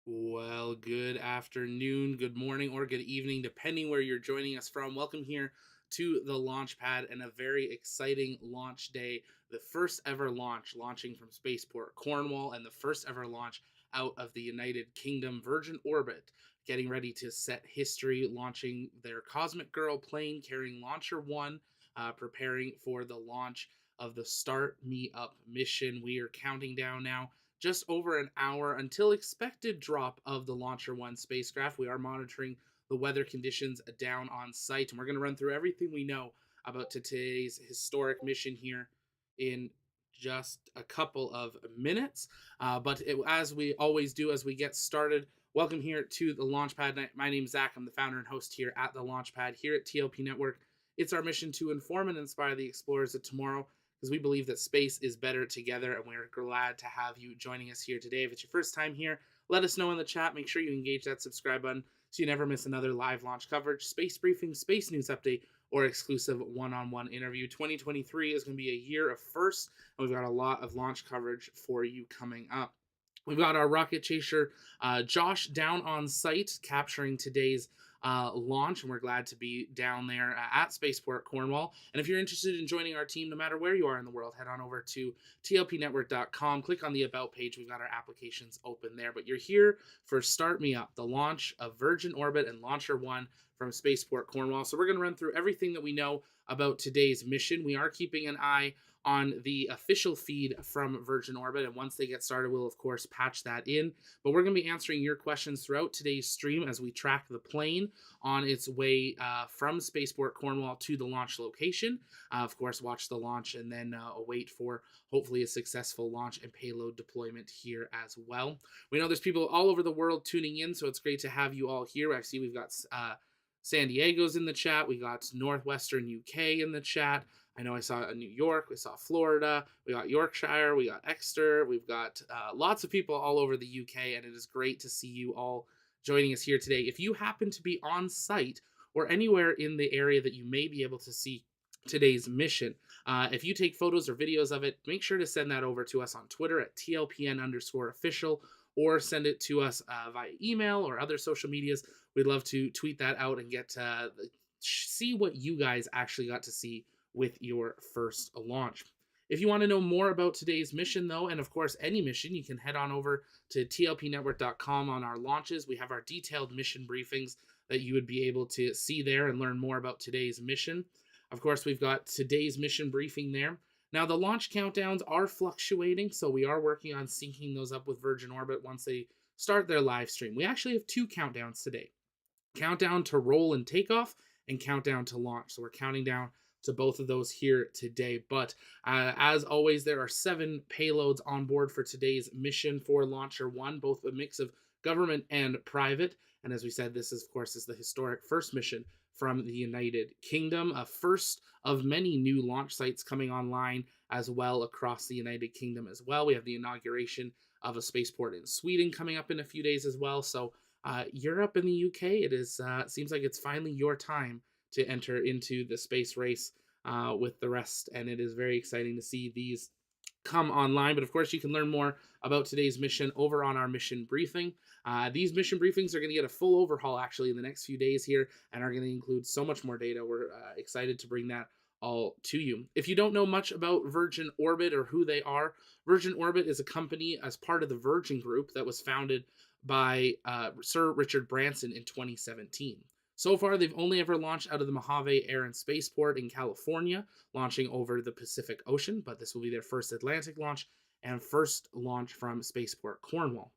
Well, good afternoon, good morning, or good evening, depending where you're joining us from. Welcome here to the launch pad and a very exciting launch day. The first ever launching from Spaceport, Cornwall, and the first ever launch out of the United Kingdom Virgin Orbit. Getting ready to set history, launching their Cosmic Girl plane carrying Launcher 1, preparing for the launch of the Start Me Up mission. We are counting down now just over an hour until expected drop of the Launcher 1 spacecraft. We are monitoring the weather conditions down on site, and we're going to run through everything we know about today's historic mission here in just a couple of minutes. As we always do, as we get started, welcome here to the Launchpad. My name's Zach. I'm the founder and host here at the Launchpad here at TLP Network. It's our mission to inform and inspire the explorers of tomorrow because we believe that space is better together, and we're glad to have you joining us here today. If it's your first time here, let us know in the chat. Make sure you engage that subscribe button so you never miss another live launch coverage, space briefing, space news update, or exclusive one-on-one interview. 2023 is going to be a year of firsts, and we've got a lot of launch coverage for you coming up. We've got our rocket chaser, Josh, down on site capturing today's launch, and we're glad to be down there at Spaceport, Cornwall. And if you're interested in joining our team, no matter where you are in the world, head on over to tlpnetwork.com, click on the About page. We've got our applications open there. But you're here for Start Me Up, the launch of Virgin Orbit and Launcher 1 from Spaceport, Cornwall. So we're going to run through everything that we know about today's mission. We are keeping an eye on the official feed from Virgin Orbit, and once they get started, we'll of course patch that in. But we're going to be answering your questions throughout today's stream as we track the plane on its way from Spaceport Cornwall to the launch location. Of course, watch the launch and then await for hopefully a successful launch and payload deployment here as well. We know there's people all over the world tuning in, so it's great to have you all here. I see we've got San Diego's in the chat. We got Northwestern UK in the chat. I know I saw New York, we saw Florida, we got Yorkshire, we got Exeter, we've got lots of people all over the UK, and it is great to see you all joining us here today. If you happen to be on site or anywhere in the area that you may be able to see today's mission, if you take photos or videos of it, make sure to send that over to us on Twitter at tlpn_official, or send it to us via email or other social medias. We'd love to tweet that out and get to see what you guys actually got to see with your first launch. If you want to know more about today's mission, though, and of course any mission, you can head on over to tlpnetwork.com on our launches. We have our detailed mission briefings that you would be able to see there and learn more about today's mission. Of course, we've got today's mission briefing there. Now, the launch countdowns are fluctuating, so we are working on syncing those up with Virgin Orbit once they start their live stream. We actually have two countdowns today. Countdown to roll and takeoff and countdown to launch. So we're counting down to both of those here today. But as always, there are 7 payloads on board for today's mission for Launcher 1, both a mix of government and private. And as we said, this is, of course, is the historic first mission from the United Kingdom, a first of many new launch sites coming online as well across the United Kingdom as well. We have the inauguration of a spaceport in Sweden coming up in a few days as well. So Europe and the UK, it is seems like it's finally your time to enter into the space race with the rest, and it is very exciting to see these come online. But of course, you can learn more about today's mission over on our mission briefing. These mission briefings are going to get a full overhaul actually in the next few days here, and are going to include so much more data. We're excited to bring that all to you. If you don't know much about Virgin Orbit or who they are, Virgin Orbit is a company as part of the Virgin Group that was founded by Sir Richard Branson in 2017. So far, they've only ever launched out of the Mojave Air and Spaceport in California, launching over the Pacific Ocean, but this will be their first Atlantic launch and first launch from Spaceport Cornwall.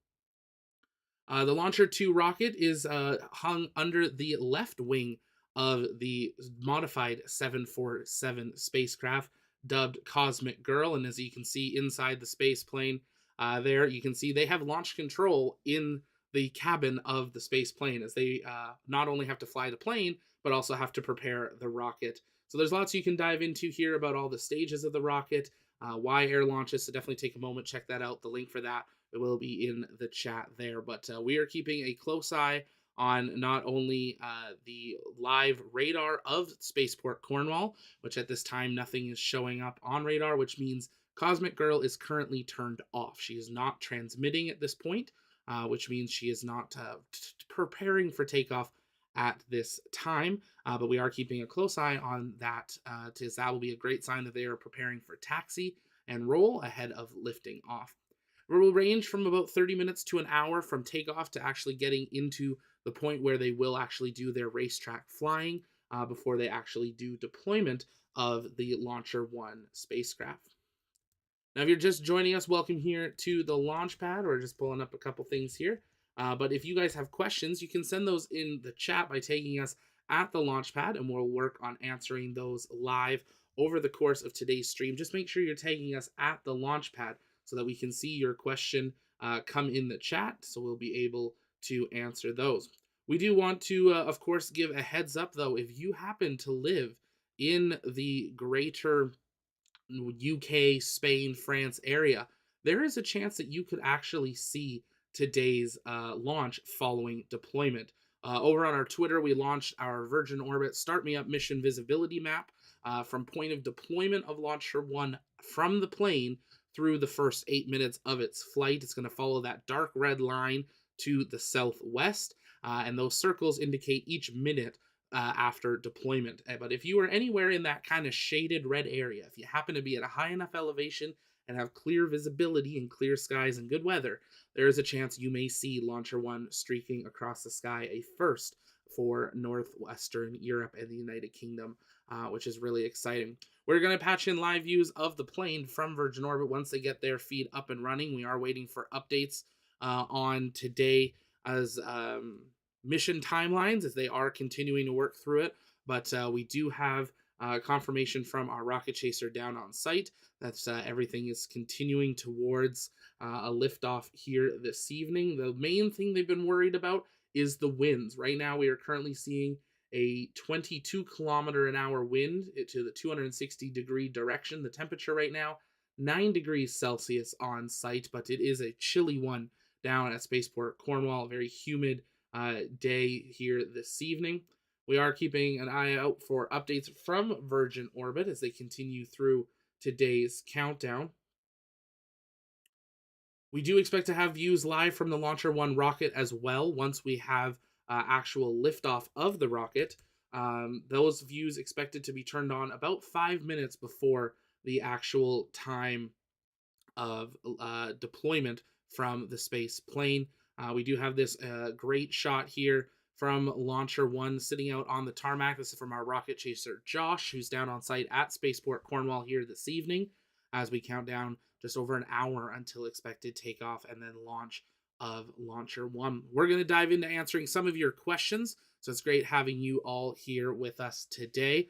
The Launcher 2 rocket is hung under the left wing of the modified 747 spacecraft dubbed Cosmic Girl, and as you can see inside the space plane there, you can see they have launch control in the cabin of the space plane, as they not only have to fly the plane, but also have to prepare the rocket. So there's lots you can dive into here about all the stages of the rocket, why air launches, so definitely take a moment, check that out. The link for that, it will be in the chat there. But we are keeping a close eye on not only the live radar of Spaceport Cornwall, which at this time nothing is showing up on radar, which means Cosmic Girl is currently turned off. She is not transmitting at this point. which means she is not preparing for takeoff at this time. But we are keeping a close eye on that, because that will be a great sign that they are preparing for taxi and roll ahead of lifting off. It will range from about 30 minutes to an hour from takeoff to actually getting into the point where they will actually do their racetrack flying, before they actually do deployment of the Launcher 1 spacecraft. Now, if you're just joining us, welcome here to the launch pad. We're just pulling up a couple things here. But if you guys have questions, you can send those in the chat by tagging us at the launch pad, and we'll work on answering those live over the course of today's stream. Just make sure you're tagging us at the launch pad so that we can see your question come in the chat, so we'll be able to answer those. We do want to, of course, give a heads up, though, if you happen to live in the greater UK, Spain, France area, there is a chance that you could actually see today's launch following deployment. Over on our Twitter, we launched our Virgin Orbit Start Me Up mission visibility map from point of deployment of Launcher 1 from the plane through the first 8 minutes of its flight. It's going to follow that dark red line to the southwest, and those circles indicate each minute after deployment. But if you are anywhere in that kind of shaded red area, if you happen to be at a high enough elevation and have clear visibility and clear skies and good weather, there is a chance you may see Launcher 1 streaking across the sky, a first for Northwestern Europe and the United Kingdom, which is really exciting. We're going to patch in live views of the plane from Virgin Orbit once they get their feed up and running. We are waiting for updates on today as mission timelines, as they are continuing to work through it. But we do have confirmation from our rocket chaser down on site that everything is continuing towards a liftoff here this evening. The main thing they've been worried about is the winds. Right now, we are currently seeing a 22-kilometer-an-hour wind to the 260-degree direction. The temperature right now, 9 degrees Celsius on site, but it is a chilly one down at Spaceport, Cornwall. Very humid day here this evening. We are keeping an eye out for updates from Virgin Orbit as they continue through today's countdown. We do expect to have views live from the Launcher 1 rocket as well once we have actual liftoff of the rocket. Those views expected to be turned on about 5 minutes before the actual time of deployment from the space plane. We do have this great shot here from Launcher 1 sitting out on the tarmac. This is from our rocket chaser, Josh, who's down on site at Spaceport Cornwall here this evening as we count down just over an hour until expected takeoff and then launch of Launcher 1. We're going to dive into answering some of your questions, so it's great having you all here with us today.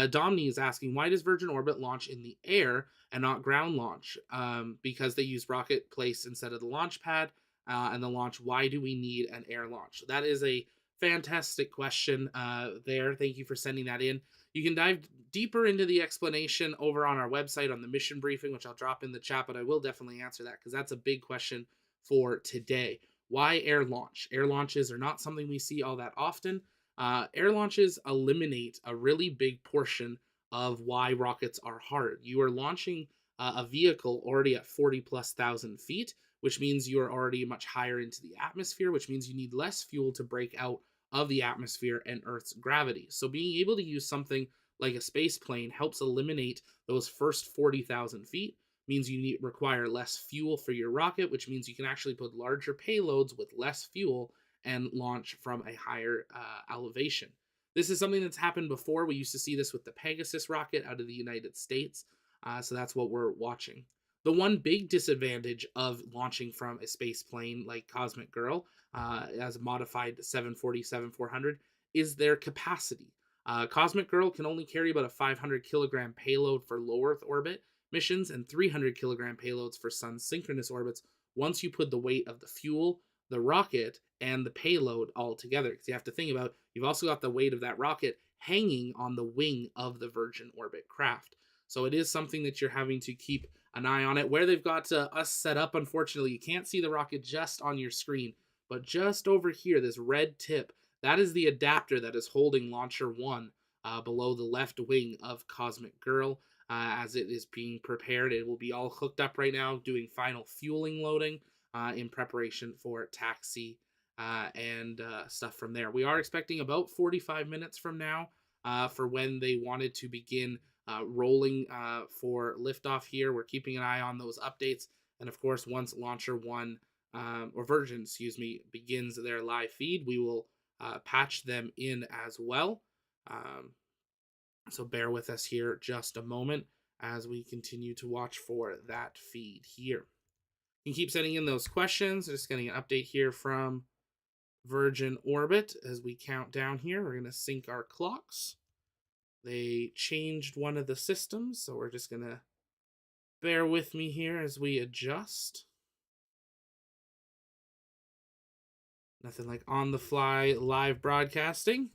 Domini is asking, why does Virgin Orbit launch in the air and not ground launch? Because they use rocket place instead of the launch pad. And the launch, why do we need an air launch? So that is a fantastic question there. Thank you for sending that in. You can dive deeper into the explanation over on our website on the mission briefing, which I'll drop in the chat, but I will definitely answer that because that's a big question for today. Why air launch? Air launches are not something we see all that often. Air launches eliminate a really big portion of why rockets are hard. You are launching a vehicle already at 40,000+ feet, which means you are already much higher into the atmosphere, which means you need less fuel to break out of the atmosphere and Earth's gravity. So being able to use something like a space plane helps eliminate those first 40,000 feet, means you require less fuel for your rocket, which means you can actually put larger payloads with less fuel and launch from a higher elevation. This is something that's happened before. We used to see this with the Pegasus rocket out of the United States, so that's what we're watching. The one big disadvantage of launching from a space plane like Cosmic Girl, as a modified 747-400, is their capacity. Cosmic Girl can only carry about a 500-kilogram payload for low Earth orbit missions and 300-kilogram payloads for sun synchronous orbits once you put the weight of the fuel, the rocket, and the payload all together. Because you have to think about, you've also got the weight of that rocket hanging on the wing of the Virgin Orbit craft. So it is something that you're having to keep an eye on it. Where they've got us set up, unfortunately, you can't see the rocket just on your screen, but just over here, this red tip, that is the adapter that is holding Launcher 1 below the left wing of Cosmic Girl. As it is being prepared, it will be all hooked up right now, doing final fueling loading. in preparation for taxi and stuff from there. We are expecting about 45 minutes from now for when they wanted to begin rolling for liftoff here. We're keeping an eye on those updates. And of course, once Launcher 1 or version, begins their live feed, we will patch them in as well. So bear with us here just a moment as we continue to watch for that feed here. You can keep sending in those questions. Just getting an update here from Virgin Orbit as we count down here. We're going to sync our clocks. They changed one of the systems, so we're just going to bear with me here as we adjust. Nothing like on the fly live broadcasting.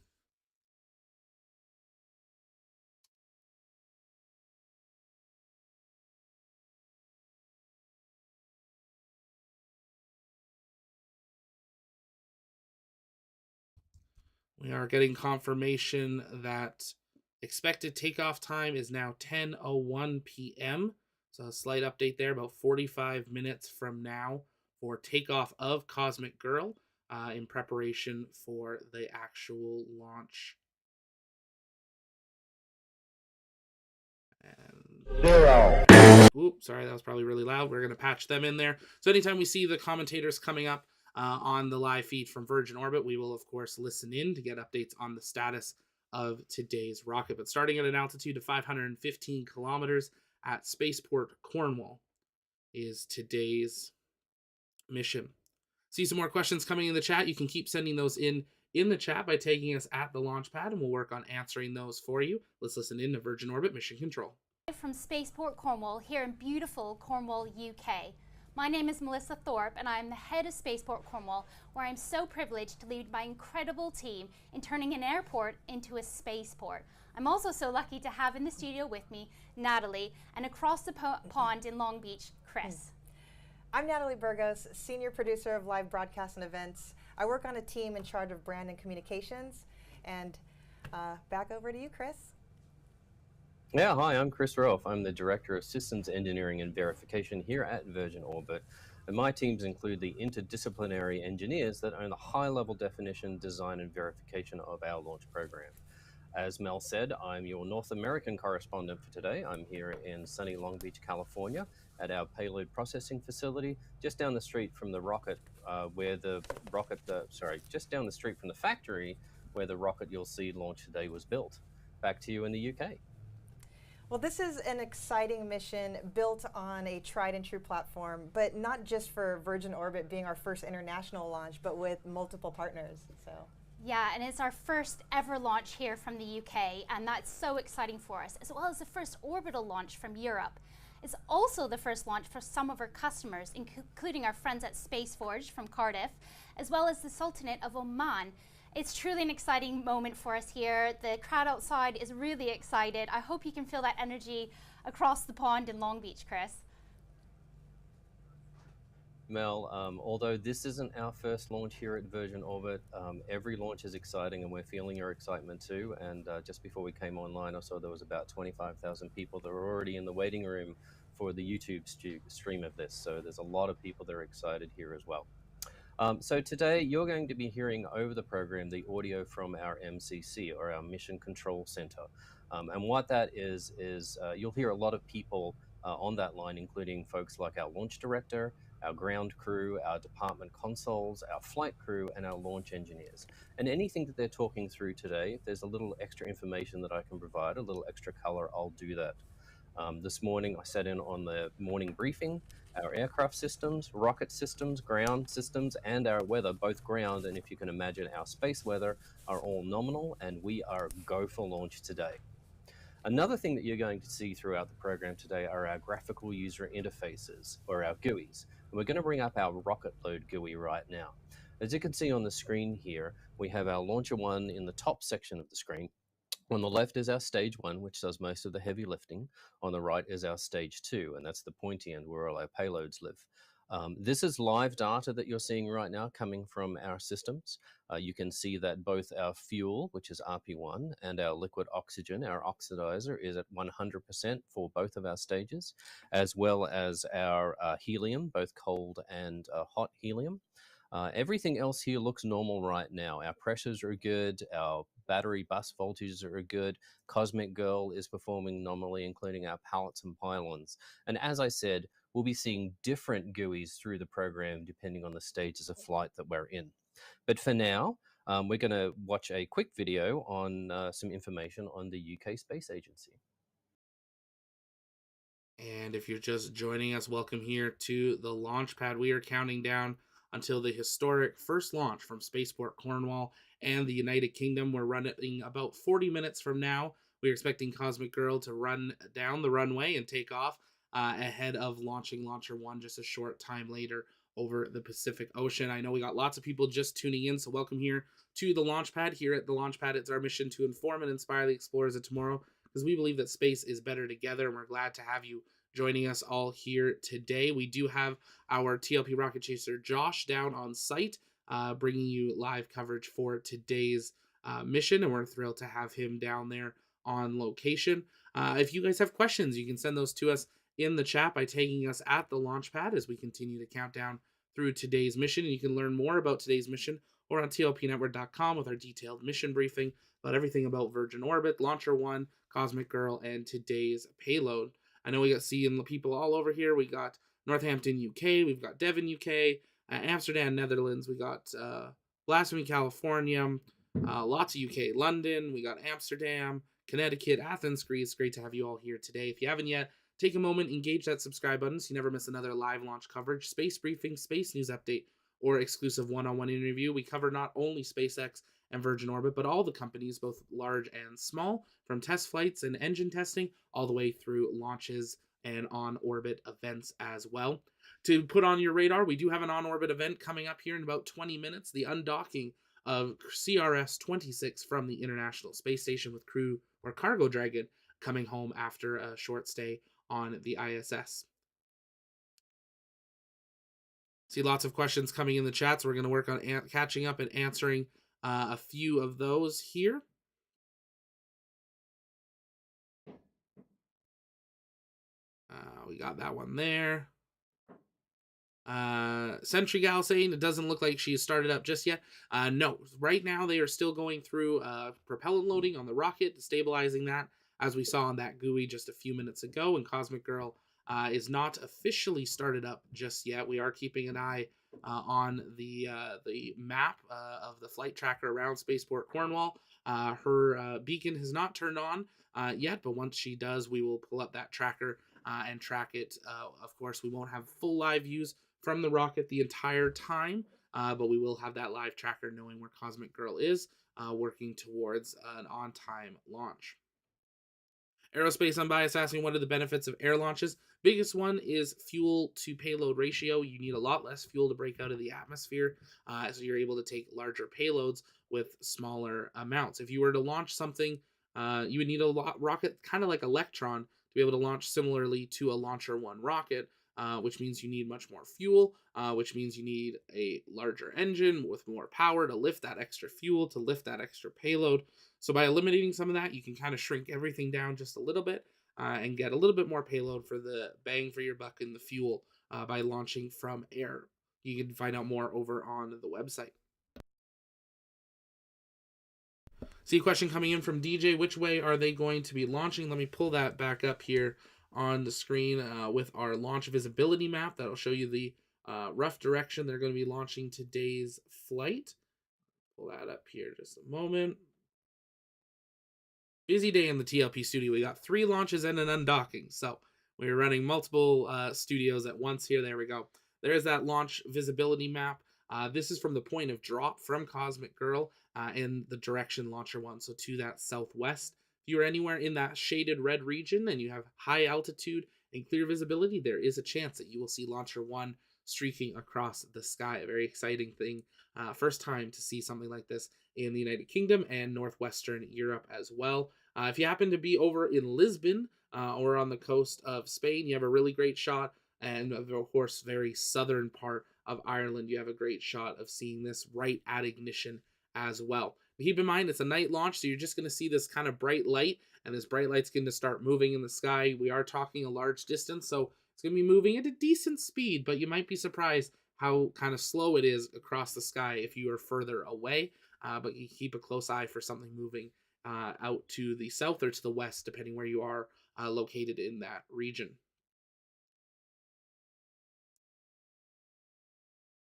We are getting confirmation that expected takeoff time is now 10:01 p.m. So a slight update there, about 45 minutes from now for takeoff of Cosmic Girl in preparation for the actual launch. And 0. Oops, sorry, that was probably really loud. We're going to patch them in there. So anytime we see the commentators coming up on the live feed from Virgin Orbit, we will, of course, listen in to get updates on the status of today's rocket. But starting at an altitude of 515 kilometers at Spaceport, Cornwall, is today's mission. See some more questions coming in the chat. You can keep sending those in the chat by tagging us at the launch pad, and we'll work on answering those for you. Let's listen in to Virgin Orbit Mission Control. From Spaceport, Cornwall, here in beautiful Cornwall, UK. My name is Melissa Thorpe, and I am the head of Spaceport Cornwall, where I'm so privileged to lead my incredible team in turning an airport into a spaceport. I'm also so lucky to have in the studio with me Natalie, and across the pond in Long Beach, Chris. I'm Natalie Burgos, Senior Producer of Live Broadcast and Events. I work on a team in charge of brand and communications. And back over to you, Chris. Yeah, hi, I'm Chris Rolfe. I'm the Director of Systems Engineering and Verification here at Virgin Orbit. And my teams include the interdisciplinary engineers that own the high-level definition, design, and verification of our launch program. As Mel said, I'm your North American correspondent for today. I'm here in sunny Long Beach, California, at our payload processing facility, just down the street from the rocket, just down the street from the factory where the rocket you'll see launch today was built. Back to you in the UK. Well, this is an exciting mission built on a tried and true platform, but not just for Virgin Orbit being our first international launch, but with multiple partners. Yeah, and it's our first ever launch here from the UK, and that's so exciting for us, as well as the first orbital launch from Europe. It's also the first launch for some of our customers, including our friends at Spaceforge from Cardiff, as well as the Sultanate of Oman. It's truly an exciting moment for us here. The crowd outside is really excited. I hope you can feel that energy across the pond in Long Beach, Chris. Mel, although this isn't our first launch here at Virgin Orbit, every launch is exciting and we're feeling your excitement too. And just before we came online, I saw there was about 25,000 people that were already in the waiting room for the YouTube stream of this. So there's a lot of people that are excited here as well. So today you're going to be hearing over the program the audio from our MCC, or our Mission Control Center. And what that is you'll hear a lot of people on that line, including folks like our launch director, our ground crew, our department consoles, our flight crew, and our launch engineers. And anything that they're talking through today, if there's a little extra information that I can provide, a little extra color, I'll do that. This morning I sat in on the morning briefing. Our aircraft systems, rocket systems, ground systems, and our weather, both ground and, if you can imagine, our space weather, are all nominal, and we are go for launch today. Another thing that you're going to see throughout the program today are our graphical user interfaces, or our GUIs. And we're going to bring up our rocket load GUI right now. As you can see on the screen here, we have our Launcher 1 in the top section of the screen. On the left is our Stage 1, which does most of the heavy lifting. On the right is our Stage 2, and that's the pointy end where all our payloads live. This is live data that you're seeing right now coming from our systems. You can see that both our fuel, which is RP1, and our liquid oxygen, our oxidizer, is at 100% for both of our stages, as well as our helium, both cold and hot helium. Everything else here looks normal right now. Our pressures are good. Our battery bus voltages are good. Cosmic Girl is performing normally, including our pallets and pylons. And as I said, we'll be seeing different GUIs through the program depending on the stages of flight that we're in. But for now, we're going to watch a quick video on some information on the UK Space Agency. And if you're just joining us, welcome here to the launch pad. We are counting down until the historic first launch from Spaceport, Cornwall, and the United Kingdom. We're running about 40 minutes from now. We're expecting Cosmic Girl to run down the runway and take off ahead of launching Launcher 1 just a short time later over the Pacific Ocean. I know we got lots of people just tuning in, so welcome here to the launch pad. Here at the launch pad, it's our mission to inform and inspire the explorers of tomorrow, because we believe that space is better together, and we're glad to have you joining us all here today. We do have our TLP rocket chaser Josh down on site, bringing you live coverage for today's mission, and we're thrilled to have him down there on location. If you guys have questions, you can send those to us in the chat by tagging us at the launch pad as we continue to count down through today's mission. And you can learn more about today's mission or on tlpnetwork.com with our detailed mission briefing about everything about Virgin Orbit, Launcher 1, Cosmic Girl, and today's payload. I know we got seeing people all over here. We got Northampton, UK. We've got Devon, UK. Amsterdam, Netherlands. We got Blasphemy, California. Lots of UK. London. We got Amsterdam, Connecticut, Athens, Greece. Great to have you all here today. If you haven't yet, take a moment, engage that subscribe button so you never miss another live launch coverage, space briefing, space news update, or exclusive one-on-one interview. We cover not only SpaceX and Virgin Orbit, but all the companies, both large and small, from test flights and engine testing, all the way through launches and on-orbit events as well. To put on your radar, we do have an on-orbit event coming up here in about 20 minutes, the undocking of CRS-26 from the International Space Station with crew or Cargo Dragon coming home after a short stay on the ISS. See lots of questions coming in the chat, so we're going to work on catching up and answering a few of those here. We got that one there. Sentry Gal saying it doesn't look like she has started up just yet. No, right now they are still going through propellant loading on the rocket, stabilizing that, as we saw on that GUI just a few minutes ago. And Cosmic Girl is not officially started up just yet. We are keeping an eye on the map of the flight tracker around Spaceport Cornwall. Her beacon has not turned on yet, but once she does, we will pull up that tracker and track it. Of course, we won't have full live views from the rocket the entire time, but we will have that live tracker knowing where Cosmic Girl is, working towards an on-time launch. Aerospace Unbiased asking, what are the benefits of air launches? Biggest one is fuel to payload ratio. You need a lot less fuel to break out of the atmosphere, so you're able to take larger payloads with smaller amounts. If you were to launch something, you would need a rocket kind of like Electron to be able to launch similarly to a Launcher 1 rocket, which means you need much more fuel, which means you need a larger engine with more power to lift that extra fuel, to lift that extra payload. So by eliminating some of that, you can kind of shrink everything down just a little bit and get a little bit more payload for the bang for your buck in the fuel by launching from air. You can find out more over on the website. See a question coming in from DJ. Which way are they going to be launching? Let me pull that back up here on the screen with our launch visibility map. That'll show you the rough direction they're going to be launching today's flight. Pull that up here just a moment. Busy day in the TLP studio. We got 3 launches and an undocking. So we're running multiple studios at once here. There we go. There's that launch visibility map. This is from the point of drop from Cosmic Girl in the direction Launcher 1, so to that southwest. If you are anywhere in that shaded red region and you have high altitude and clear visibility, there is a chance that you will see Launcher 1 streaking across the sky. A very exciting thing. First time to see something like this in the United Kingdom and Northwestern Europe as well. If you happen to be over in Lisbon or on the coast of Spain, you have a really great shot and of course, very southern part of Ireland. You have a great shot of seeing this right at ignition as well. But keep in mind, it's a night launch, so you're just going to see this kind of bright light, and this bright light's going to start moving in the sky. We are talking a large distance, so it's going to be moving at a decent speed, but you might be surprised how kind of slow it is across the sky if you are further away. But you keep a close eye for something moving out to the south or to the west, depending where you are located in that region.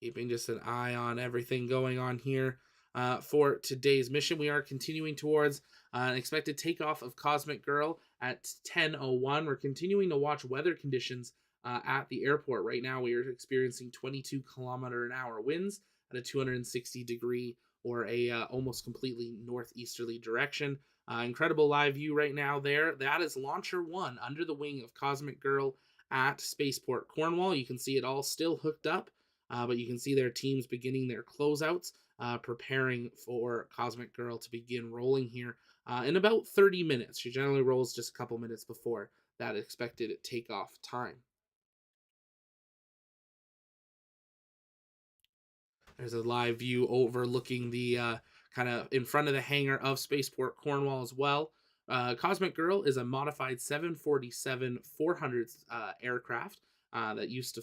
Keeping just an eye on everything going on here. For today's mission, we are continuing towards an expected takeoff of Cosmic Girl at 10:01. We're continuing to watch weather conditions at the airport. Right now, we are experiencing 22 km/h winds at a 260-degree or a almost completely northeasterly direction. Incredible live view right now there. That is Launcher 1 under the wing of Cosmic Girl at Spaceport, Cornwall. You can see it all still hooked up, but you can see their teams beginning their closeouts, preparing for Cosmic Girl to begin rolling here in about 30 minutes. She generally rolls just a couple minutes before that expected takeoff time. There's a live view overlooking the kind of in front of the hangar of Spaceport Cornwall as well. Cosmic Girl is a modified 747-400 aircraft that used to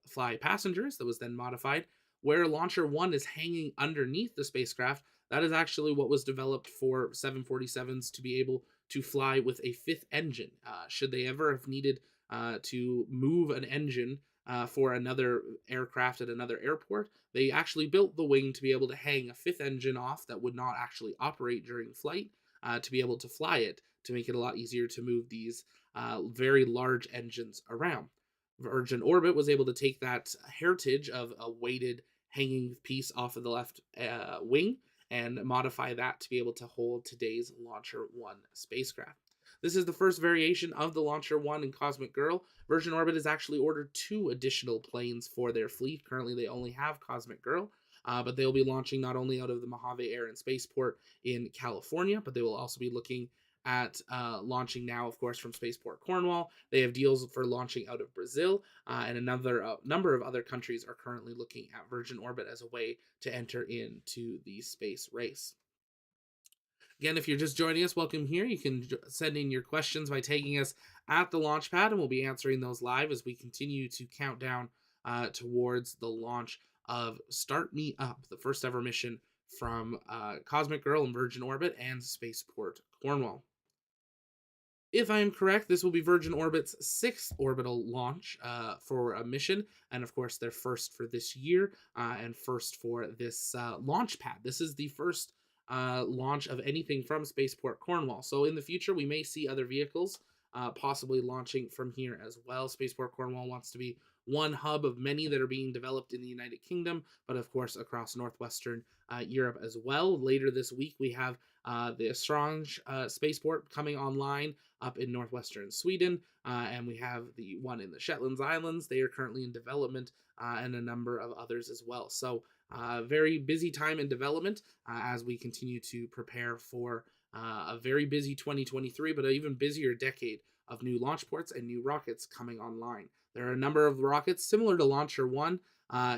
fly passengers, that was then modified. Where Launcher 1 is hanging underneath the spacecraft, that is actually what was developed for 747s to be able to fly with a fifth engine. Should they ever have needed to move an engine for another aircraft at another airport, they actually built the wing to be able to hang a fifth engine off that would not actually operate during flight, to be able to fly it, to make it a lot easier to move these very large engines around. Virgin Orbit was able to take that heritage of a weighted hanging piece off of the left wing and modify that to be able to hold today's Launcher 1 spacecraft. This is the first variation of the Launcher 1 and Cosmic Girl. Virgin Orbit has actually ordered 2 additional planes for their fleet. Currently, they only have Cosmic Girl, but they'll be launching not only out of the Mojave Air and Spaceport in California, but they will also be looking at launching now, of course, from Spaceport Cornwall. They have deals for launching out of Brazil, and another number of other countries are currently looking at Virgin Orbit as a way to enter into the space race. Again, if you're just joining us, welcome here. You can send in your questions by tagging us at the launch pad, and we'll be answering those live as we continue to count down towards the launch of Start Me Up, the first ever mission from Cosmic Girl and Virgin Orbit and Spaceport Cornwall. If I am correct, this will be Virgin Orbit's 6th orbital launch for a mission, and of course their first for this year and first for this launch pad. This is the first launch of anything from Spaceport Cornwall. So in the future, we may see other vehicles possibly launching from here as well. Spaceport Cornwall wants to be one hub of many that are being developed in the United Kingdom, but of course across northwestern Europe as well. Later this week, we have the Estrange spaceport coming online up in northwestern Sweden, and we have the one in the Shetland Islands. They are currently in development, and a number of others as well. So very busy time in development as we continue to prepare for a very busy 2023, but an even busier decade of new launch ports and new rockets coming online. There are a number of rockets similar to Launcher 1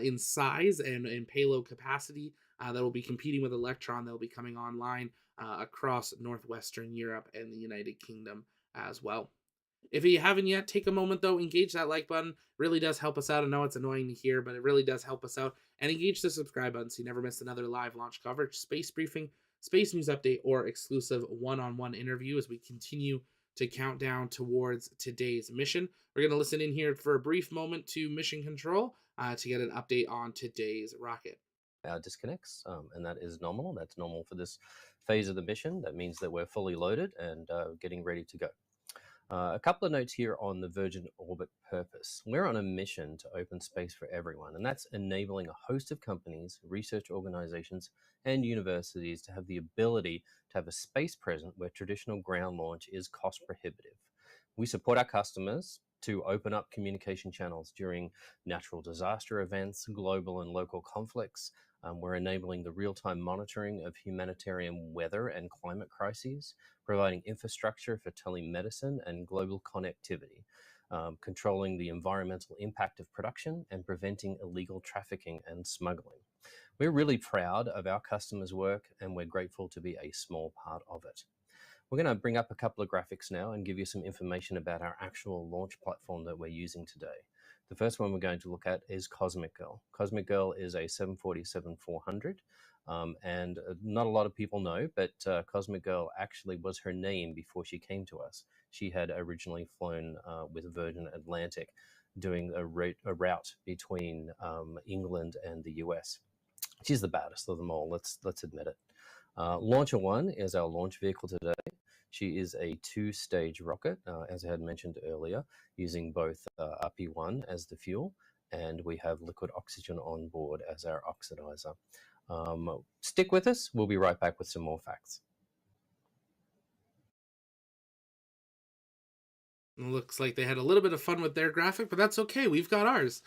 in size and in payload capacity that will be competing with Electron that will be coming online across northwestern Europe and the United Kingdom as well. If you haven't yet, take a moment though, engage that like button. Really does help us out. I know it's annoying to hear, but it really does help us out. And engage the subscribe button so you never miss another live launch coverage, space briefing, space news update, or exclusive one-on-one interview as we continue to count down towards today's mission. We're going to listen in here for a brief moment to Mission Control to get an update on today's rocket. Disconnects, and that is normal. That's normal for this phase of the mission. That means that we're fully loaded and getting ready to go. A couple of notes here on the Virgin Orbit purpose. We're on a mission to open space for everyone, and that's enabling a host of companies, research organizations, and universities to have the ability to have a space present where traditional ground launch is cost prohibitive. We support our customers to open up communication channels during natural disaster events, global and local conflicts. We're enabling the real-time monitoring of humanitarian weather and climate crises, providing infrastructure for telemedicine and global connectivity. controlling the environmental impact of production and preventing illegal trafficking and smuggling. We're really proud of our customers' work, and we're grateful to be a small part of it. We're going to bring up a couple of graphics now and give you some information about our actual launch platform that we're using today. The first one we're going to look at is Cosmic Girl. Cosmic Girl is a 747-400, and not a lot of people know, but Cosmic Girl actually was her name before she came to us. She had originally flown with Virgin Atlantic, doing a route between England and the US. She's the baddest of them all, let's admit it. Launcher 1 is our launch vehicle today. She is a 2-stage rocket, as I had mentioned earlier, using both RP1 as the fuel, and we have liquid oxygen on board as our oxidizer. Stick with us. We'll be right back with some more facts. It looks like they had a little bit of fun with their graphic, but that's okay. We've got ours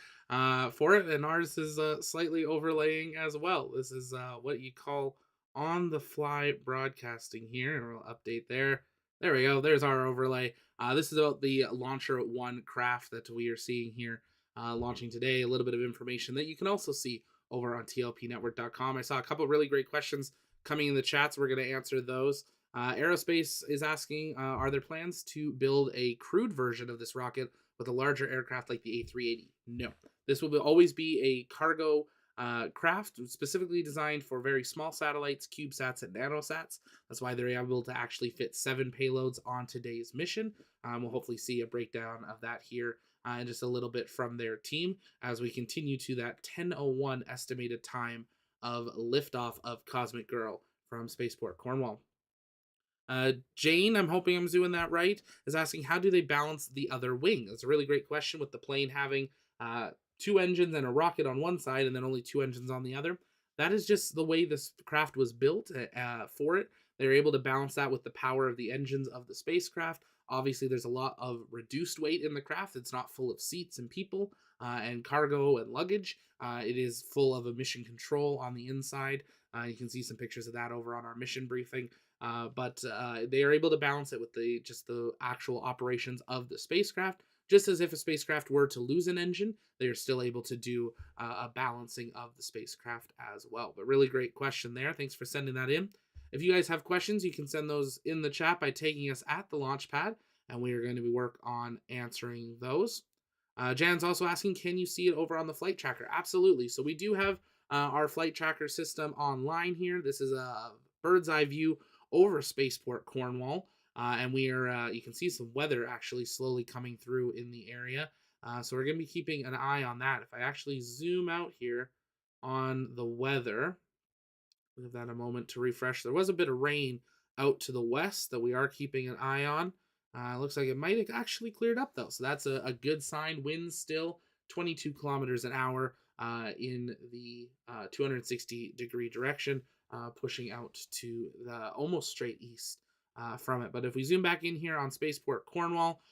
for it, and ours is slightly overlaying as well. This is what you call on-the-fly broadcasting here, and we'll update there. There we go. There's our overlay. This is about the Launcher 1 craft that we are seeing here launching today. A little bit of information that you can also see over on tlpnetwork.com. I saw a couple of really great questions coming in the chats. We're going to answer those. Aerospace is asking, are there plans to build a crewed version of this rocket with a larger aircraft like the A380? No. This will always be a cargo craft specifically designed for very small satellites, CubeSats, and nanosats. That's why they're able to actually fit 7 payloads on today's mission. We'll hopefully see a breakdown of that here in just a little bit from their team as we continue to that 10:01 estimated time of liftoff of Cosmic Girl from Spaceport, Cornwall. Jane, I'm hoping I'm doing that right, is asking, how do they balance the other wing? That's a really great question, with the plane having 2 engines and a rocket on one side and then only 2 engines on the other. That is just the way this craft was built for it. They're able to balance that with the power of the engines of the spacecraft. Obviously, there's a lot of reduced weight in the craft. It's not full of seats and people and cargo and luggage. It is full of a mission control on the inside. You can see some pictures of that over on our mission briefing. But they are able to balance it with the actual operations of the spacecraft. Just as if a spacecraft were to lose an engine, they are still able to do a balancing of the spacecraft as well. But really great question there. Thanks for sending that in. If you guys have questions, you can send those in the chat by tagging us at the launch pad, and we are going to work on answering those. Jan's also asking, can you see it over on the flight tracker? Absolutely. So we do have our flight tracker system online here. This is a bird's eye view over Spaceport, Cornwall. And we are, you can see some weather actually slowly coming through in the area. So we're going to be keeping an eye on that. If I actually zoom out here on the weather, give that a moment to refresh. There was a bit of rain out to the west that we are keeping an eye on. Looks like it might have actually cleared up though. So that's a good sign. Winds still 22 kilometers an hour in the 260-degree direction, pushing out to the almost straight east from it. But if we zoom back in here on Spaceport Cornwall,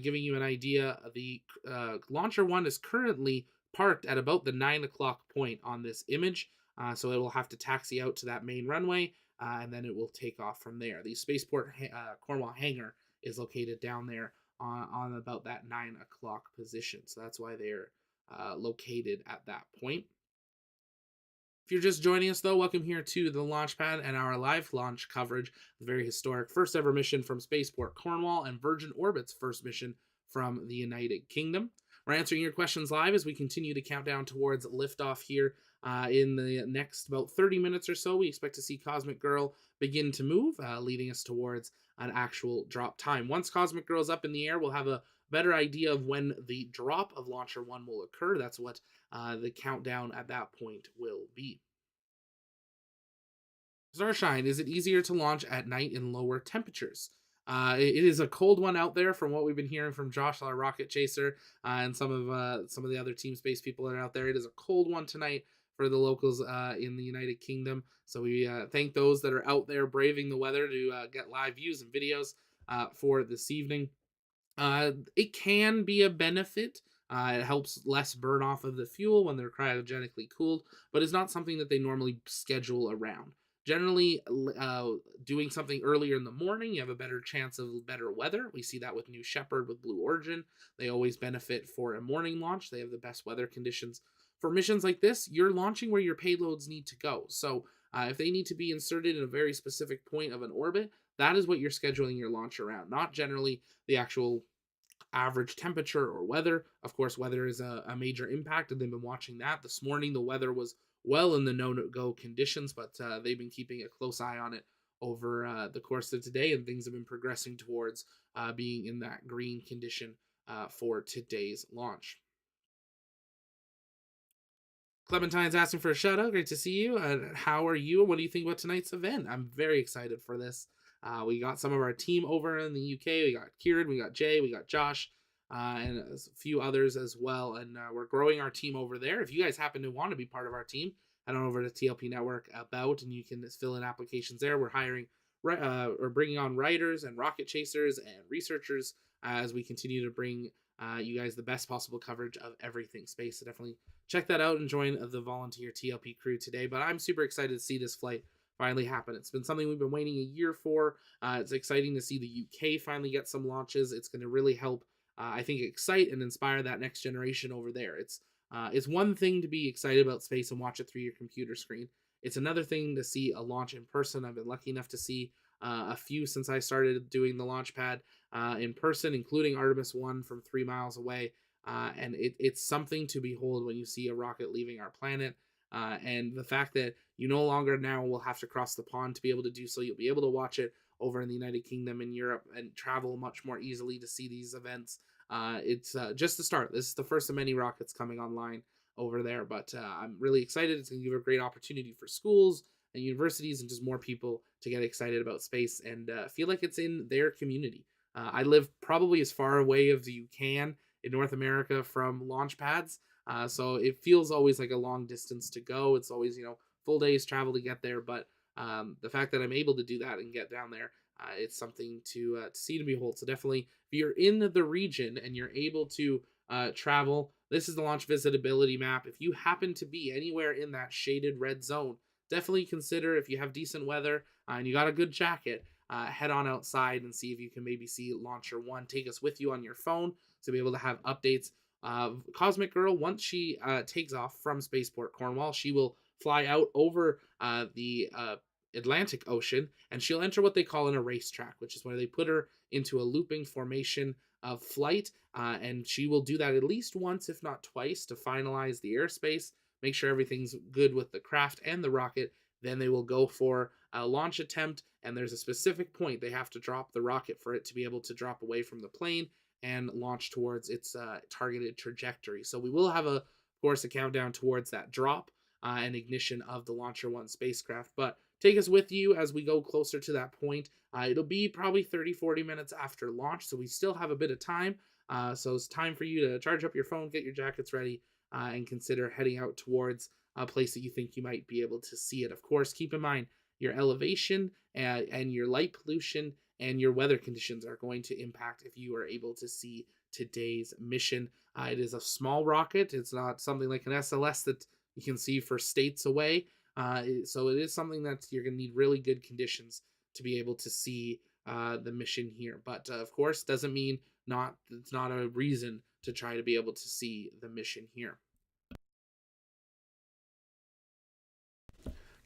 giving you an idea, the Launcher 1 is currently parked at about the 9 o'clock point on this image. So it will have to taxi out to that main runway, and then it will take off from there. The Spaceport Cornwall hangar is located down there on about that 9 o'clock position. So that's why they're located at that point. If you're just joining us, though, welcome here to the Launchpad and our live launch coverage, the very historic first ever mission from Spaceport Cornwall and Virgin Orbit's first mission from the United Kingdom. We're answering your questions live as we continue to count down towards liftoff here in the next about 30 minutes or so. We expect to see Cosmic Girl begin to move, leading us towards an actual drop time. Once Cosmic Girl is up in the air, we'll have a better idea of when the drop of Launcher 1 will occur. That's what the countdown at that point will be. Starshine, is it easier to launch at night in lower temperatures? It is a cold one out there from what we've been hearing from Josh, our rocket chaser, and some of the other Team Space people that are out there. It is a cold one tonight for the locals in the United Kingdom. So we thank those that are out there braving the weather to get live views and videos for this evening. It can be a benefit. It helps less burn off of the fuel when they're cryogenically cooled, but it's not something that they normally schedule around. Generally, doing something earlier in the morning, you have a better chance of better weather. We see that with New Shepard, with Blue Origin. They always benefit for a morning launch. They have the best weather conditions. For missions like this, you're launching where your payloads need to go. So if they need to be inserted in a very specific point of an orbit, that is what you're scheduling your launch around, not generally the actual average temperature or weather. Of course, weather is a major impact, and they've been watching that. This morning, the weather was well in the no-go conditions, but they've been keeping a close eye on it over the course of today, and things have been progressing towards being in that green condition for today's launch. Clementine's asking for a shout out. Great to see you. How are you? What do you think about tonight's event? I'm very excited for this. We got some of our team over in the UK. We got Kieran, we got Jay, we got Josh, and a few others as well. And we're growing our team over there. If you guys happen to want to be part of our team, head on over to TLP Network About, and you can fill in applications there. We're hiring, or bringing on writers and rocket chasers and researchers as we continue to bring you guys the best possible coverage of everything space. So definitely check that out and join the volunteer TLP crew today. But I'm super excited to see this flight finally happen. It's been something we've been waiting a year for. It's exciting to see the UK finally get some launches. It's going to really help, I think, excite and inspire that next generation over there. It's one thing to be excited about space and watch it through your computer screen. It's another thing to see a launch in person. I've been lucky enough to see a few since I started doing the launch pad in person, including Artemis 1 from 3 miles away. And it's something to behold when you see a rocket leaving our planet. And the fact that you no longer now will have to cross the pond to be able to do so. You'll be able to watch it over in the United Kingdom and Europe and travel much more easily to see these events. It's just the start. This is the first of many rockets coming online over there. But I'm really excited. It's going to give a great opportunity for schools and universities and just more people to get excited about space and feel like it's in their community. I live probably as far away as you can in North America from launch pads. So it feels always like a long distance to go. It's always, full days travel to get there. But the fact that I'm able to do that and get down there, it's something to see and behold. So definitely, if you're in the region and you're able to travel, this is the launch visitability map. If you happen to be anywhere in that shaded red zone, definitely consider, if you have decent weather and you got a good jacket, head on outside and see if you can maybe see Launcher 1. Take us with you on your phone to be able to have updates. Cosmic Girl, once she takes off from Spaceport Cornwall, she will fly out over the Atlantic Ocean, and she'll enter what they call an erase track, which is where they put her into a looping formation of flight, and she will do that at least once, if not twice, to finalize the airspace, make sure everything's good with the craft and the rocket. Then they will go for a launch attempt, and there's a specific point they have to drop the rocket for it to be able to drop away from the plane and launch towards its targeted trajectory. So we will have, of course, a countdown towards that drop and ignition of the Launcher 1 spacecraft. But take us with you as we go closer to that point. It'll be probably 30-40 minutes after launch, so we still have a bit of time. So it's time for you to charge up your phone, get your jackets ready, and consider heading out towards a place that you think you might be able to see it. Of course, keep in mind your elevation and your light pollution and your weather conditions are going to impact if you are able to see today's mission. It is a small rocket. It's not something like an SLS that you can see for states away. So it is something that you're going to need really good conditions to be able to see the mission here. But of course, doesn't mean it's not a reason to try to be able to see the mission here.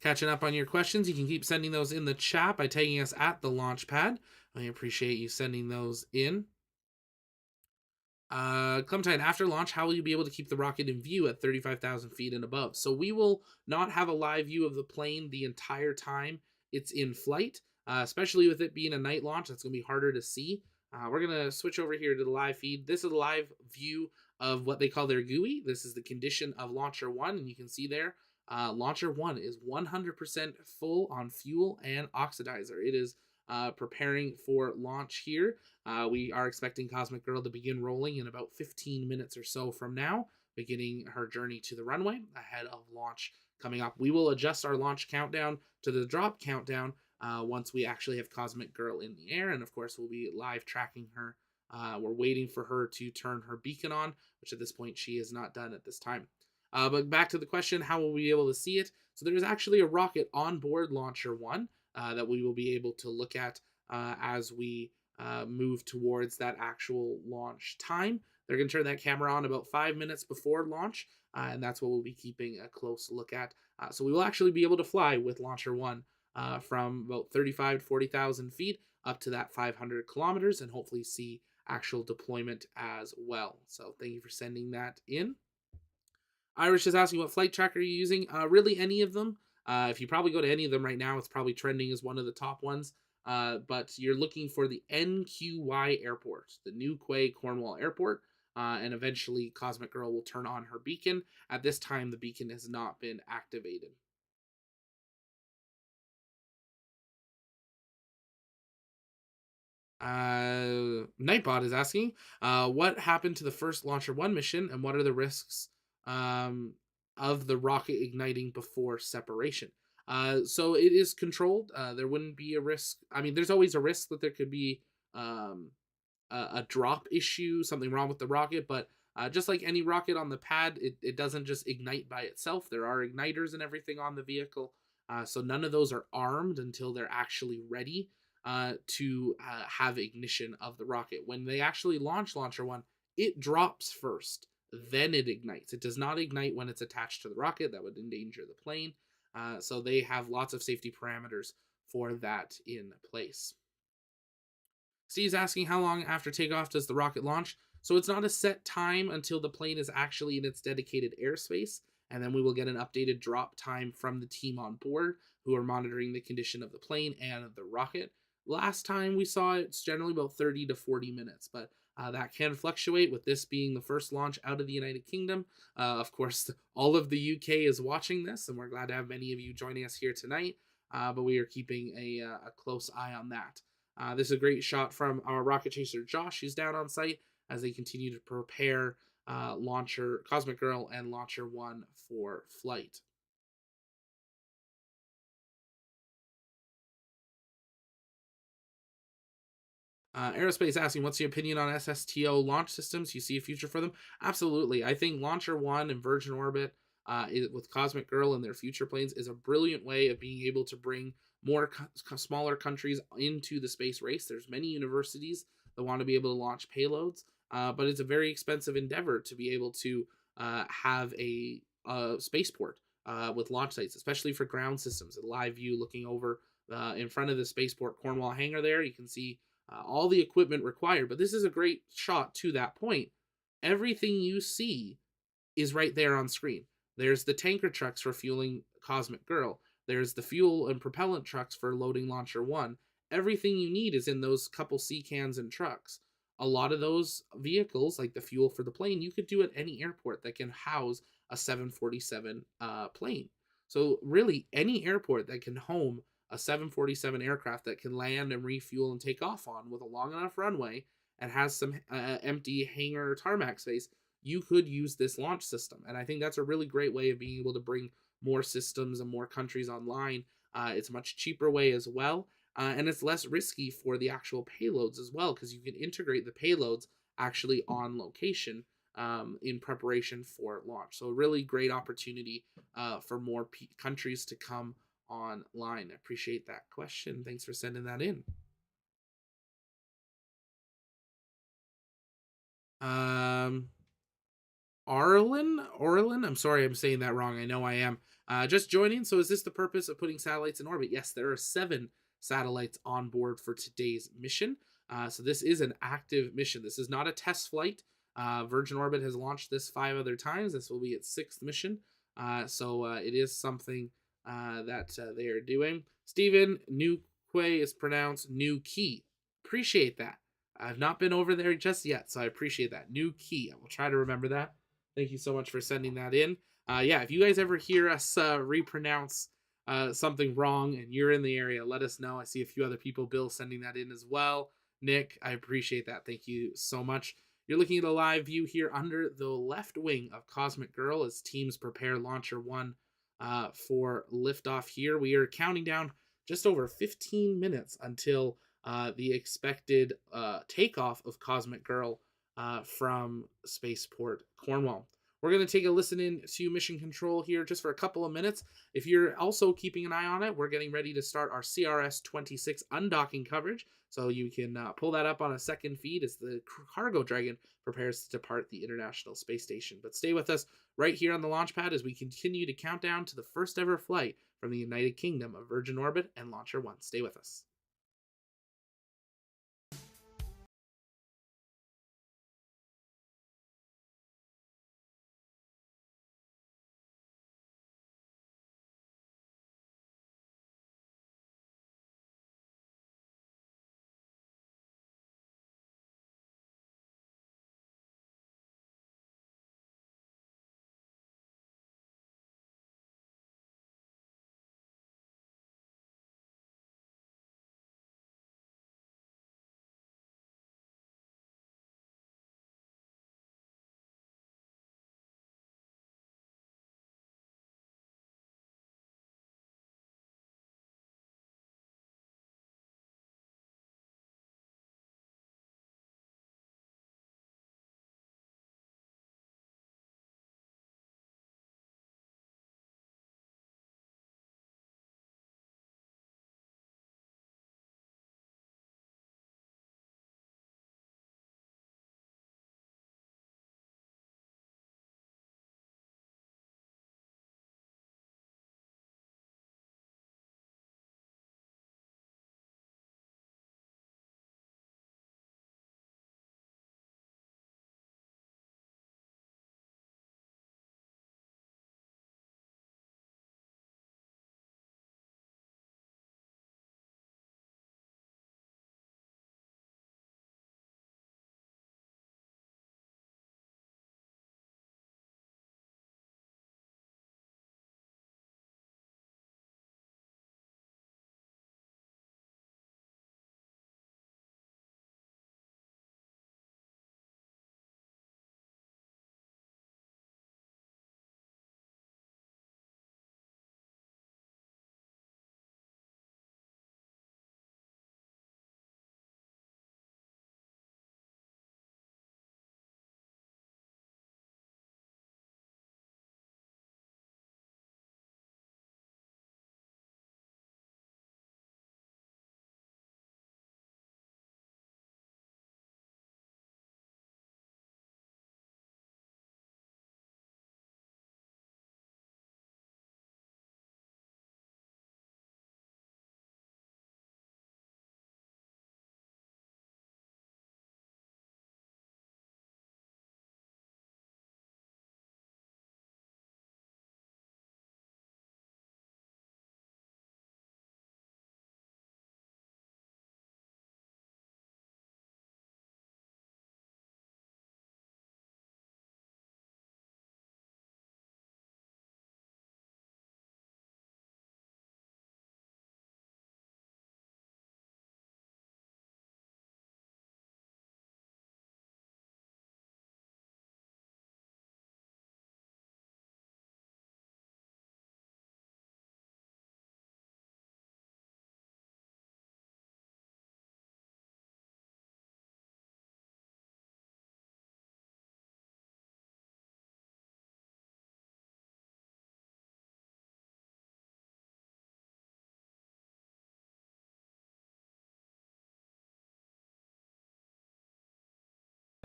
Catching up on your questions, you can keep sending those in the chat by tagging us at the launch pad. I appreciate you sending those in. Clementine, after launch, how will you be able to keep the rocket in view at 35,000 feet and above? So we will not have a live view of the plane the entire time it's in flight, especially with it being a night launch. That's going to be harder to see. We're going to switch over here to the live feed. This is a live view of what they call their GUI. This is the condition of Launcher 1, and you can see there, Launcher 1 is 100% full on fuel and oxidizer. It is preparing for launch here. We are expecting Cosmic Girl to begin rolling in about 15 minutes or so from now, beginning her journey to the runway ahead of launch coming up. We will adjust our launch countdown to the drop countdown once we actually have Cosmic Girl in the air, and of course we'll be live tracking her. We're waiting for her to turn her beacon on, which at this point she is not done at this time. But back to the question, how will we be able to see it? So there is actually a rocket on board Launcher 1 that we will be able to look at as we move towards that actual launch time. They're going to turn that camera on about 5 minutes before launch, and that's what we'll be keeping a close look at. So we will actually be able to fly with Launcher 1 from about 35 to 40,000 feet up to that 500 kilometers and hopefully see actual deployment as well. So thank you for sending that in. Irish is asking what flight tracker are you using? Really, any of them. If you probably go to any of them right now, it's probably trending as one of the top ones. But you're looking for the NQY airport, the New Quay Cornwall airport, and eventually Cosmic Girl will turn on her beacon. At this time, the beacon has not been activated. Nightbot is asking, what happened to the first Launcher 1 mission, and what are the risks of the rocket igniting before separation? So it is controlled. There wouldn't be a risk. I mean, there's always a risk that there could be um, a drop issue, something wrong with the rocket, but just like any rocket on the pad, it doesn't just ignite by itself. There are igniters and everything on the vehicle. So none of those are armed until they're actually ready to have ignition of the rocket. When they actually launch Launcher 1, it drops first, then it ignites. It does not ignite when it's attached to the rocket. That would endanger the plane. So they have lots of safety parameters for that in place. Steve's asking how long after takeoff does the rocket launch? So it's not a set time until the plane is actually in its dedicated airspace, and then we will get an updated drop time from the team on board who are monitoring the condition of the plane and of the rocket. Last time we saw it, it's generally about 30 to 40 minutes, but that can fluctuate with this being the first launch out of the United Kingdom. Of course, all of the UK is watching this, and we're glad to have many of you joining us here tonight, but we are keeping a close eye on that. This is a great shot from our rocket chaser Josh, who's down on site as they continue to prepare launcher Cosmic Girl and Launcher 1 for flight. Aerospace asking, what's your opinion on SSTO launch systems? You see a future for them? Absolutely. I think Launcher 1 and Virgin Orbit with Cosmic Girl and their future planes is a brilliant way of being able to bring more smaller countries into the space race. There's many universities that want to be able to launch payloads, but it's a very expensive endeavor to be able to have a spaceport with launch sites, especially for ground systems. A live view looking over in front of the spaceport Cornwall hangar there, you can see all the equipment required. But this is a great shot to that point. Everything you see is right there on screen. There's the tanker trucks for fueling Cosmic Girl. There's the fuel and propellant trucks for loading Launcher 1. Everything you need is in those couple sea cans and trucks. A lot of those vehicles, like the fuel for the plane, you could do at any airport that can house a 747 plane. So really, any airport that can home a 747 aircraft that can land and refuel and take off on with a long enough runway and has some empty hangar tarmac space, you could use this launch system. And I think that's a really great way of being able to bring more systems and more countries online. It's a much cheaper way as well. And it's less risky for the actual payloads as well, because you can integrate the payloads actually on location in preparation for launch. So a really great opportunity for more countries to come online. I appreciate that question. Thanks for sending that in. Orlin, I'm sorry I'm saying that wrong. I know I am. Just joining. So is this the purpose of putting satellites in orbit? Yes, there are 7 satellites on board for today's mission. So this is an active mission. This is not a test flight. Virgin Orbit has launched this 5 other times. This will be its 6th mission. So it is something that they are doing. Stephen, New Quay is pronounced New Key. Appreciate that. I've not been over there just yet, so I appreciate that. New Key. I will try to remember that. Thank you so much for sending that in. Yeah, if you guys ever hear us repronounce something wrong and you're in the area, let us know. I see a few other people, Bill, sending that in as well. Nick, I appreciate that. Thank you so much. You're looking at a live view here under the left wing of Cosmic Girl as teams prepare Launcher 1 for liftoff here. We are counting down just over 15 minutes until the expected takeoff of Cosmic Girl from Spaceport Cornwall. We're going to take a listen in to Mission Control here just for a couple of minutes. If you're also keeping an eye on it, we're getting ready to start our CRS-26 undocking coverage. So you can pull that up on a second feed as the cargo dragon prepares to depart the International Space Station. But stay with us right here on the launch pad as we continue to count down to the first ever flight from the United Kingdom of Virgin Orbit and Launcher One. Stay with us.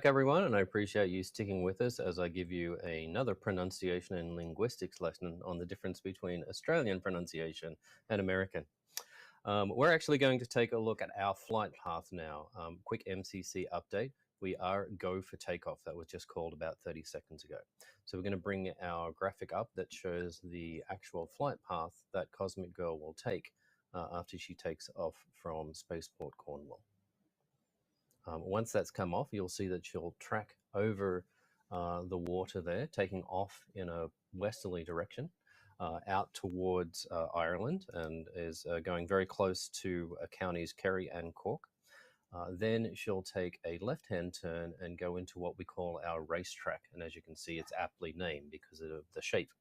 Everyone, and I appreciate you sticking with us as I give you another pronunciation and linguistics lesson on the difference between Australian pronunciation and American. We're actually going to take a look at our flight path now. Quick MCC update. We are go for takeoff. That was just called about 30 seconds ago. So we're going to bring our graphic up that shows the actual flight path that Cosmic Girl will take after she takes off from Spaceport Cornwall. Once that's come off, you'll see that she'll track over the water there, taking off in a westerly direction out towards Ireland, and is going very close to counties Kerry and Cork. Then she'll take a left-hand turn and go into what we call our racetrack. And as you can see, it's aptly named because of the shape.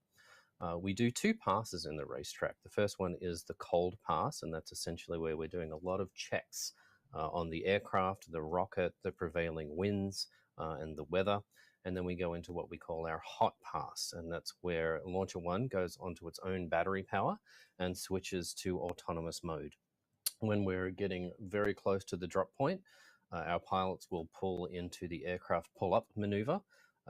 We do two passes in the racetrack. The first one is the cold pass, and that's essentially where we're doing a lot of checks on the aircraft, the rocket, the prevailing winds, and the weather. and then we go into what we call our hot pass, and that's where Launcher 1 goes onto its own battery power and switches to autonomous mode. When we're getting very close to the drop point, our pilots will pull into the aircraft pull-up maneuver.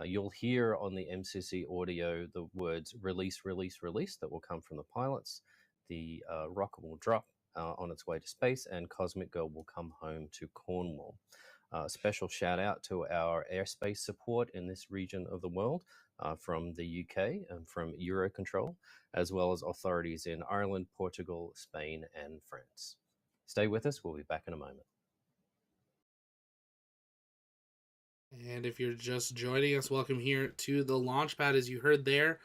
You'll hear on the MCC audio the words release, release, release that will come from the pilots. The rocket will drop on its way to space, and Cosmic Girl will come home to Cornwall. Special shout out to our airspace support in this region of the world from the UK and from Eurocontrol, as well as authorities in Ireland, Portugal, Spain, and France. Stay with us. We'll be back in a moment. And if you're just joining us, welcome here to the launch pad. As you heard there,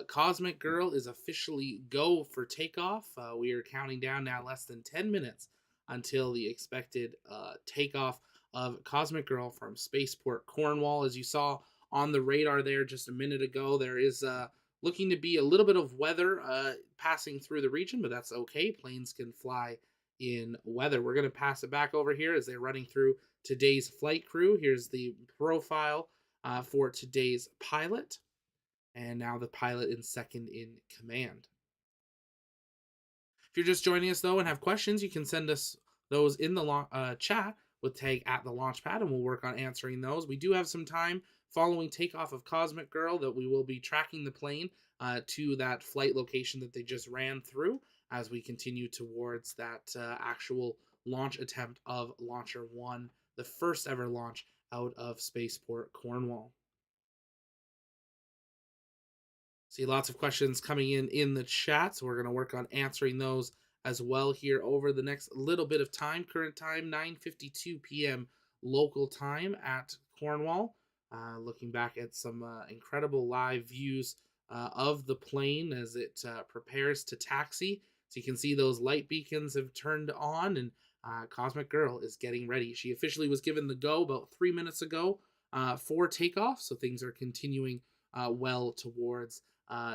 Cosmic Girl is officially go for takeoff. We are counting down now less than 10 minutes until the expected takeoff of Cosmic Girl from Spaceport Cornwall. As you saw on the radar there just a minute ago, there is looking to be a little bit of weather passing through the region, but that's okay. Planes can fly in weather. We're going to pass it back over here as they're running through today's flight crew. Here's the profile for today's pilot, and now the pilot in second in command. If you're just joining us though and have questions, you can send us those in the chat with tag at the Launchpad, and we'll work on answering those. We do have some time following takeoff of Cosmic Girl that we will be tracking the plane to that flight location that they just ran through as we continue towards that actual launch attempt of Launcher 1, the first ever launch out of Spaceport Cornwall. See lots of questions coming in the chat, so we're going to work on answering those as well here over the next little bit of time. Current time, 9:52 p.m. local time at Cornwall. Looking back at some incredible live views of the plane as it prepares to taxi. So you can see those light beacons have turned on, and Cosmic Girl is getting ready. She officially was given the go about 3 minutes ago for takeoff, so things are continuing well towards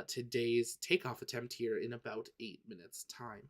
today's takeoff attempt here in about 8 minutes' time.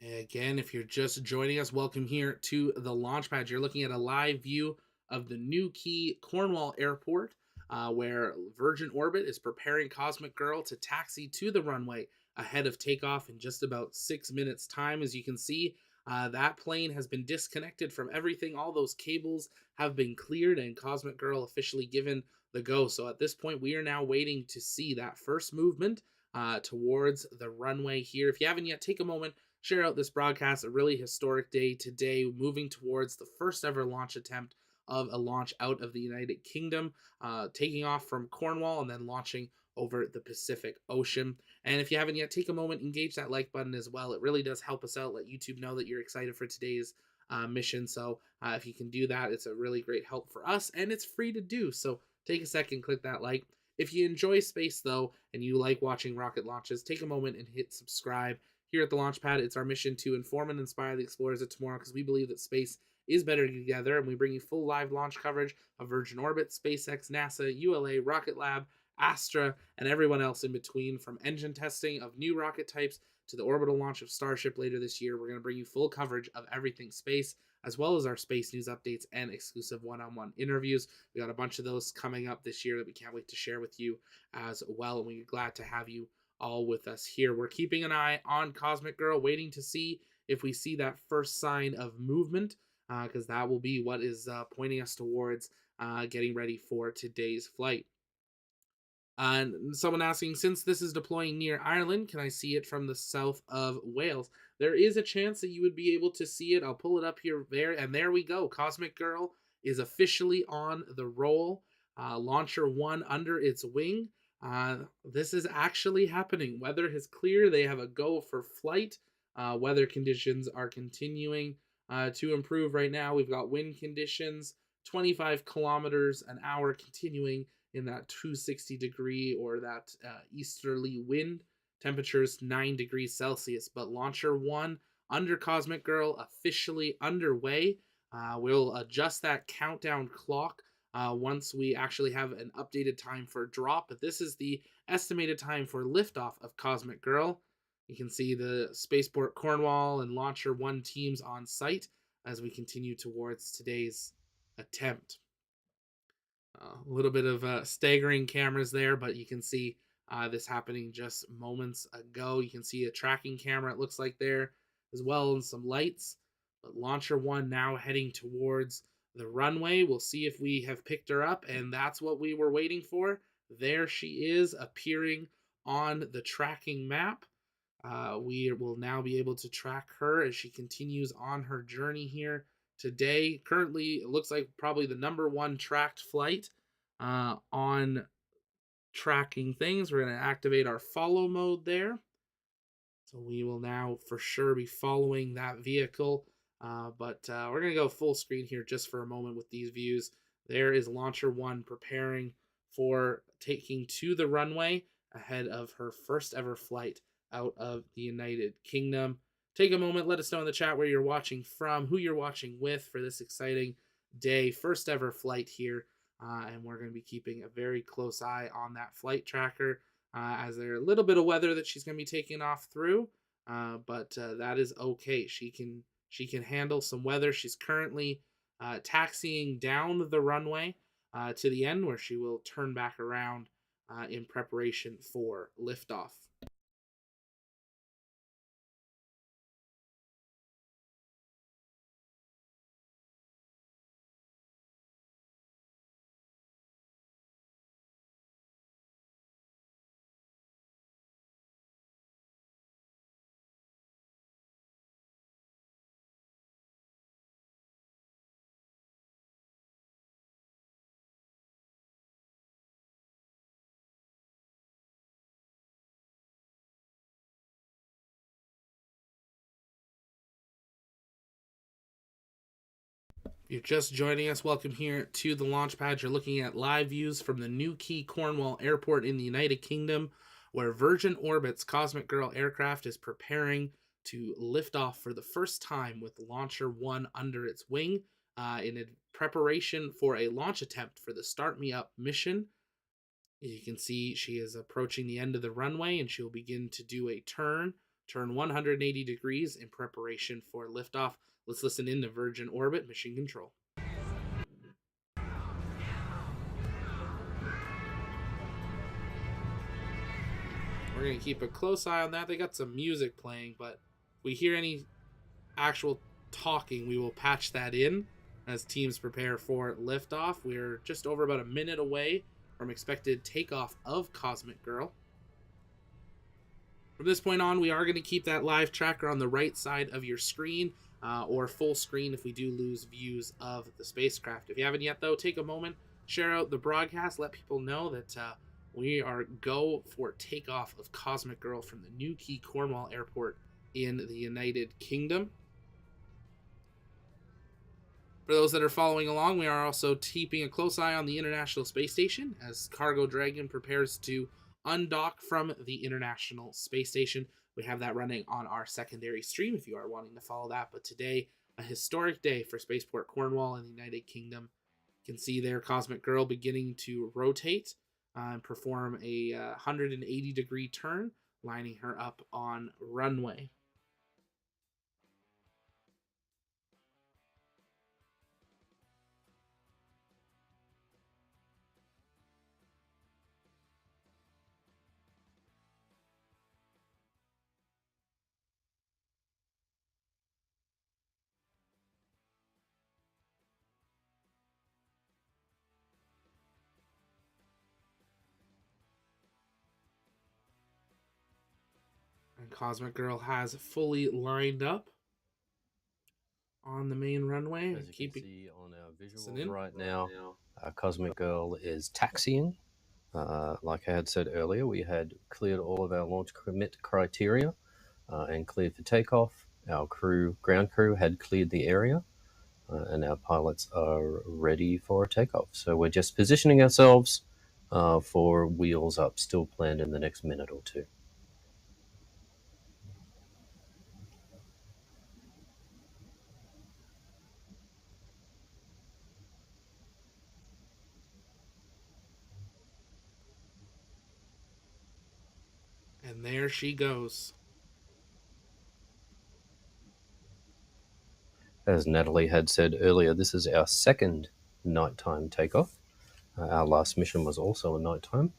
Again, if you're just joining us, welcome here to the Launchpad. You're looking at a live view of the New Quay Cornwall Airport, where Virgin Orbit is preparing Cosmic Girl to taxi to the runway ahead of takeoff in just about 6 minutes' time. As you can see, that plane has been disconnected from everything. All those cables have been cleared, and Cosmic Girl officially given the go. So at this point, we are now waiting to see that first movement towards the runway here. If you haven't yet, take a moment, share out this broadcast. A really historic day today, moving towards the first ever launch attempt of a launch out of the United Kingdom, taking off from Cornwall and then launching over the Pacific Ocean. And if you haven't yet, take a moment, engage that like button as well. It really does help us out, let YouTube know that you're excited for today's mission. So if you can do that, it's a really great help for us, and it's free to do. So take a second, click that like. If you enjoy space though, and you like watching rocket launches, take a moment and hit subscribe Here at the Launchpad, it's our mission to inform and inspire the explorers of tomorrow because we believe that space is better together, and we bring you full live launch coverage of Virgin Orbit, SpaceX, NASA, ULA, Rocket Lab, Astra, and everyone else in between, from engine testing of new rocket types to the orbital launch of Starship later this year. We're going to bring you full coverage of everything space, as well as our space news updates and exclusive one-on-one interviews. We got a bunch of those coming up this year that we can't wait to share with you as well, and we're glad to have you all with us here. We're keeping an eye on Cosmic Girl, waiting to see if we see that first sign of movement, because that will be what is pointing us towards getting ready for today's flight. And someone asking, since this is deploying near Ireland, can I see it from the south of Wales? There is a chance that you would be able to see it. I'll pull it up here, and there we go. Cosmic Girl is officially on the roll. Launcher 1 under its wing. This is actually happening. Weather has cleared. They have a go for flight. Weather conditions are continuing to improve right now. We've got wind conditions, 25 kilometers an hour, continuing in that 260 degree or that easterly wind. Temperatures 9 degrees Celsius. But Launcher 1 under Cosmic Girl officially underway. We'll adjust that countdown clock once we actually have an updated time for drop. But this is the estimated time for liftoff of Cosmic Girl. You can see the Spaceport Cornwall and Launcher 1 teams on site as we continue towards today's attempt. A little bit of staggering cameras there, but you can see this happening just moments ago. You can see a tracking camera, it looks like there, as well as some lights. But Launcher 1 now heading towards the runway. We'll see if we have picked her up, and that's what we were waiting for. There she is, appearing on the tracking map. We will now be able to track her as she continues on her journey here today. Currently, it looks like probably the #1 tracked flight on tracking things. We're going to activate our follow mode there. So we will now for sure be following that vehicle. But we're going to go full screen here just for a moment with these views. There is Launcher 1 preparing for taking to the runway ahead of her first ever flight out of the United Kingdom. Take a moment, let us know in the chat where you're watching from, who you're watching with for this exciting day, first ever flight here. And we're going to be keeping a very close eye on that flight tracker as there's a little bit of weather that she's going to be taking off through. But that is okay. She can handle some weather. She's currently taxiing down the runway to the end, where she will turn back around in preparation for liftoff. You're just joining us, welcome here to the Launchpad. You're looking at live views from the Newquay Cornwall Airport in the United Kingdom, where Virgin Orbit's Cosmic Girl aircraft is preparing to lift off for the first time with Launcher 1 under its wing in preparation for a launch attempt for the Start Me Up mission. You can see she is approaching the end of the runway, and she'll begin to do a turn 180 degrees in preparation for liftoff. Let's listen in to Virgin Orbit Mission Control. We're going to keep a close eye on that. They got some music playing, but if we hear any actual talking, we will patch that in as teams prepare for liftoff. We're just over about a minute away from expected takeoff of Cosmic Girl. From this point on, we are going to keep that live tracker on the right side of your screen, or full screen if we do lose views of the spacecraft. If you haven't yet, though, take a moment, share out the broadcast, let people know that we are go for takeoff of Cosmic Girl from the Newquay Cornwall Airport in the United Kingdom. For those that are following along, we are also keeping a close eye on the International Space Station as Cargo Dragon prepares to undock from the International Space Station. We have that running on our secondary stream if you are wanting to follow that. But today, a historic day for Spaceport Cornwall in the United Kingdom. You can see there Cosmic Girl beginning to rotate and perform a 180-degree turn, lining her up on runway. And Cosmic Girl has fully lined up on the main runway. As you can see on our visuals right now, Cosmic Girl is taxiing. Like I had said earlier, we had cleared all of our launch commit criteria and cleared for takeoff. Our ground crew had cleared the area, and our pilots are ready for takeoff. So we're just positioning ourselves for wheels up, still planned in the next minute or two. And there she goes. As Natalie had said earlier, this is our second nighttime takeoff. Our last mission was also a nighttime.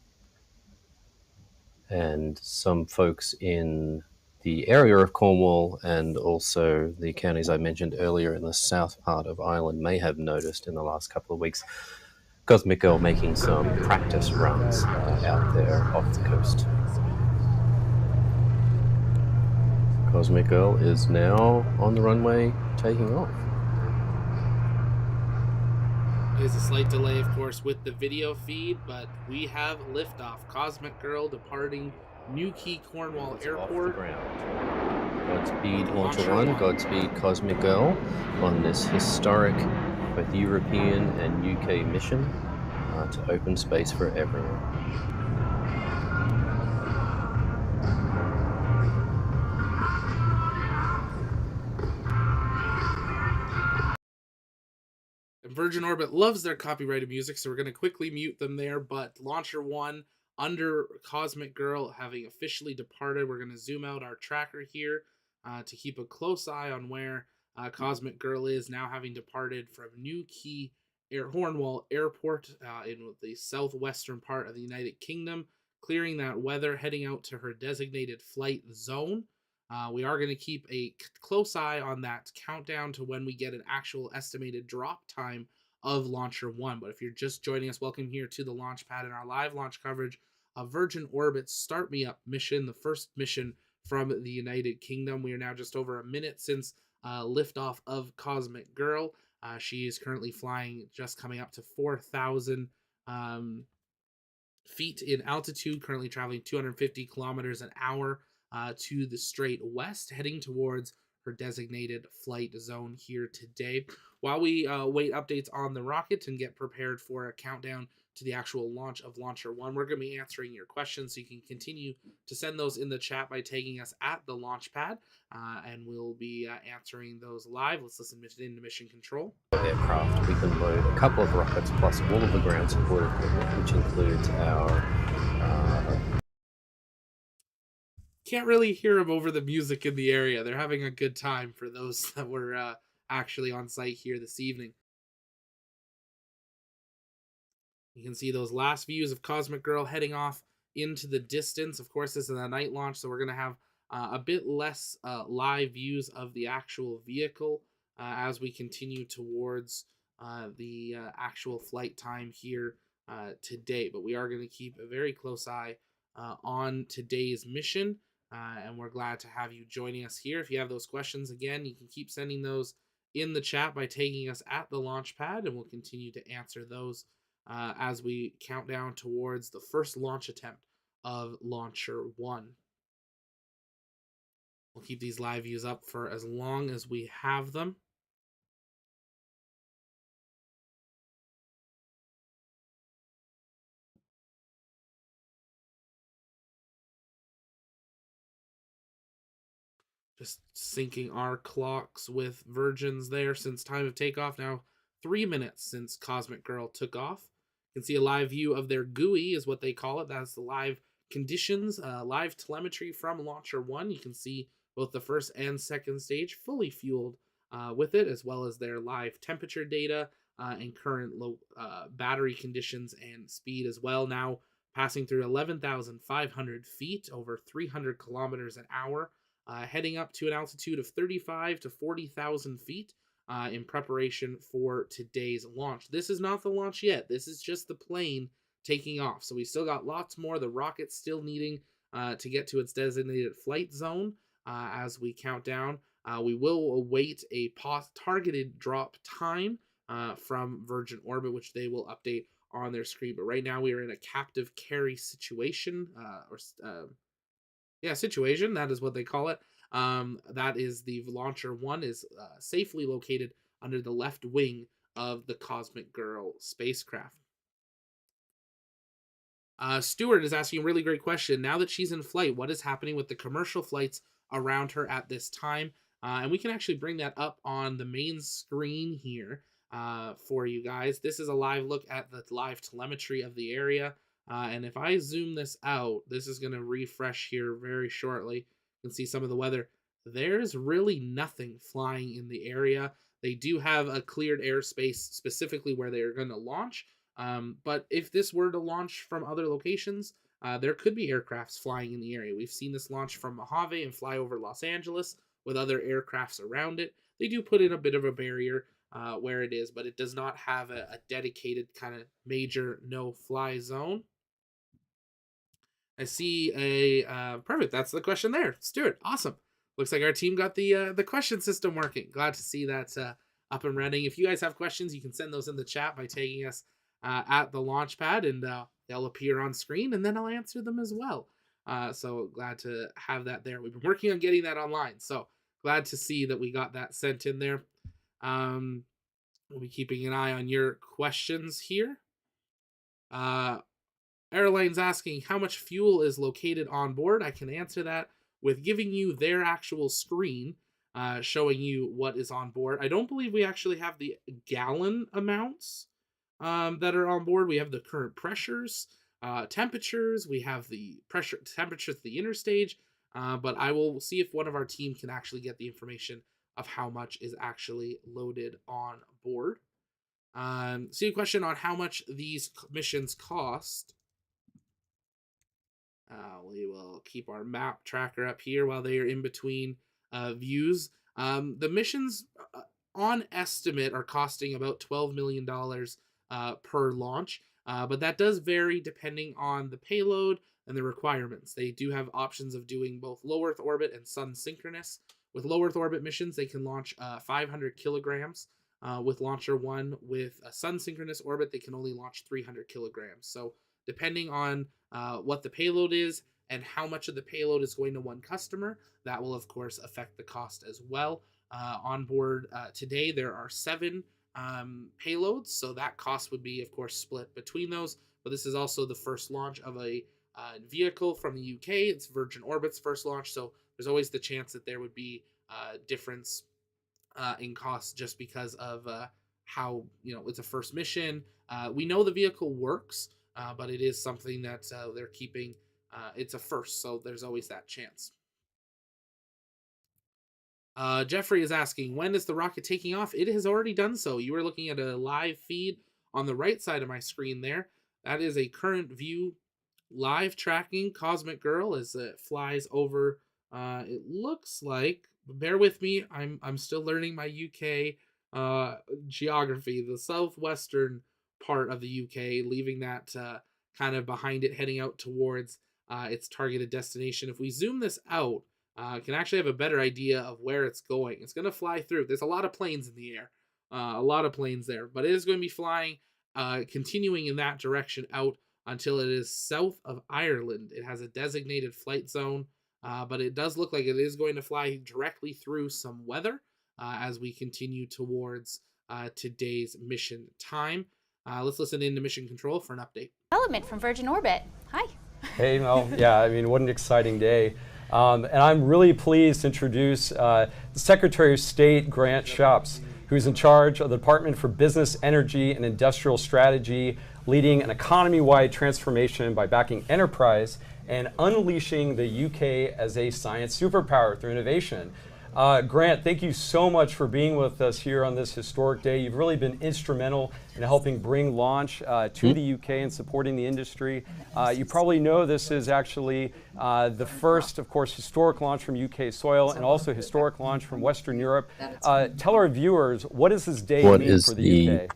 And some folks in the area of Cornwall and also the counties I mentioned earlier in the south part of Ireland may have noticed in the last couple of weeks Cosmic Girl making some practice runs out there off the coast. Cosmic Girl is now on the runway taking off. There's a slight delay, of course, with the video feed, but we have liftoff. Cosmic Girl departing Newquay Cornwall Airport. Godspeed Launcher 1, Godspeed Cosmic Girl on this historic both European and UK mission to open space for everyone. Virgin Orbit loves their copyrighted music, so we're going to quickly mute them there. But Launcher 1 under Cosmic Girl having officially departed. We're going to zoom out our tracker here to keep a close eye on where Cosmic Girl is now, having departed from Newquay Cornwall Airport in the southwestern part of the United Kingdom, clearing that weather, heading out to her designated flight zone. We are going to keep a close eye on that countdown to when we get an actual estimated drop time of Launcher 1. But if you're just joining us, welcome here to the launch pad and our live launch coverage of Virgin Orbit's Start Me Up mission, the first mission from the United Kingdom. We are now just over a minute since liftoff of Cosmic Girl. She is currently flying, just coming up to 4,000 feet in altitude, currently traveling 250 kilometers an hour to the straight west, heading towards her designated flight zone here today. While we wait updates on the rocket and get prepared for a countdown to the actual launch of Launcher 1, we're going to be answering your questions, so you can continue to send those in the chat by tagging us at the launch pad, and we'll be answering those live. Let's listen into Mission Control. Aircraft, we can load a couple of rockets plus all of the ground support equipment, which includes our can't really hear them over the music in the area. They're having a good time for those that were actually on site here this evening. You can see those last views of Cosmic Girl heading off into the distance. Of course, this is a night launch, so we're going to have a bit less live views of the actual vehicle as we continue towards the actual flight time here today. But we are going to keep a very close eye on today's mission. And we're glad to have you joining us here. If you have those questions, again, you can keep sending those in the chat by tagging us at the launch pad, and we'll continue to answer those as we count down towards the first launch attempt of Launcher 1. We'll keep these live views up for as long as we have them. Just syncing our clocks with Virgin's there since time of takeoff. Now 3 minutes since Cosmic Girl took off. You can see a live view of their GUI is what they call it. That's the live conditions, live telemetry from Launcher 1. You can see both the first and second stage fully fueled with it, as well as their live temperature data and current low battery conditions and speed as well. Now passing through 11,500 feet, over 300 kilometers an hour, heading up to an altitude of 35 to 40,000 feet in preparation for today's launch. This is not the launch yet. This is just the plane taking off. So we still got lots more. The rocket's still needing to get to its designated flight zone as we count down. We will await a targeted drop time from Virgin Orbit, which they will update on their screen. But right now we are in a captive carry situation, situation. That is what they call it. That is the Launcher 1 is safely located under the left wing of the Cosmic Girl spacecraft. Stuart is asking a really great question. Now that she's in flight, what is happening with the commercial flights around her at this time? And we can actually bring that up on the main screen here for you guys. This is a live look at the live telemetry of the area. And if I zoom this out, this is going to refresh here very shortly. You can see some of the weather. There's really nothing flying in the area. They do have a cleared airspace specifically where they are going to launch. But if this were to launch from other locations, there could be aircrafts flying in the area. We've seen this launch from Mojave and fly over Los Angeles with other aircrafts around it. They do put in a bit of a barrier where it is, but it does not have a dedicated kind of major no-fly zone. I see a perfect. That's the question there, Stuart. Awesome. Looks like our team got the question system working. Glad to see that up and running. If you guys have questions, you can send those in the chat by tagging us at the launch pad, and they'll appear on screen, and then I'll answer them as well. So glad to have that there. We've been working on getting that online, so glad to see that we got that sent in there. We'll be keeping an eye on your questions here. Airline's asking how much fuel is located on board. I can answer that with giving you their actual screen, showing you what is on board. I don't believe we actually have the gallon amounts that are on board. We have the current pressures, temperatures. We have the temperatures at the interstage. But I will see if one of our team can actually get the information of how much is actually loaded on board. See a question on how much these missions cost. We will keep our map tracker up here while they are in between views. The missions on estimate are costing about $12 million per launch, but that does vary depending on the payload and the requirements. They do have options of doing both low Earth orbit and sun synchronous. With low Earth orbit missions, they can launch 500 kilograms. With Launcher 1, with a sun synchronous orbit, they can only launch 300 kilograms. So depending on what the payload is and how much of the payload is going to one customer, that will of course affect the cost as well. On board today, there are 7 payloads, so that cost would be of course split between those. But this is also the first launch of a vehicle from the UK. It's Virgin Orbit's first launch, so there's always the chance that there would be difference in cost just because of how it's a first mission. We know the vehicle works, but it is something that they're keeping. It's a first, so there's always that chance. Jeffrey is asking, when is the rocket taking off? It has already done so. You are looking at a live feed on the right side of my screen there. That is a current view live tracking Cosmic Girl as it flies over. It looks like, bear with me, I'm still learning my UK geography, the southwestern part of the UK, leaving that kind of behind it, heading out towards its targeted destination. If we zoom this out, can actually have a better idea of where it's going. It's going to fly through. There's a lot of planes in the air, a lot of planes there, but it is going to be flying, continuing in that direction out until it is south of Ireland. It has a designated flight zone, but it does look like it is going to fly directly through some weather as we continue towards today's mission time. Let's listen in to Mission Control for an update. Development from Virgin Orbit. Hi. Hey Mel, yeah, I mean, what an exciting day. And I'm really pleased to introduce the Secretary of State, Grant Shapps, who's in charge of the Department for Business, Energy, and Industrial Strategy, leading an economy-wide transformation by backing enterprise and unleashing the UK as a science superpower through innovation. Grant, thank you so much for being with us here on this historic day. You've really been instrumental in helping bring launch to the UK and supporting the industry. You probably know this is actually the first, of course, historic launch from UK soil and also historic launch from Western Europe. Tell our viewers, what does this day mean for the UK?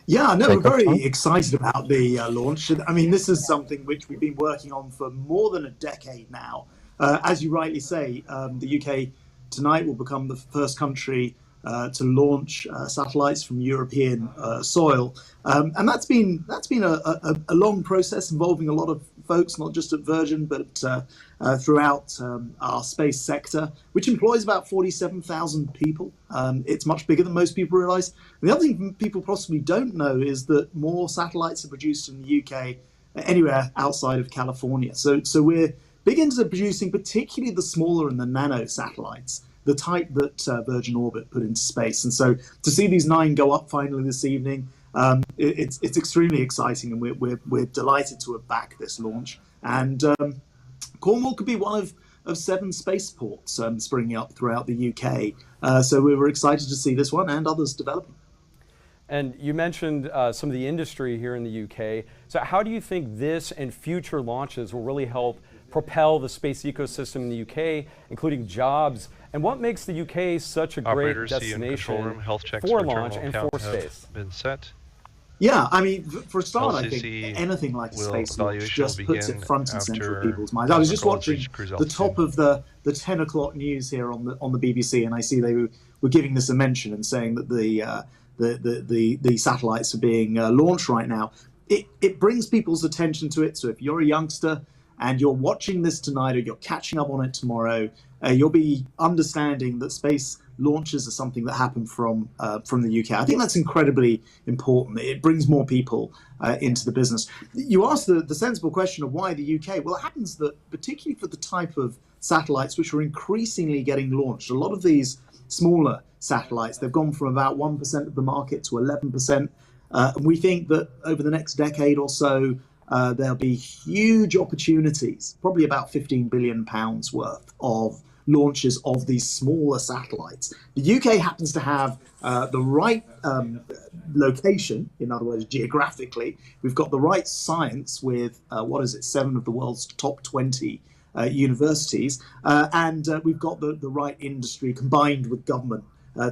Yeah, no, we're very excited about the launch. I mean, this is something which we've been working on for more than a decade now. As you rightly say, the UK tonight will become the first country to launch satellites from European soil, and that's been a long process involving a lot of folks, not just at Virgin, but throughout our space sector, which employs about 47,000 people. It's much bigger than most people realise. The other thing people possibly don't know is that more satellites are produced in the UK anywhere outside of California. So we're big into producing particularly the smaller and the nano satellites, the type that Virgin Orbit put into space. And so to see these 9 go up finally this evening, it's extremely exciting, and we're delighted to have backed this launch. And Cornwall could be one of 7 spaceports springing up throughout the UK. So we were excited to see this one and others developing. And you mentioned some of the industry here in the UK. So how do you think this and future launches will really help propel the space ecosystem in the UK, including jobs? And what makes the UK such a great destination for launch and for space? Been set. Yeah, I mean, for a start, I think anything like a space launch just puts it front and center of people's minds. I was just watching the top of the 10 o'clock news here on the BBC, and I see they were giving this a mention and saying that the satellites are being launched right now. It brings people's attention to it. So if you're a youngster and you're watching this tonight, or you're catching up on it tomorrow, you'll be understanding that space launches are something that happen from the UK. I think that's incredibly important. It brings more people into the business. You asked the sensible question of why the UK. Well, it happens that particularly for the type of satellites which are increasingly getting launched, a lot of these smaller satellites, they've gone from about 1% of the market to 11%. And we think that over the next decade or so, there'll be huge opportunities, probably about £15 billion worth of launches of these smaller satellites. The UK happens to have the right location, in other words, geographically. We've got the right science with, 7 of the world's top 20 universities, and we've got the right industry combined with government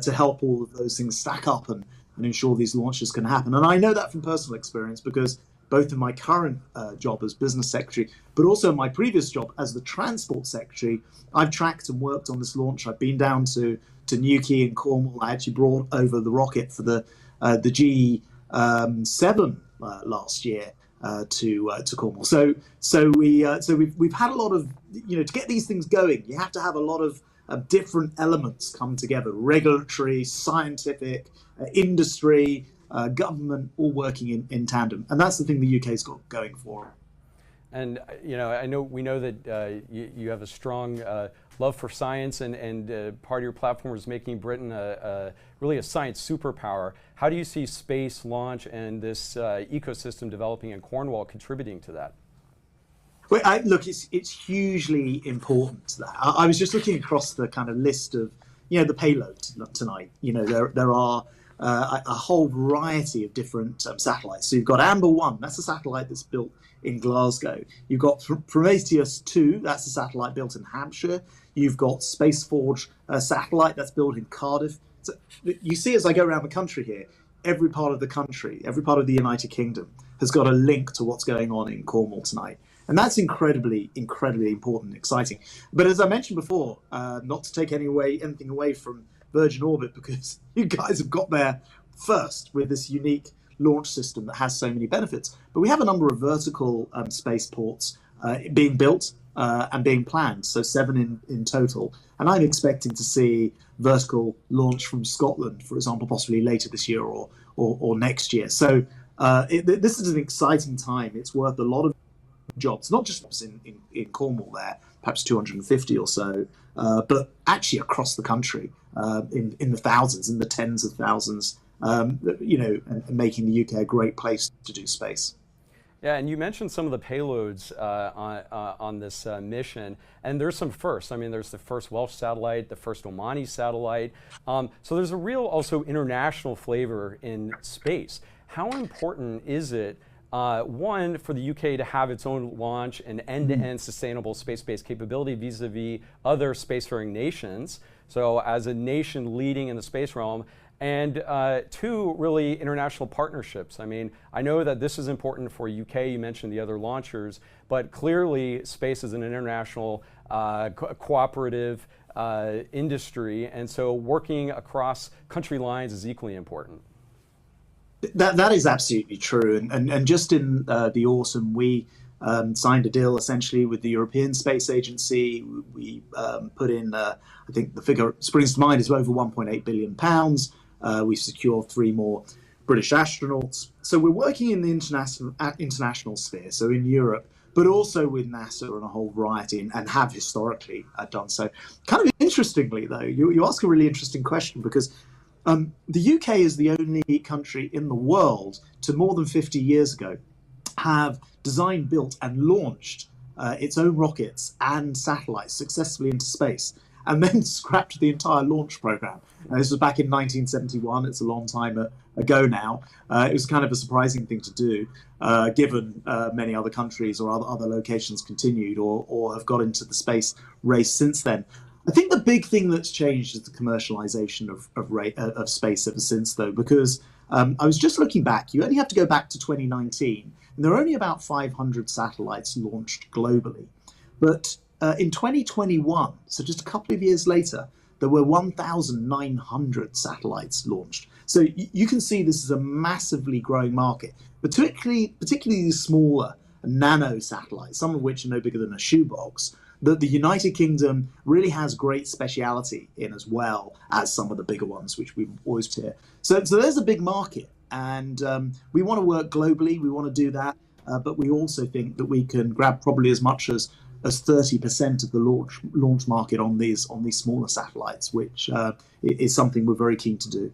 to help all of those things stack up and ensure these launches can happen. And I know that from personal experience, because both in my current job as business secretary, but also my previous job as the transport secretary, I've tracked and worked on this launch. I've been down to Newquay in Cornwall. I actually brought over the rocket for the G7 last year to Cornwall. So we've had a lot of, to get these things going, you have to have a lot of different elements come together: regulatory, scientific, industry, government, all working in tandem, and that's the thing the UK's got going for it. And we know that you have a strong love for science, and part of your platform is making Britain really a science superpower. How do you see space launch and this ecosystem developing in Cornwall contributing to that? Well, it's hugely important to that. I was just looking across the kind of list of, the payload tonight. There are a whole variety of different satellites. So you've got Amber 1, that's a satellite that's built in Glasgow. You've got Prometheus 2, that's a satellite built in Hampshire. You've got Spaceforge satellite that's built in Cardiff. So you see, as I go around the country here, every part of the country, every part of the United Kingdom has got a link to what's going on in Cornwall tonight. And that's incredibly, incredibly important and exciting. But as I mentioned before, not to take anything away from Virgin Orbit, because you guys have got there first with this unique launch system that has so many benefits. But we have a number of vertical spaceports being built and being planned, so 7 in total. And I'm expecting to see vertical launch from Scotland, for example, possibly later this year or next year. So this is an exciting time. It's worth a lot of jobs, not just in Cornwall there, perhaps 250 or so, but actually across the country, in the thousands, in the tens of thousands, and making the UK a great place to do space. Yeah, and you mentioned some of the payloads on this mission, and there's some firsts. I mean, there's the first Welsh satellite, the first Omani satellite. So there's a real also international flavor in space. How important is it, one, for the UK to have its own launch and end-to-end sustainable space-based capability vis-a-vis other spacefaring nations, so as a nation leading in the space realm, and two, really international partnerships. I mean, I know that this is important for UK, you mentioned the other launchers, but clearly space is an international cooperative industry, and so working across country lines is equally important. That is absolutely true, and just in the autumn we signed a deal essentially with the European Space Agency. We put in, I think the figure springs to mind is over £1.8 billion. We've secured 3 more British astronauts. So we're working in the international sphere, so in Europe, but also with NASA and a whole variety, and have historically done so. Kind of interestingly, though, you ask a really interesting question, because the UK is the only country in the world to more than 50 years ago have designed, built, and launched its own rockets and satellites successfully into space, and then scrapped the entire launch program. This was back in 1971. It's a long time ago now. It was kind of a surprising thing to do, given many other countries or other locations continued or have got into the space race since then. I think the big thing that's changed is the commercialization of space ever since, though, because I was just looking back. You only have to go back to 2019, and there are only about 500 satellites launched globally. But in 2021, so just a couple of years later, there were 1,900 satellites launched. So you can see this is a massively growing market, particularly these smaller nano satellites, some of which are no bigger than a shoebox, that the United Kingdom really has great speciality in, as well as some of the bigger ones, which we've always hear. So there's a big market, and we want to work globally. We want to do that, but we also think that we can grab probably as much as 30% of the launch market on these smaller satellites, which is something we're very keen to do.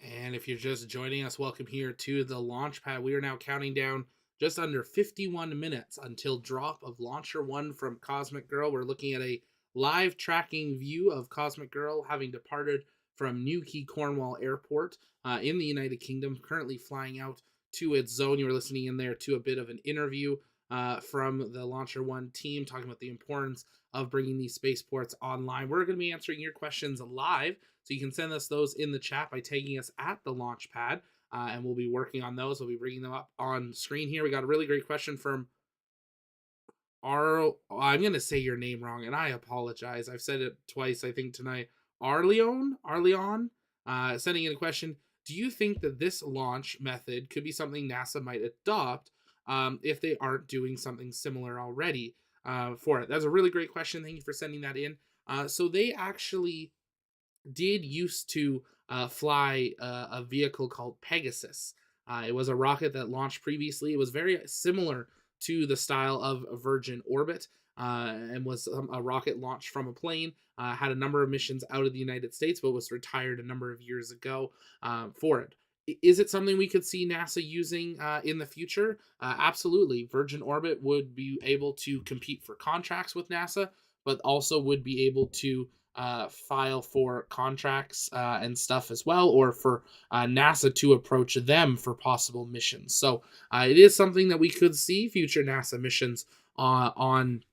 And if you're just joining us, welcome here to the launch pad. We are now counting down just under 51 minutes until drop of Launcher 1 from Cosmic Girl. We're looking at a live tracking view of Cosmic Girl having departed from Newquay Cornwall Airport in the United Kingdom, currently flying out to its zone. You were listening in there to a bit of an interview from the Launcher 1 team, talking about the importance of bringing these spaceports online. We're going to be answering your questions live, so you can send us those in the chat by tagging us at the launch pad. And we'll be working on those. We'll be bringing them up on screen here. We got a really great question from I'm going to say your name wrong, and I apologize. I've said it twice, I think, tonight. Arleon, sending in a question. Do you think that this launch method could be something NASA might adopt if they aren't doing something similar already for it? That's a really great question. Thank you for sending that in. So they actually did used to fly a vehicle called Pegasus. It was a rocket that launched previously. It was very similar to the style of Virgin Orbit and was a rocket launched from a plane. Had a number of missions out of the United States, but was retired a number of years ago for it. Is it something we could see NASA using in the future? Absolutely. Virgin Orbit would be able to compete for contracts with NASA, but also would be able to file for contracts and stuff as well, or for NASA to approach them for possible missions. So it is something that we could see future NASA missions on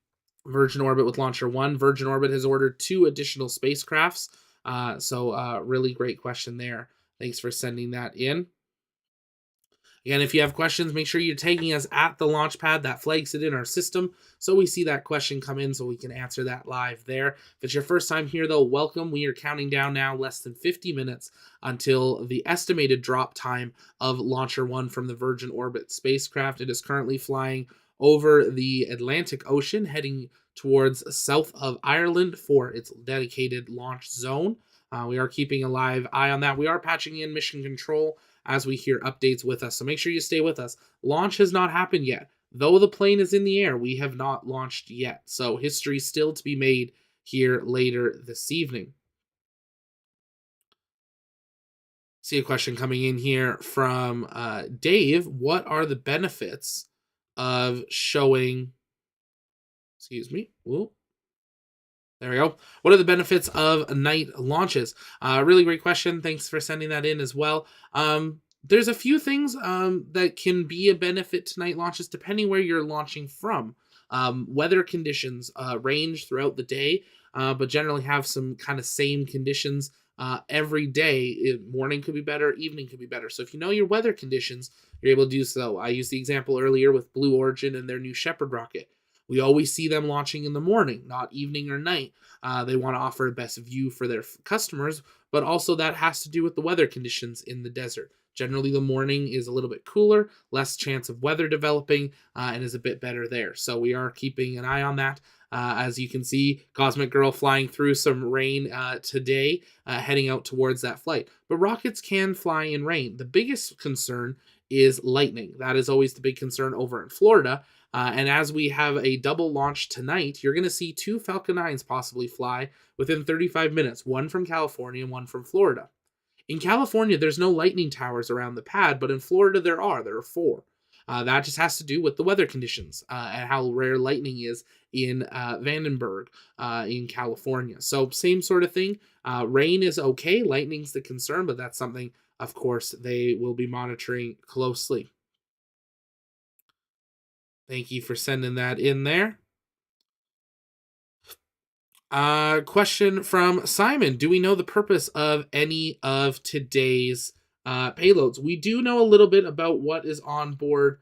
Virgin Orbit with Launcher 1. Virgin Orbit has ordered 2 additional spacecrafts. So really great question there. Thanks for sending that in. Again, if you have questions, make sure you're tagging us at the launch pad. That flags it in our system, so we see that question come in so we can answer that live there. If it's your first time here, though, welcome. We are counting down now less than 50 minutes until the estimated drop time of Launcher 1 from the Virgin Orbit spacecraft. It is currently flying over the Atlantic Ocean, heading towards south of Ireland for its dedicated launch zone. We are keeping a live eye on that. We are patching in mission control as we hear updates with us, so make sure you stay with us. Launch has not happened yet. though the plane is in the air, we have not launched yet. So history still to be made here later this evening. See a question coming in here from Dave. What are the benefits of showing, excuse me, whoop. There we go. What are the benefits of night launches? Really great question. Thanks for sending that in as well. There's a few things that can be a benefit to night launches depending where you're launching from. Weather conditions range throughout the day, but generally have some kind of same conditions every day. Morning could be better, evening could be better. So if you know your weather conditions, you're able to do so. I used the example earlier with Blue Origin and their new Shepard rocket. We always see them launching in the morning, not evening or night. They want to offer the best view for their customers, but also that has to do with the weather conditions in the desert. Generally, the morning is a little bit cooler, less chance of weather developing, and is a bit better there. So we are keeping an eye on that. As you can see, Cosmic Girl flying through some rain today, heading out towards that flight. But rockets can fly in rain. The biggest concern is lightning. That is always the big concern over in Florida. And as we have a double launch tonight, you're going to see 2 Falcon 9s possibly fly within 35 minutes, one from California and one from Florida. In California, there's no lightning towers around the pad, but in Florida there are 4. That just has to do with the weather conditions and how rare lightning is in Vandenberg in California. So same sort of thing. Rain is okay. Lightning's the concern, but that's something, of course, they will be monitoring closely. Thank you for sending that in there. Question from Simon. Do we know the purpose of any of today's payloads? We do know a little bit about what is on board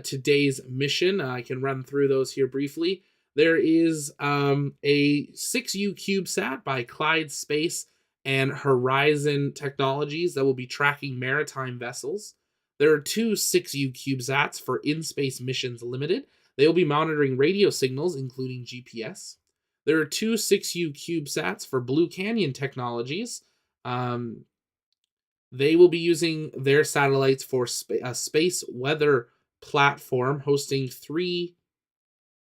today's mission. I can run through those here briefly. There is a 6U CubeSat by Clyde Space and Horizon Technologies that will be tracking maritime vessels. There are 2 6U CubeSats for in-space missions limited. They will be monitoring radio signals, including GPS. There are 2 6U CubeSats for Blue Canyon Technologies. They will be using their satellites for a space weather platform, hosting 3...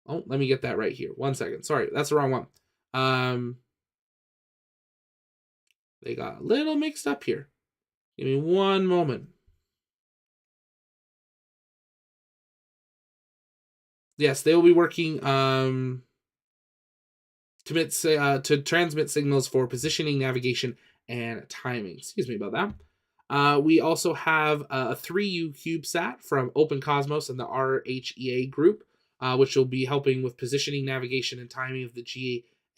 Oh, let me get that right here. 1 second. Sorry, that's the wrong one. They got a little mixed up here. Give me one moment. Yes, they will be working to transmit signals for positioning, navigation, and timing. Excuse me about that. We also have a 3U CubeSat from Open Cosmos and the RHEA group, which will be helping with positioning, navigation, and timing of the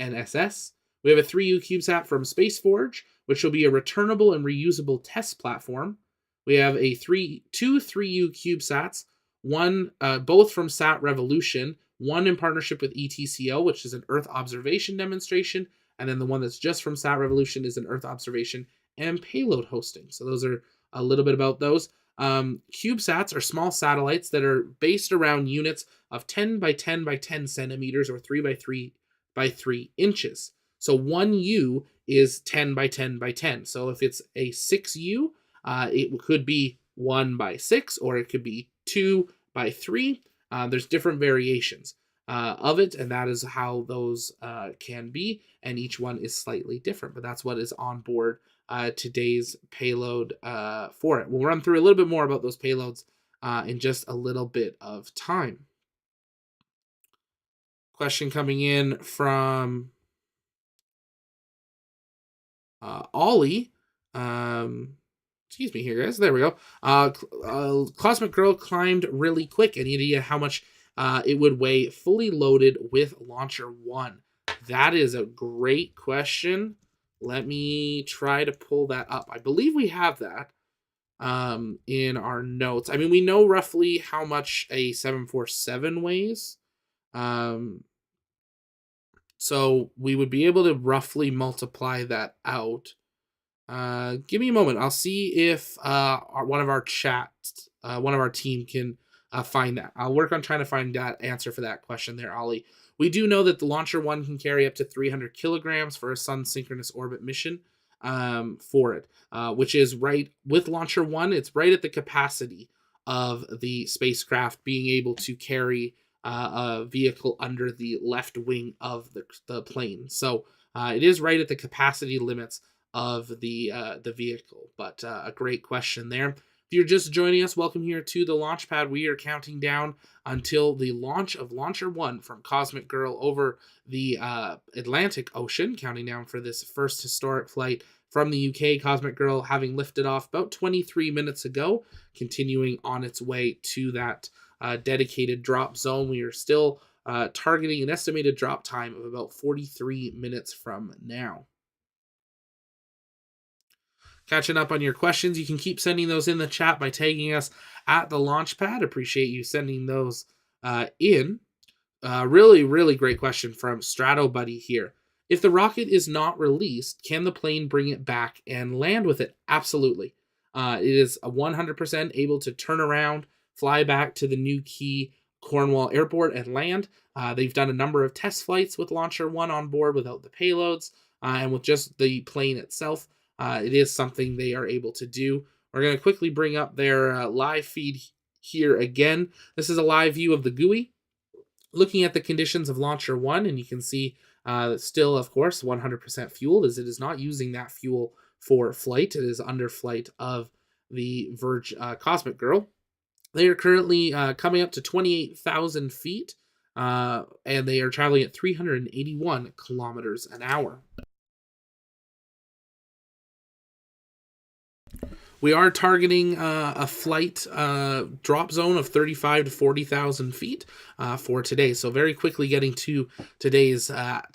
GNSS. We have a 3U CubeSat from SpaceForge, which will be a returnable and reusable test platform. We have two 3U CubeSats, one both from Sat Revolution, one in partnership with ETCO, which is an Earth observation demonstration, and then the one that's just from Sat Revolution is an Earth observation and payload hosting. So those are a little bit about those. CubeSats are small satellites that are based around units of 10 by 10 by 10 centimeters or 3 by 3 by 3 inches. So 1U is 10 by 10 by 10. So if it's a 6U, it could be 1 by 6, or it could be 2 by 3. There's different variations of it, and that is how those can be, and each one is slightly different, but that's what is on board today's payload for it. We'll run through a little bit more about those payloads in just a little bit of time. Question coming in from Ollie. Excuse me here, guys. There we go. Cosmic Girl climbed really quick. Any idea how much it would weigh fully loaded with Launcher 1? That is a great question. Let me try to pull that up. I believe we have that in our notes. I mean, we know roughly how much a 747 weighs. So we would be able to roughly multiply that out. Give me a moment. I'll see if one of our team can find that. I'll work on trying to find that answer for that question there, Ollie. We do know that the Launcher 1 can carry up to 300 kilograms for a sun synchronous orbit mission for it, which is right with Launcher 1. It's right at the capacity of the spacecraft being able to carry a vehicle under the left wing of the plane. So it is right at the capacity limits of the vehicle. But a great question there. If you're just joining us, welcome here to the launch pad. We are counting down until the launch of Launcher 1 from Cosmic Girl over the Atlantic Ocean, counting down for this first historic flight from the UK. Cosmic Girl having lifted off about 23 minutes ago, continuing on its way to that dedicated drop zone. We are still targeting an estimated drop time of about 43 minutes from now. Catching up on your questions, you can keep sending those in the chat by tagging us at the Launchpad. Appreciate you sending those in. Really, really great question from Strato Buddy here. If the rocket is not released, can the plane bring it back and land with it? Absolutely. It is 100% able to turn around, fly back to the New Quay Cornwall Airport and land. They've done a number of test flights with Launcher 1 on board without the payloads and with just the plane itself. It is something they are able to do. We're going to quickly bring up their live feed here again. This is a live view of the GUI. Looking at the conditions of Launcher 1, and you can see still, of course, 100% fueled, as it is not using that fuel for flight. It is under flight of the Cosmic Girl. They are currently coming up to 28,000 feet, and they are traveling at 381 kilometers an hour. We are targeting a flight drop zone of 35 to 40,000 feet for today. So very quickly getting to today's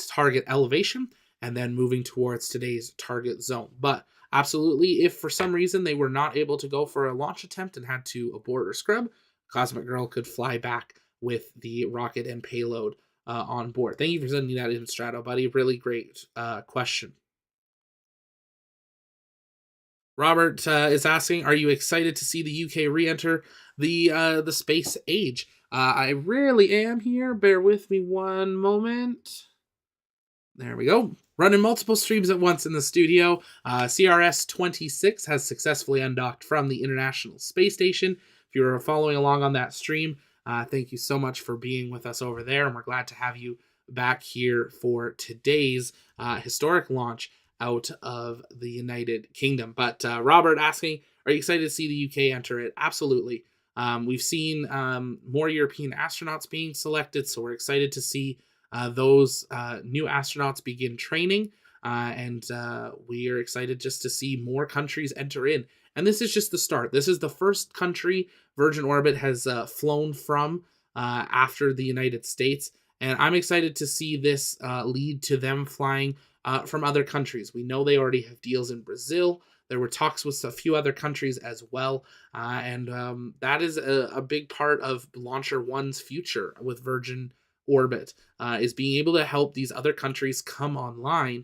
target elevation and then moving towards today's target zone. But absolutely, if for some reason they were not able to go for a launch attempt and had to abort or scrub, Cosmic Girl could fly back with the rocket and payload on board. Thank you for sending that in, Strato, buddy. Really great question. Robert is asking, are you excited to see the UK re-enter the space age? I really am here. Bear with me one moment. There we go. Running multiple streams at once in the studio. CRS-26 has successfully undocked from the International Space Station. If you're following along on that stream, thank you so much for being with us over there, and we're glad to have you back here for today's historic launch out of the United Kingdom. But Robert asking, are you excited to see the UK enter it? Absolutely. We've seen more European astronauts being selected, so we're excited to see those new astronauts begin training, and we are excited just to see more countries enter in. And this is just the start. This is the first country Virgin Orbit has flown from after the United States, and I'm excited to see this lead to them flying from other countries. We know they already have deals in Brazil. There were talks with a few other countries as well. And that is a big part of Launcher 1's future with Virgin Orbit, is being able to help these other countries come online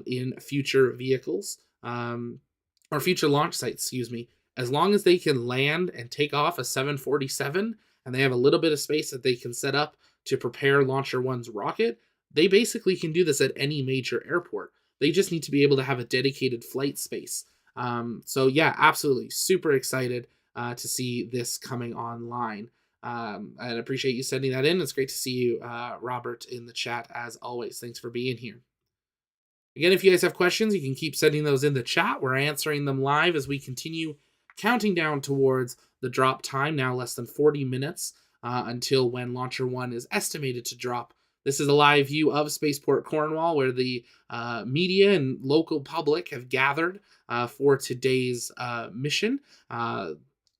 in future vehicles, or future launch sites, excuse me, as long as they can land and take off a 747 and they have a little bit of space that they can set up to prepare Launcher 1's rocket. They basically can do this at any major airport. They just need to be able to have a dedicated flight space. So yeah, absolutely. Super excited to see this coming online. I appreciate you sending that in. It's great to see you, Robert, in the chat as always. Thanks for being here. Again, if you guys have questions, you can keep sending those in the chat. We're answering them live as we continue counting down towards the drop time, now less than 40 minutes until when Launcher 1 is estimated to drop. This is a live view of Spaceport Cornwall, where the media and local public have gathered for today's mission.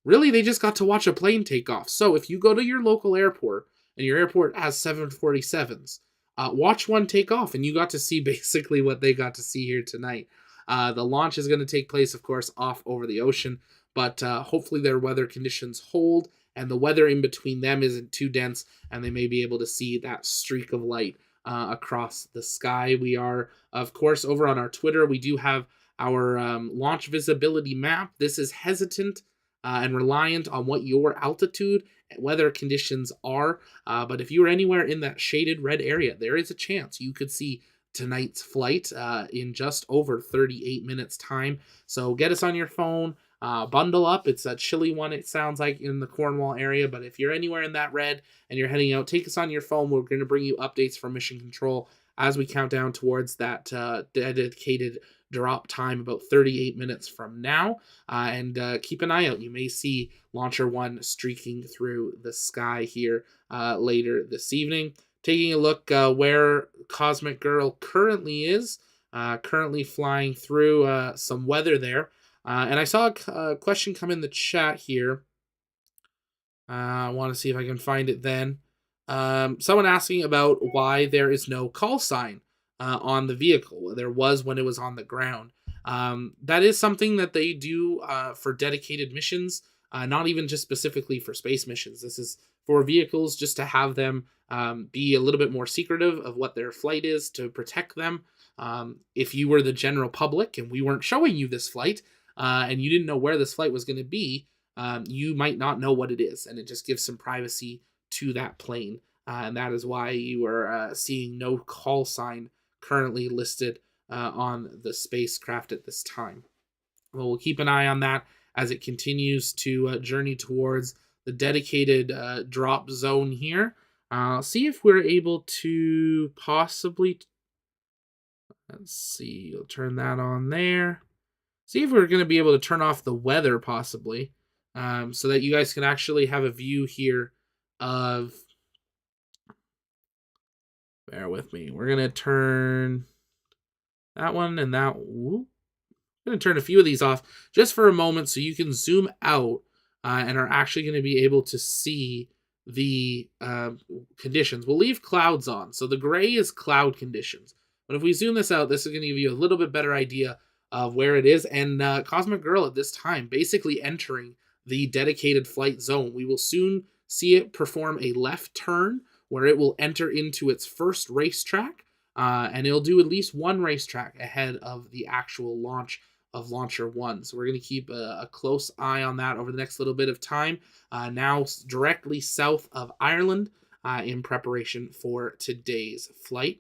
Really, they just got to watch a plane take off. So if you go to your local airport and your airport has 747s, watch one take off, and you got to see basically what they got to see here tonight. The launch is going to take place, of course, off over the ocean, but hopefully their weather conditions hold, and the weather in between them isn't too dense, and they may be able to see that streak of light across the sky. We are, of course, over on our Twitter. We do have our launch visibility map. This is hesitant and reliant on what your altitude and weather conditions are. But if you are anywhere in that shaded red area, there is a chance you could see tonight's flight in just over 38 minutes time. So get us on your phone, bundle up. It's a chilly one, it sounds like, in the Cornwall area, but if you're anywhere in that red and you're heading out, take us on your phone. We're going to bring you updates from Mission Control as we count down towards that dedicated drop time about 38 minutes from now. And keep an eye out. You may see Launcher 1 streaking through the sky here later this evening. Taking a look where Cosmic Girl currently is. Currently flying through some weather there. And I saw a question come in the chat here. I want to see if I can find it then. Someone asking about why there is no call sign on the vehicle. There was when it was on the ground. That is something that they do for dedicated missions, not even just specifically for space missions. This is for vehicles just to have them be a little bit more secretive of what their flight is to protect them. If you were the general public and we weren't showing you this flight and you didn't know where this flight was going to be, you might not know what it is, and it just gives some privacy to that plane. And that is why you are seeing no call sign currently listed on the spacecraft at this time. Well, we'll keep an eye on that as it continues to journey towards the dedicated drop zone here. See if we're able to possibly... Let's see, we'll turn that on there. See if we're going to be able to turn off the weather possibly, so that you guys can actually have a view here of... Bear with me. We're going to turn that one and that... Whoop. I'm going to turn a few of these off just for a moment so you can zoom out and are actually going to be able to see the conditions. We'll leave clouds on. So the gray is cloud conditions. But if we zoom this out, this is going to give you a little bit better idea of where it is. And Cosmic Girl at this time basically entering the dedicated flight zone. We will soon see it perform a left turn where it will enter into its first racetrack. And it'll do at least one racetrack ahead of the actual launch of Launcher 1. So we're going to keep a close eye on that over the next little bit of time. Now directly south of Ireland in preparation for today's flight.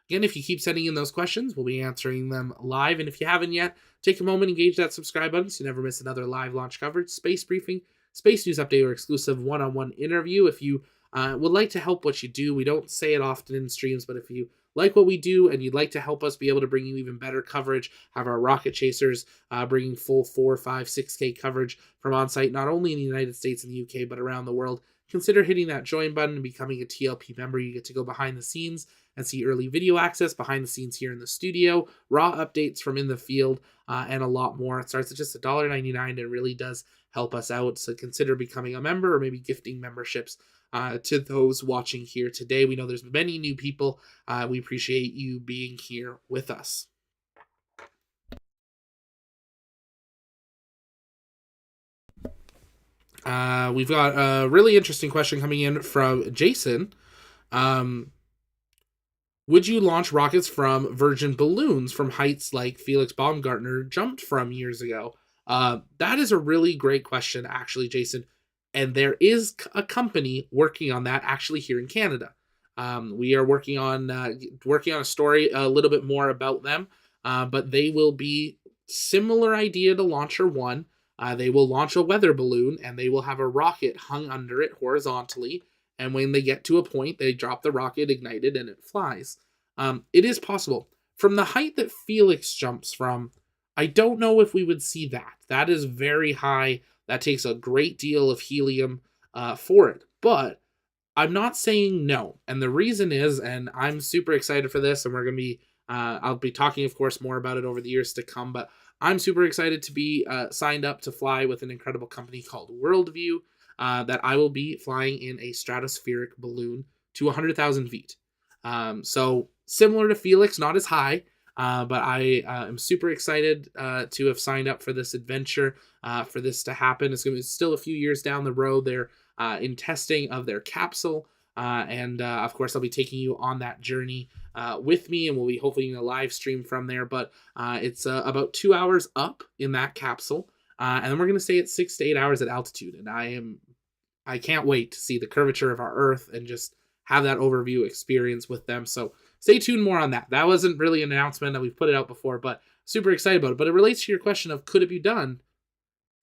Again, if you keep sending in those questions, we'll be answering them live. And if you haven't yet, take a moment, engage that subscribe button so you never miss another live launch coverage, space briefing, space news update, or exclusive one-on-one interview. If you would like to help what you do, we don't say it often in streams, but if you like what we do and you'd like to help us be able to bring you even better coverage, have our rocket chasers bringing full 4, 5, 6K coverage from on-site, not only in the United States and the UK, but around the world, consider hitting that join button and becoming a TLP member. You get to go behind the scenes and see early video access, behind the scenes here in the studio, raw updates from in the field, and a lot more. It starts at just $1.99 and it really does help us out. So consider becoming a member or maybe gifting memberships to those watching here today. We know there's many new people. We appreciate you being here with us. We've got a really interesting question coming in from Jason. Would you launch rockets from Virgin balloons from heights like Felix Baumgartner jumped from years ago? That is a really great question, actually, Jason. And there is a company working on that actually here in Canada. We are working on a story a little bit more about them, but they will be similar idea to Launcher 1. They will launch a weather balloon and they will have a rocket hung under it horizontally. And when they get to a point, they drop the rocket, ignite it, and it flies. It is possible. From the height that Felix jumps from, I don't know if we would see that. That is very high. That takes a great deal of helium for it. But I'm not saying no. And the reason is, and I'm super excited for this, and we're going to be, I'll be talking, of course, more about it over the years to come, but I'm super excited to be signed up to fly with an incredible company called Worldview, that I will be flying in a stratospheric balloon to 100,000 feet. So similar to Felix, not as high, but I am super excited to have signed up for this adventure, for this to happen. It's going to be still a few years down the road. They're in testing of their capsule, and of course I'll be taking you on that journey with me, and we'll be hopefully in a live stream from there. But it's about 2 hours up in that capsule, and then we're going to stay at 6 to 8 hours at altitude. And I can't wait to see the curvature of our Earth and just have that overview experience with them. So stay tuned more on that. That wasn't really an announcement that we've put it out before, but super excited about it. But it relates to your question of could it be done?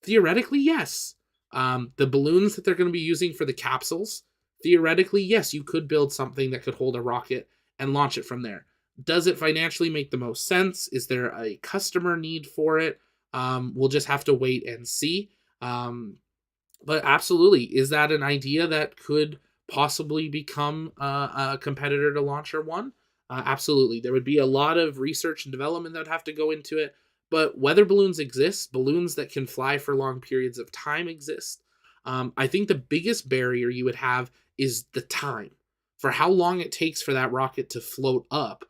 Theoretically, yes. The balloons that they're going to be using for the capsules, theoretically, yes, you could build something that could hold a rocket and launch it from there. Does it financially make the most sense? Is there a customer need for it? We'll just have to wait and see. But absolutely, is that an idea that could possibly become a competitor to Launcher One? Absolutely. There would be a lot of research and development that would have to go into it. But weather balloons exist. Balloons that can fly for long periods of time exist. I think the biggest barrier you would have is the time for how long it takes for that rocket to float up.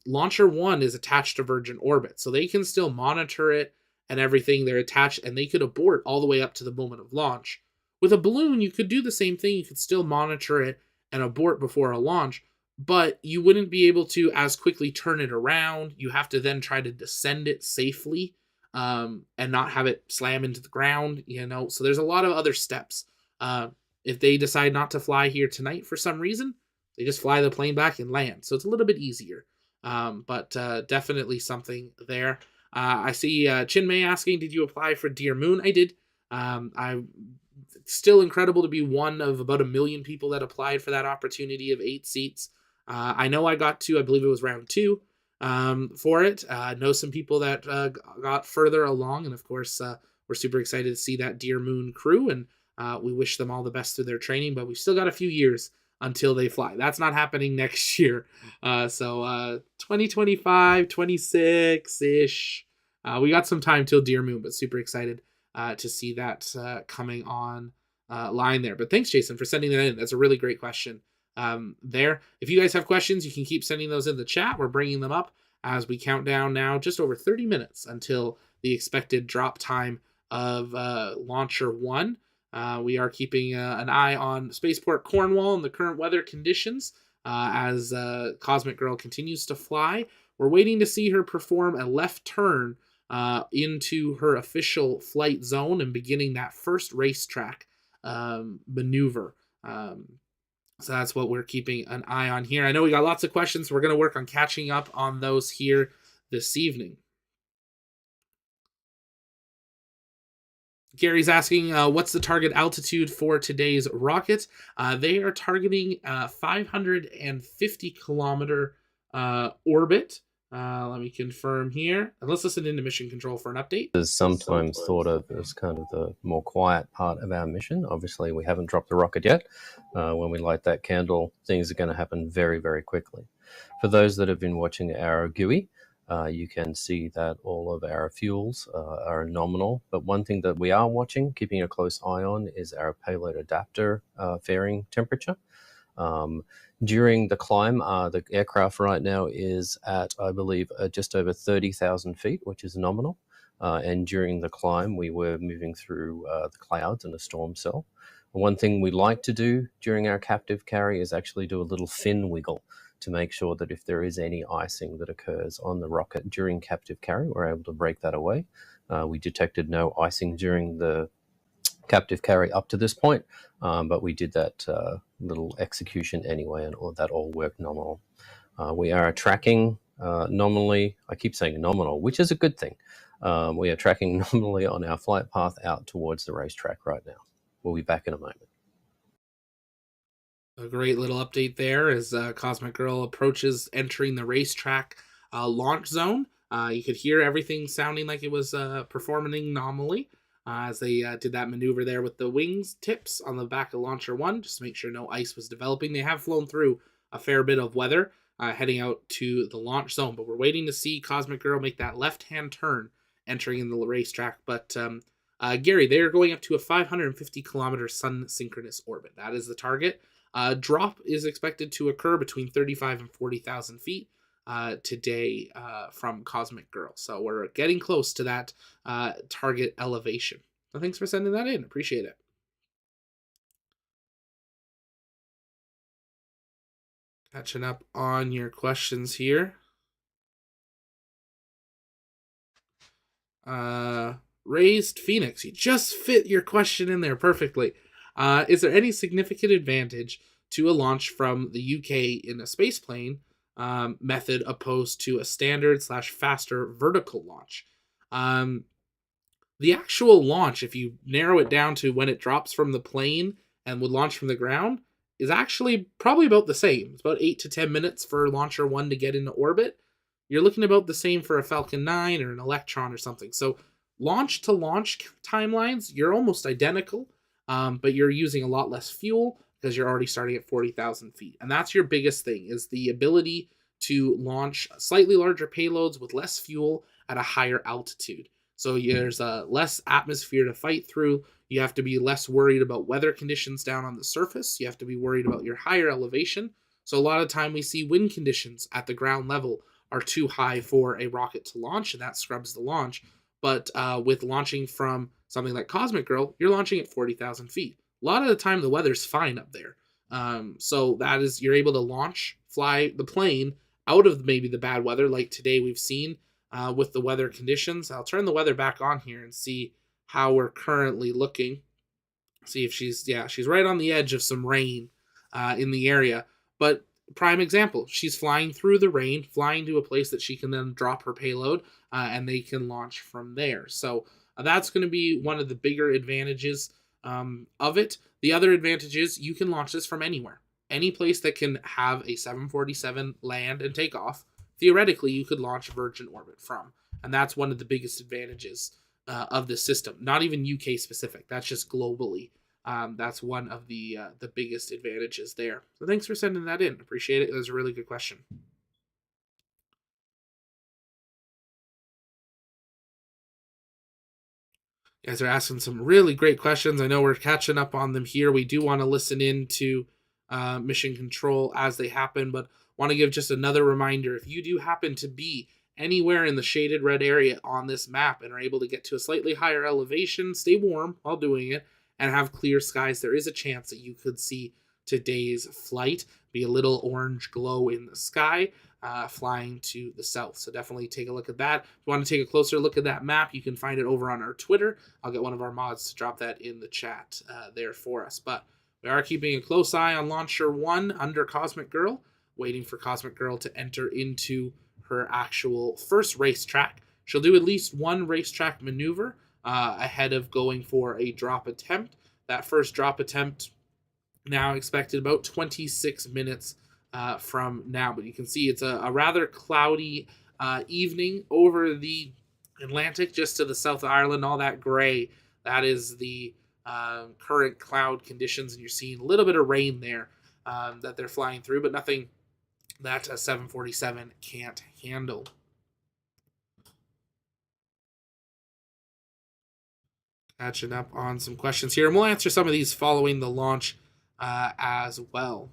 Launcher One is attached to Virgin orbit, so they can still monitor it and everything. They're attached, and they could abort all the way up to the moment of launch. With a balloon, you could do the same thing. You could still monitor it and abort before a launch, but you wouldn't be able to as quickly turn it around. You have to then try to descend it safely, and not have it slam into the ground, So there's a lot of other steps. If they decide not to fly here tonight for some reason, they just fly the plane back and land. So it's a little bit easier, but definitely something there. I see Chinmay asking, did you apply for Dear Moon? I did. I'm still incredible to be one of about 1 million people that applied for that opportunity of 8 seats. I know I got to, I believe it was round 2 for it. I know some people that got further along, and of course, we're super excited to see that Dear Moon crew, and we wish them all the best through their training, but we've still got a few years until they fly. That's not happening next year. So 2025, 26-ish. We got some time till Dear Moon, but super excited to see that coming on line there. But thanks, Jason, for sending that in. That's a really great question there. If you guys have questions, you can keep sending those in the chat. We're bringing them up as we count down now just over 30 minutes until the expected drop time of Launcher 1. We are keeping an eye on Spaceport Cornwall and the current weather conditions as Cosmic Girl continues to fly. We're waiting to see her perform a left turn into her official flight zone and beginning that first racetrack maneuver. So that's what we're keeping an eye on here. I know we got lots of questions. So we're going to work on catching up on those here this evening. Gary's asking, what's the target altitude for today's rocket? They are targeting 550 kilometer orbit. Let me confirm here. And let's listen into mission control for an update. Is sometimes thought of as kind of the more quiet part of our mission. Obviously, we haven't dropped the rocket yet. When we light that candle, things are going to happen very, very quickly. For those that have been watching our GUI, you can see that all of our fuels are nominal. But one thing that we are watching, keeping a close eye on, is our payload adapter fairing temperature. During the climb, the aircraft right now is at, I believe, just over 30,000 feet, which is nominal. And during the climb, we were moving through the clouds in a storm cell. One thing we like to do during our captive carry is actually do a little fin wiggle to make sure that if there is any icing that occurs on the rocket during captive carry, we're able to break that away. We detected no icing during the captive carry up to this point, but we did that little execution anyway, and that all worked nominal. We are tracking nominally. I keep saying nominal, which is a good thing. We are tracking nominally on our flight path out towards the racetrack right now. We'll be back in a moment. A great little update there as Cosmic Girl approaches entering the racetrack launch zone. You could hear everything sounding like it was performing nominally as they did that maneuver there with the wings tips on the back of Launcher 1, just to make sure no ice was developing. They have flown through a fair bit of weather heading out to the launch zone, but we're waiting to see Cosmic Girl make that left-hand turn entering in the racetrack. But Gary, they're going up to a 550 kilometer sun synchronous orbit. That is the target. Drop is expected to occur between 35 and 40,000 feet today from Cosmic Girl. So we're getting close to that target elevation. So thanks for sending that in. Appreciate it. Catching up on your questions here. Raised Phoenix, you just fit your question in there perfectly. Is there any significant advantage to a launch from the UK in a spaceplane method opposed to a standard / faster vertical launch? The actual launch, if you narrow it down to when it drops from the plane and would launch from the ground, is actually probably about the same. It's about 8 to 10 minutes for Launcher 1 to get into orbit. You're looking about the same for a Falcon 9 or an Electron or something. So launch to launch timelines, you're almost identical, but you're using a lot less fuel because you're already starting at 40,000 feet. And that's your biggest thing, is the ability to launch slightly larger payloads with less fuel at a higher altitude. So there's less atmosphere to fight through. You have to be less worried about weather conditions down on the surface. You have to be worried about your higher elevation. So a lot of time we see wind conditions at the ground level are too high for a rocket to launch, and that scrubs the launch. But with launching from something like Cosmic Girl, you're launching at 40,000 feet. A lot of the time the weather's fine up there. So that is, you're able to fly the plane out of maybe the bad weather like today we've seen with the weather conditions. I'll turn the weather back on here and see how we're currently looking. See if she's right on the edge of some rain in the area. But prime example, she's flying through the rain, flying to a place that she can then drop her payload and they can launch from there. So that's going to be one of the bigger advantages of it. The other advantage is you can launch this from anywhere. Any place that can have a 747 land and take off, theoretically you could launch Virgin Orbit from. And that's one of the biggest advantages of the system. Not even UK specific, that's just globally. That's one of the biggest advantages there. So thanks for sending that in. Appreciate it. It was a really good question. You guys are asking some really great questions. I know we're catching up on them here. We do want to listen in to mission control as they happen, but want to give just another reminder. If you do happen to be anywhere in the shaded red area on this map and are able to get to a slightly higher elevation, stay warm while doing it, and have clear skies, there is a chance that you could see today's flight be a little orange glow in the sky flying to the south. So definitely take a look at that. If you want to take a closer look at that map, you can find it over on our Twitter. I'll get one of our mods to drop that in the chat there for us. But we are keeping a close eye on Launcher 1 under Cosmic Girl, waiting for Cosmic Girl to enter into her actual first racetrack. She'll do at least one racetrack maneuver ahead of going for a drop attempt. That first drop attempt now expected about 26 minutes from now. But you can see it's a rather cloudy evening over the Atlantic, just to the south of Ireland. All that gray, that is the current cloud conditions, and you're seeing a little bit of rain there that they're flying through, but nothing that a 747 can't handle. Catching up on some questions here, and we'll answer some of these following the launch as well.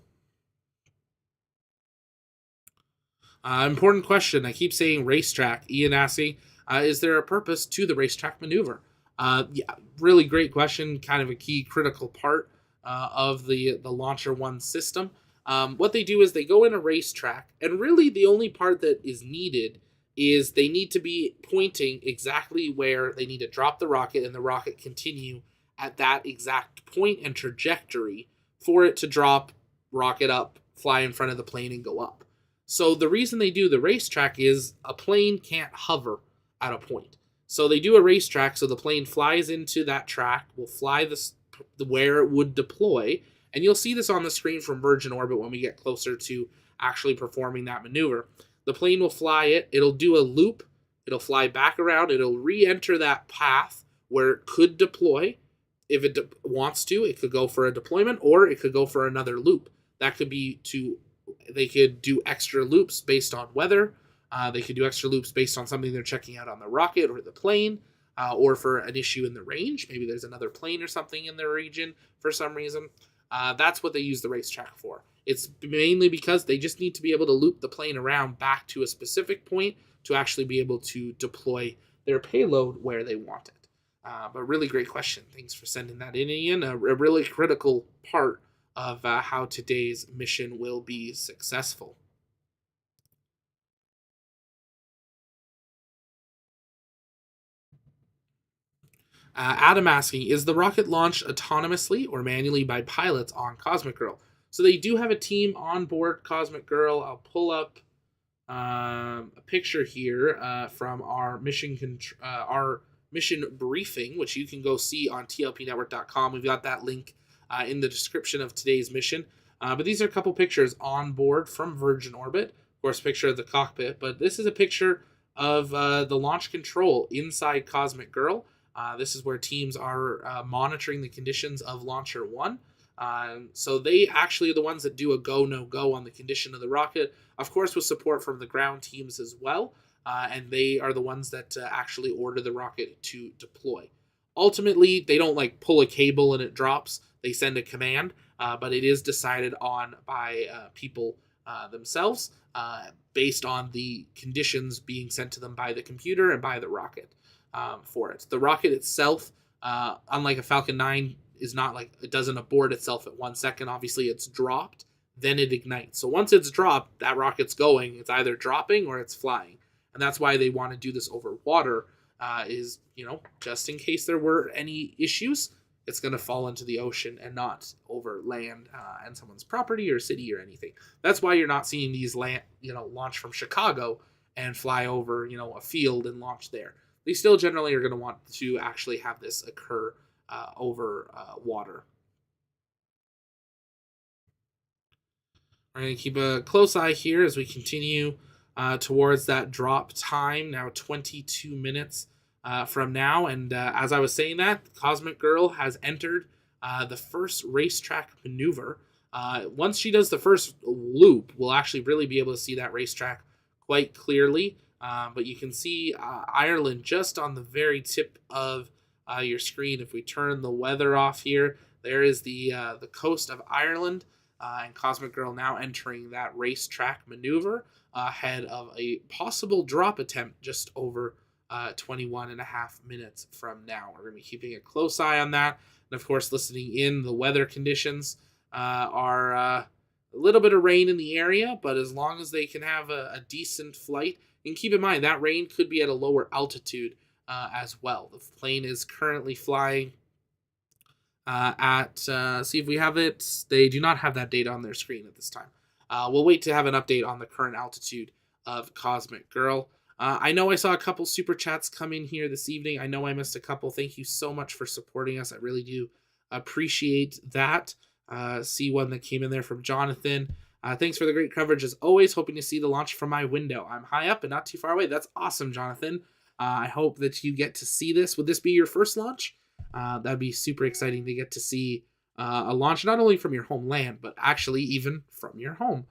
Important question. I keep saying racetrack. Ian asking, is there a purpose to the racetrack maneuver? Yeah, really great question. Kind of a key critical part of the Launcher 1 system. What they do is they go in a racetrack, and really the only part that is needed is they need to be pointing exactly where they need to drop the rocket, and the rocket continue at that exact point and trajectory for it to drop, rocket up, fly in front of the plane, and go up. So the reason they do the racetrack is a plane can't hover at a point. So they do a racetrack so the plane flies into that track, will fly where it would deploy, and you'll see this on the screen from Virgin Orbit when we get closer to actually performing that maneuver. The plane will fly it, it'll do a loop, it'll fly back around, it'll re-enter that path where it could deploy. If it wants to, it could go for a deployment, or it could go for another loop. That could be they could do extra loops based on weather. They could do extra loops based on something they're checking out on the rocket or the plane, or for an issue in the range. Maybe there's another plane or something in their region for some reason. That's what they use the racetrack for. It's mainly because they just need to be able to loop the plane around back to a specific point to actually be able to deploy their payload where they want it. But really great question. Thanks for sending that in, Ian. A really critical part of how today's mission will be successful. Adam asking, is the rocket launched autonomously or manually by pilots on Cosmic Girl? So they do have a team on board Cosmic Girl. I'll pull up a picture here from our mission briefing, which you can go see on tlpnetwork.com. We've got that link in the description of today's mission. But these are a couple pictures on board from Virgin Orbit. Of course, picture of the cockpit, but this is a picture of the launch control inside Cosmic Girl. This is where teams are monitoring the conditions of Launcher 1. So they actually are the ones that do a go, no go on the condition of the rocket, of course with support from the ground teams as well, and they are the ones that actually order the rocket to deploy. Ultimately, they don't like pull a cable and it drops. They send a command, but it is decided on by people themselves based on the conditions being sent to them by the computer and by the rocket for it. The rocket itself, unlike a Falcon 9, is not like, it doesn't abort itself at 1 second. Obviously, it's dropped, then it ignites. So once it's dropped, that rocket's going. It's either dropping or it's flying. And that's why they want to do this over water, is, just in case there were any issues, it's going to fall into the ocean and not over land and someone's property or city or anything. That's why you're not seeing these launch from Chicago and fly over, a field and launch there. They still generally are going to want to actually have this occur over water. We're going to keep a close eye here as we continue towards that drop time, now 22 minutes from now. And as I was saying that, Cosmic Girl has entered the first racetrack maneuver. Once she does the first loop, we'll actually really be able to see that racetrack quite clearly. But you can see Ireland just on the very tip of your screen. If we turn the weather off here, there is the coast of Ireland, and Cosmic Girl now entering that racetrack maneuver ahead of a possible drop attempt just over 21 and a half minutes from now. We're going to be keeping a close eye on that. And of course, listening in, the weather conditions are a little bit of rain in the area, but as long as they can have a decent flight, and keep in mind that rain could be at a lower altitude as well. The plane is currently flying see if we have it. They do not have that data on their screen at this time. We'll wait to have an update on the current altitude of Cosmic Girl. I know I saw a couple super chats come in here this evening. I know I missed a couple. Thank you so much for supporting us. I really do appreciate that. See one that came in there from Jonathan. Thanks for the great coverage as always. Hoping to see the launch from my window. I'm high up and not too far away. That's awesome, Jonathan. I hope that you get to see this. Would this be your first launch? That'd be super exciting to get to see a launch not only from your homeland, but actually even from your home.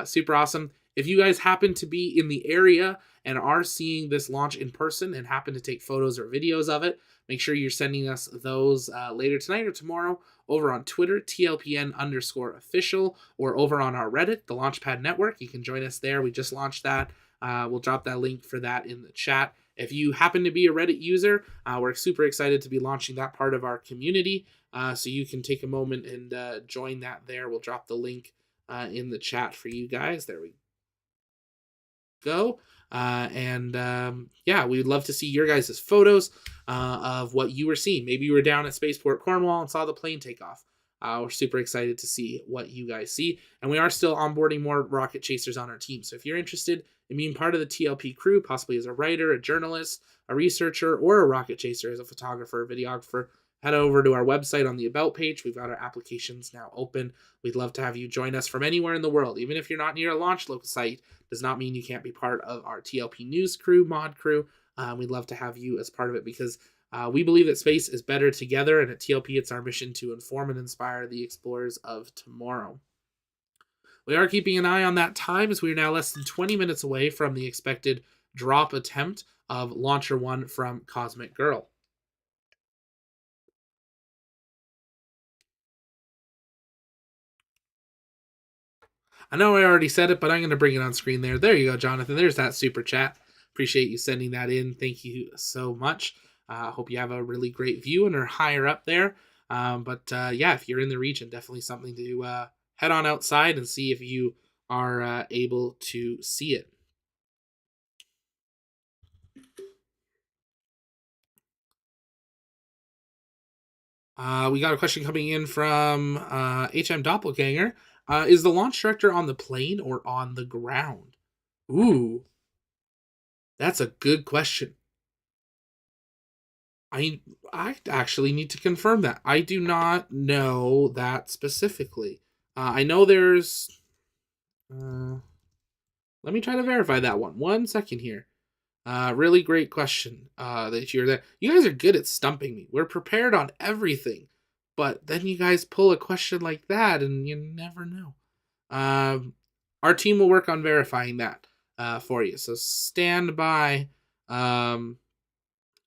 Super awesome. If you guys happen to be in the area and are seeing this launch in person and happen to take photos or videos of it, make sure you're sending us those later tonight or tomorrow over on Twitter, TLPN_official, or over on our Reddit, the Launchpad Network. You can join us there. We just launched that. We'll drop that link for that in the chat. If you happen to be a Reddit user, we're super excited to be launching that part of our community. So you can take a moment and join that there. We'll drop the link in the chat for you guys. There we go. Yeah, we'd love to see your guys' photos of what you were seeing. Maybe you were down at Spaceport, Cornwall, and saw the plane take off. We're super excited to see what you guys see. And we are still onboarding more rocket chasers on our team. So if you're interested in being part of the TLP crew, possibly as a writer, a journalist, a researcher, or a rocket chaser as a photographer, a videographer, head over to our website on the About page. We've got our applications now open. We'd love to have you join us from anywhere in the world. Even if you're not near a launch site, does not mean you can't be part of our TLP news crew, mod crew. We'd love to have you as part of it because we believe that space is better together, and at TLP, it's our mission to inform and inspire the explorers of tomorrow. We are keeping an eye on that time as we are now less than 20 minutes away from the expected drop attempt of Launcher 1 from Cosmic Girl. I know I already said it, but I'm going to bring it on screen there. There you go, Jonathan. There's that super chat. Appreciate you sending that in. Thank you so much. Hope you have a really great view and are higher up there. Yeah, if you're in the region, definitely something to head on outside and see if you are able to see it. We got a question coming in from HM Doppelganger. Is the launch director on the plane or on the ground? Ooh, that's a good question. I actually need to confirm that. I do not know that specifically. I know there's. Let me try to verify that one. 1 second here. Really great question. That you're there. You guys are good at stumping me. We're prepared on everything, but then you guys pull a question like that, and you never know. Our team will work on verifying that for you. So stand by on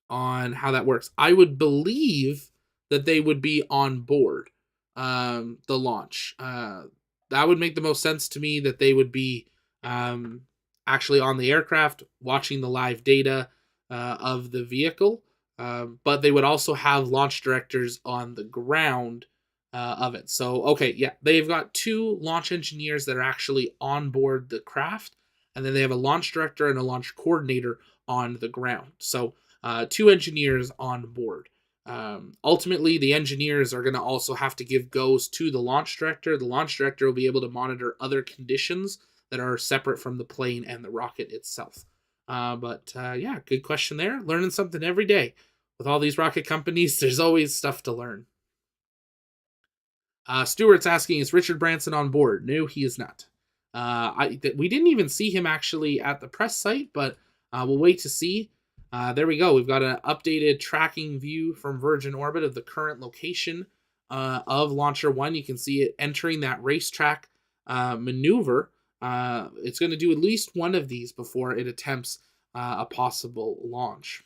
how that works. I would believe that they would be on board the launch. That would make the most sense to me, that they would be actually on the aircraft watching the live data of the vehicle. But they would also have launch directors on the ground of it. So, okay, yeah, they've got 2 launch engineers that are actually on board the craft, and then they have a launch director and a launch coordinator on the ground. So 2 engineers on board. Ultimately, the engineers are going to also have to give goes to the launch director. The launch director will be able to monitor other conditions that are separate from the plane and the rocket itself. But yeah, good question there. Learning something every day. With all these rocket companies, there's always stuff to learn. Stewart's asking, is Richard Branson on board? No, he is not. We didn't even see him actually at the press site, but we'll wait to see. There we go. We've got an updated tracking view from Virgin Orbit of the current location of Launcher 1. You can see it entering that racetrack maneuver. It's going to do at least one of these before it attempts a possible launch.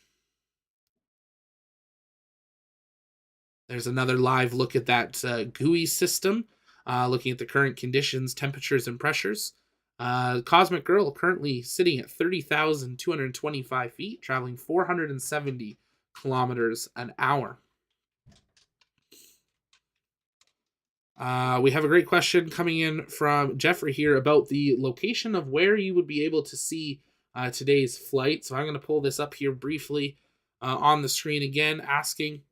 There's another live look at that GUI system, looking at the current conditions, temperatures, and pressures. Cosmic Girl currently sitting at 30,225 feet, traveling 470 kilometers an hour. We have a great question coming in from Jeffrey here about the location of where you would be able to see today's flight. So I'm going to pull this up here briefly on the screen again, asking,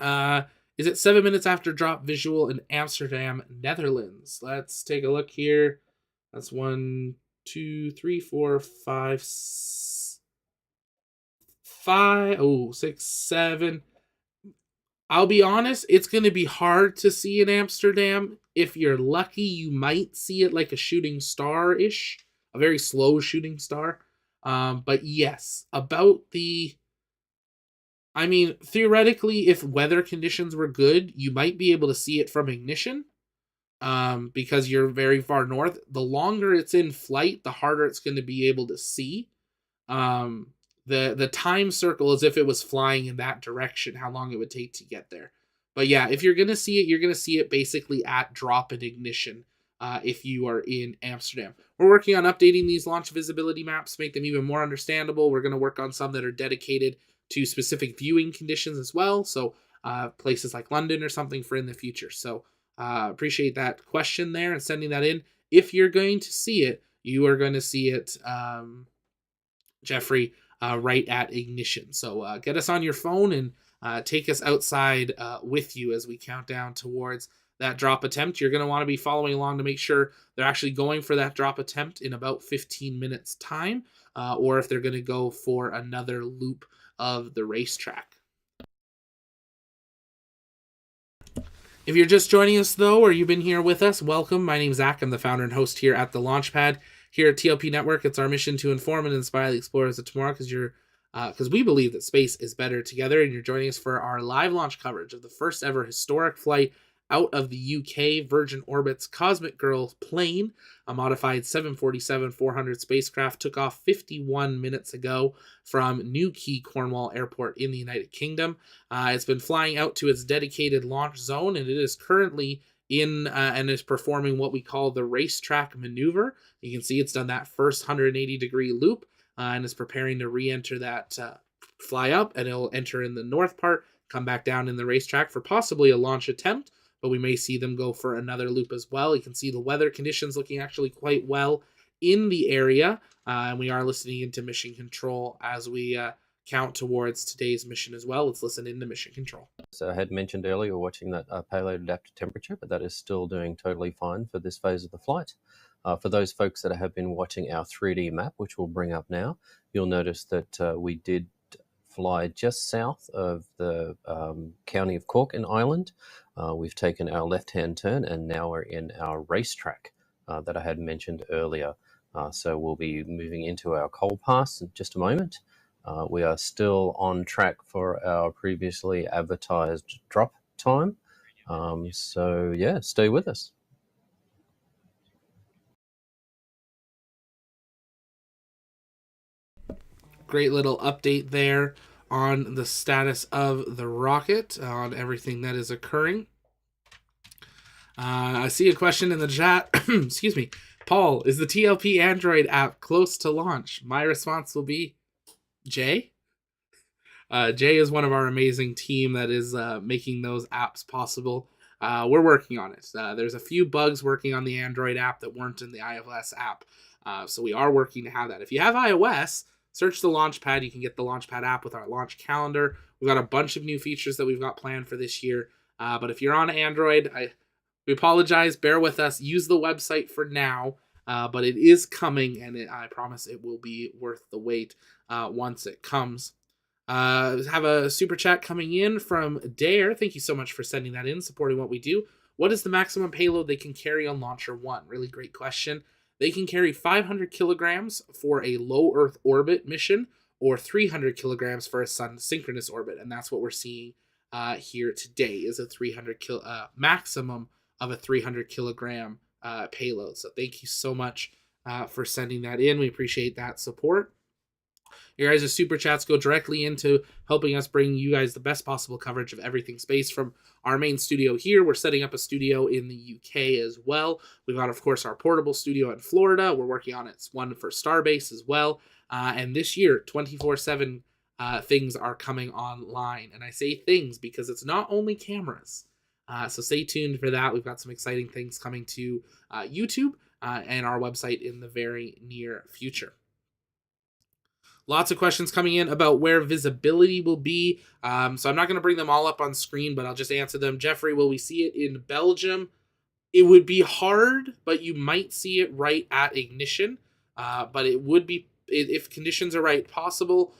is it 7 minutes after drop visual in Amsterdam, Netherlands? Let's take a look here. That's 1, 2, 3, 4, 5, 6, 7. I'll be honest, it's going to be hard to see in Amsterdam. If you're lucky, you might see it like a shooting star-ish, a very slow shooting star. But yes, theoretically, if weather conditions were good, you might be able to see it from ignition. Because you're very far north. The longer it's in flight, the harder it's going to be able to see. The time circle as if it was flying in that direction, how long it would take to get there. But yeah, if you're going to see it, you're going to see it basically at drop and ignition if you are in Amsterdam. We're working on updating these launch visibility maps, make them even more understandable. We're going to work on some that are dedicated to specific viewing conditions as well. So places like London or something for in the future. So appreciate that question there and sending that in. If you're going to see it, you are going to see it, Jeffrey, right at ignition. So get us on your phone and take us outside with you as we count down towards that drop attempt. You're going to want to be following along to make sure they're actually going for that drop attempt in about 15 minutes time, or if they're going to go for another loop of the racetrack. If you're just joining us, though, or you've been here with us, welcome. My name's Zach. I'm the founder and host here at the Launchpad. Here at TLP Network, it's our mission to inform and inspire the explorers of tomorrow, because we believe that space is better together, and you're joining us for our live launch coverage of the first ever historic flight out of the UK. Virgin Orbit's Cosmic Girl plane, a modified 747-400 spacecraft, took off 51 minutes ago from Newquay, Cornwall Airport in the United Kingdom. It's been flying out to its dedicated launch zone, and it is currently in and is performing what we call the racetrack maneuver. You can see it's done that first 180-degree loop and is preparing to re-enter that fly up, and it'll enter in the north part, come back down in the racetrack for possibly a launch attempt, but we may see them go for another loop as well. You can see the weather conditions looking actually quite well in the area, and we are listening into mission control as we count towards today's mission as well. Let's listen into mission control. So I had mentioned earlier we're watching that payload adaptive temperature, but that is still doing totally fine for this phase of the flight. For those folks that have been watching our 3D map, which we'll bring up now, you'll notice that we did fly just south of the county of Cork in Ireland. We've taken our left-hand turn, and now we're in our racetrack that I had mentioned earlier. So we'll be moving into our coal pass in just a moment. We are still on track for our previously advertised drop time. So yeah, stay with us. Great little update there on the status of the rocket, on everything that is occurring. I see a question in the chat. Excuse me. Paul, is the TLP Android app close to launch? My response will be Jay. Jay is one of our amazing team that is making those apps possible. We're working on it. There's a few bugs working on the Android app that weren't in the iOS app. So we are working to have that. If you have iOS, search the Launchpad. You can get the Launchpad app with our launch calendar. We've got a bunch of new features that we've got planned for this year. But if you're on Android, we apologize. Bear with us. Use the website for now. But it is coming, and I promise it will be worth the wait once it comes. Have a super chat coming in from Dare. Thank you so much for sending that in, supporting what we do. What is the maximum payload they can carry on Launcher 1? Really great question. They can carry 500 kilograms for a low Earth orbit mission, or 300 kilograms for a sun synchronous orbit, and that's what we're seeing here today, is a maximum of a 300 kilogram payload. So thank you so much for sending that in. We appreciate that support. Your guys' super chats go directly into helping us bring you guys the best possible coverage of everything space from our main studio here. We're setting up a studio in the UK as well. We've got, of course, our portable studio in Florida. We're working on one for Starbase as well. And this year, 24/7 things are coming online. And I say things because it's not only cameras. So stay tuned for that. We've got some exciting things coming to YouTube and our website in the very near future. Lots of questions coming in about where visibility will be. So I'm not going to bring them all up on screen, but I'll just answer them. Jeffrey, will we see it in Belgium? It would be hard, but you might see it right at ignition. But it would be, if conditions are right, possible.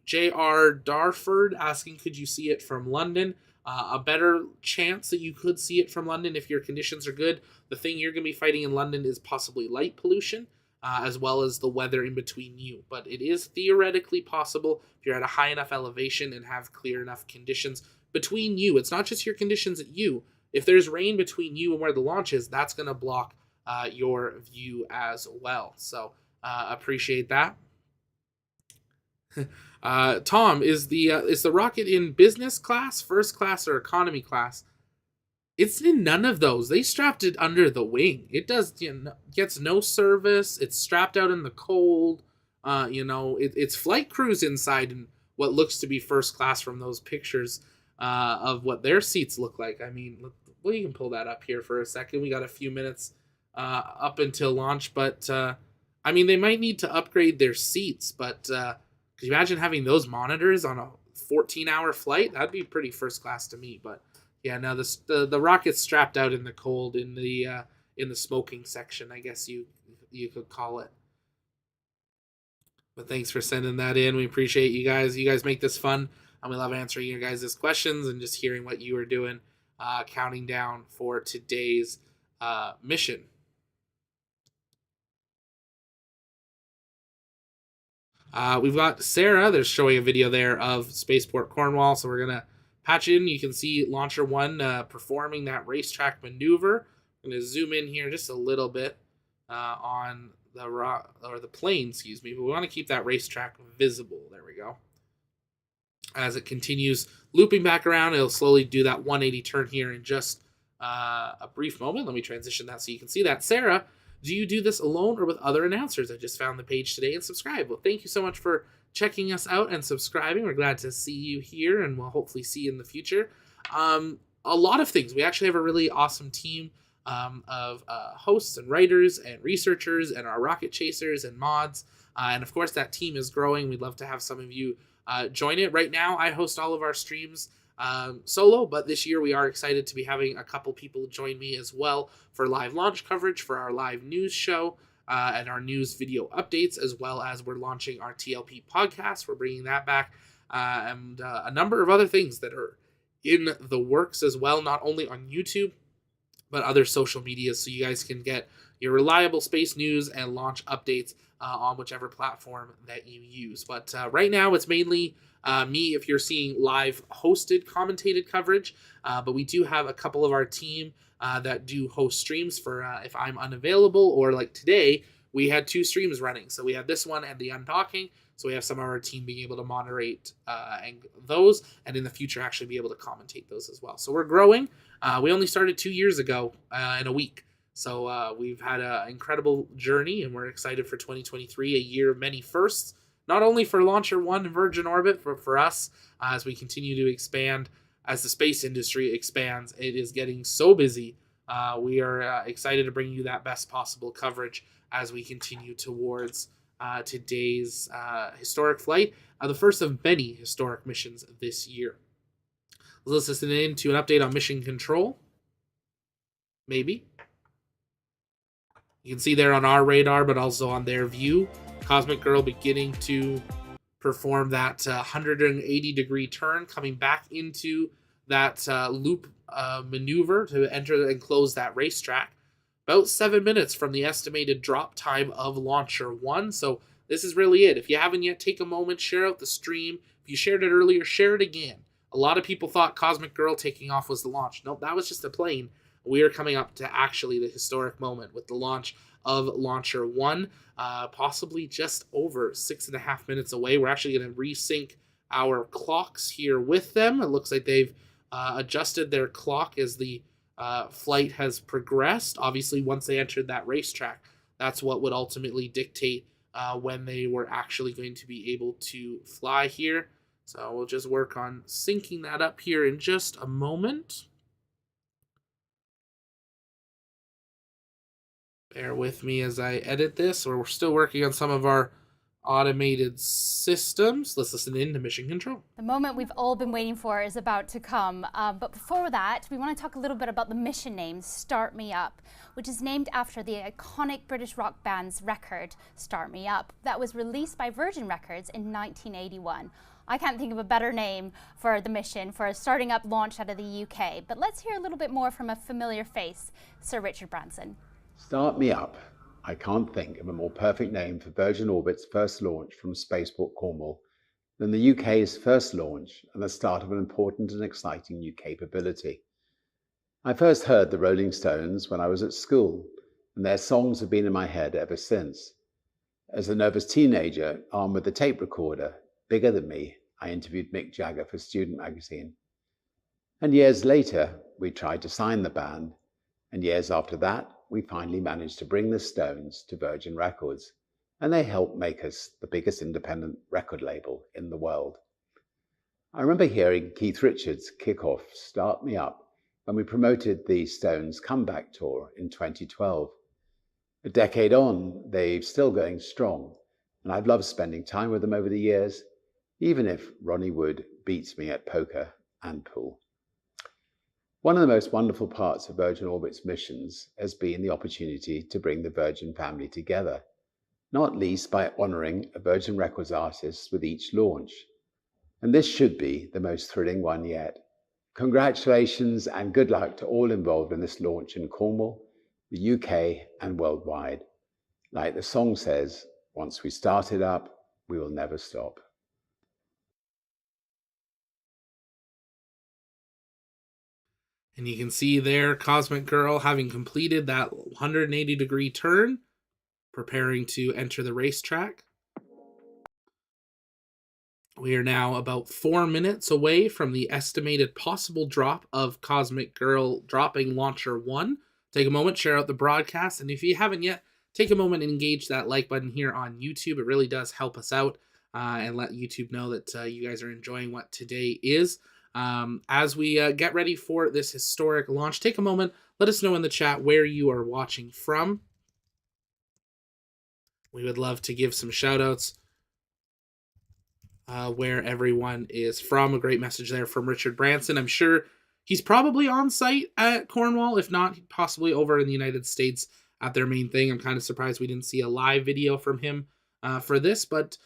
J.R. Darford asking, could you see it from London? A better chance that you could see it from London if your conditions are good. The thing you're going to be fighting in London is possibly light pollution. As well as the weather in between you. But it is theoretically possible if you're at a high enough elevation and have clear enough conditions between you. It's not just your conditions at you. If there's rain between you and where the launch is, that's going to block your view as well. So appreciate that. Tom, is the rocket in business class, first class, or economy class? It's in none of those. They strapped it under the wing. It gets no service. It's strapped out in the cold. It's flight crews inside in what looks to be first class from those pictures of what their seats look like. I mean, well, you can pull that up here for a second. We got a few minutes up until launch, but I mean, they might need to upgrade their seats. But could you imagine having those monitors on a 14-hour flight? That'd be pretty first class to me, but. Yeah, no, the rocket's strapped out in the cold in the smoking section, I guess you could call it. But thanks for sending that in. We appreciate you guys. You guys make this fun, and we love answering your guys' questions and just hearing what you are doing, counting down for today's mission. We've got Sarah. They're showing a video there of Spaceport Cornwall, so we're gonna patch in. You can see Launcher 1 performing that racetrack maneuver. I'm going to zoom in here just a little bit on the plane, excuse me. But we want to keep that racetrack visible. There we go. As it continues looping back around, it'll slowly do that 180 turn here in just a brief moment. Let me transition that so you can see that. Sarah, do you do this alone or with other announcers? I just found the page today and subscribe. Well, thank you so much for checking us out and subscribing. We're glad to see you here, and we'll hopefully see you in the future. A lot of things. We actually have a really awesome team of hosts and writers and researchers and our rocket chasers and mods. And of course, that team is growing. We'd love to have some of you join it. Right now, I host all of our streams solo, but this year we are excited to be having a couple people join me as well for live launch coverage for our live news show. and our news video updates, as well as we're launching our TLP podcast. We're bringing that back, and a number of other things that are in the works as well, not only on YouTube, but other social media, so you guys can get your reliable space news and launch updates on whichever platform that you use. But right now, it's mainly me if you're seeing live hosted commentated coverage, but we do have a couple of our team that do host streams for if I'm unavailable, or like today, we had 2 streams running. So we had this one and the Undocking. So we have some of our team being able to moderate and those, and in the future actually be able to commentate those as well. So we're growing. We only started 2 years ago in a week. So we've had an incredible journey, and we're excited for 2023, a year of many firsts, not only for Launcher 1 and Virgin Orbit, but for us as we continue to expand, as the space industry expands. It is getting so busy. We are excited to bring you that best possible coverage as we continue towards today's historic flight, the first of many historic missions this year. Let's listen in to an update on mission control. Maybe. You can see there on our radar, but also on their view, Cosmic Girl beginning to perform that 180-degree turn, coming back into that loop maneuver to enter and close that racetrack. About 7 minutes from the estimated drop time of Launcher 1. So this is really it. If you haven't yet, take a moment, share out the stream. If you shared it earlier, share it again. A lot of people thought Cosmic Girl taking off was the launch. Nope, that was just a plane. We are coming up to actually the historic moment with the launch of Launcher 1, possibly just over 6.5 minutes away. We're actually going to resync our clocks here with them. It looks like they've adjusted their clock as the flight has progressed. Obviously, once they entered that racetrack, that's what would ultimately dictate when they were actually going to be able to fly here. So we'll just work on syncing that up here in just a moment. Bear with me as I edit this, or we're still working on some of our automated systems. Let's listen in to Mission Control. The moment we've all been waiting for is about to come. But before that, we want to talk a little bit about the mission name, Start Me Up, which is named after the iconic British rock band's record, Start Me Up, that was released by Virgin Records in 1981. I can't think of a better name for the mission, for a starting up launch out of the UK. But let's hear a little bit more from a familiar face, Sir Richard Branson. Start Me Up. I can't think of a more perfect name for Virgin Orbit's first launch from Spaceport, Cornwall, than the UK's first launch and the start of an important and exciting new capability. I first heard the Rolling Stones when I was at school, and their songs have been in my head ever since. As a nervous teenager, armed with a tape recorder bigger than me, I interviewed Mick Jagger for Student magazine. And years later, we tried to sign the band, and years after that, we finally managed to bring the Stones to Virgin Records, and they helped make us the biggest independent record label in the world. I remember hearing Keith Richards kick off Start Me Up when we promoted the Stones comeback tour in 2012. A decade on, they're still going strong, and I've loved spending time with them over the years, even if Ronnie Wood beats me at poker and pool. One of the most wonderful parts of Virgin Orbit's missions has been the opportunity to bring the Virgin family together, not least by honouring a Virgin Records artist with each launch. And this should be the most thrilling one yet. Congratulations and good luck to all involved in this launch in Cornwall, the UK and worldwide. Like the song says, once we start it up, we will never stop. And you can see there Cosmic Girl having completed that 180-degree turn, preparing to enter the racetrack. We are now about 4 minutes away from the estimated possible drop of Cosmic Girl dropping Launcher 1. Take a moment, share out the broadcast, and if you haven't yet, take a moment and engage that like button here on YouTube. It really does help us out and let YouTube know that you guys are enjoying what today is. As we get ready for this historic launch, take a moment, let us know in the chat where you are watching from. We would love to give some shout outs where everyone is from. A great message there from Richard Branson. I'm sure he's probably on site at Cornwall, if not possibly over in the United States at their main thing. I'm kind of surprised we didn't see a live video from him for this, but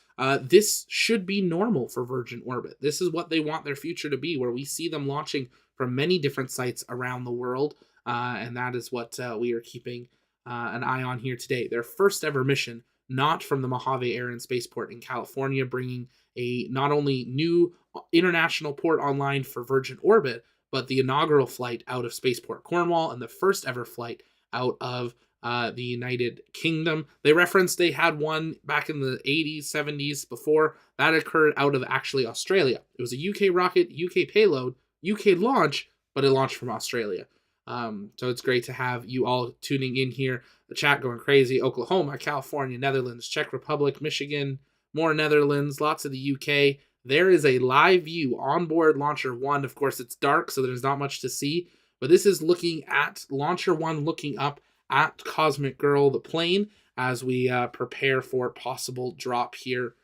this should be normal for Virgin Orbit. This is what they want their future to be, where we see them launching from many different sites around the world, and that is what we are keeping an eye on here today. Their first ever mission, not from the Mojave Air and Spaceport in California, bringing a not only new international port online for Virgin Orbit, but the inaugural flight out of Spaceport Cornwall and the first ever flight out of the United Kingdom. They referenced they had one back in the 80s, 70s before. That occurred out of actually Australia. It was a UK rocket, UK payload, UK launch, but it launched from Australia. So it's great to have you all tuning in here. The chat going crazy. Oklahoma, California, Netherlands, Czech Republic, Michigan, more Netherlands, lots of the UK. There is a live view on board Launcher 1. Of course, it's dark, so there's not much to see. But this is looking at Launcher 1, looking up at Cosmic Girl, the plane, as we prepare for possible drop here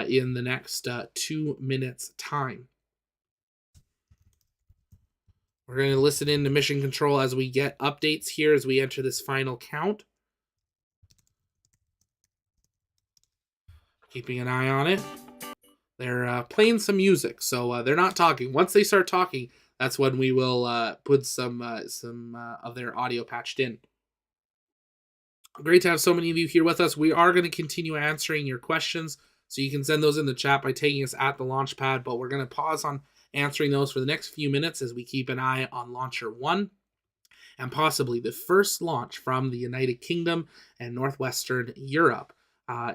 in the next 2 minutes' time. We're going to listen in to Mission Control as we get updates here as we enter this final count. Keeping an eye on it. They're playing some music, so they're not talking. Once they start talking, that's when we will put some of their audio patched in. Great to have so many of you here with us. We are going to continue answering your questions, so you can send those in the chat by taking us at the launch pad, but we're going to pause on answering those for the next few minutes as we keep an eye on Launcher 1 and possibly the first launch from the United Kingdom and Northwestern Europe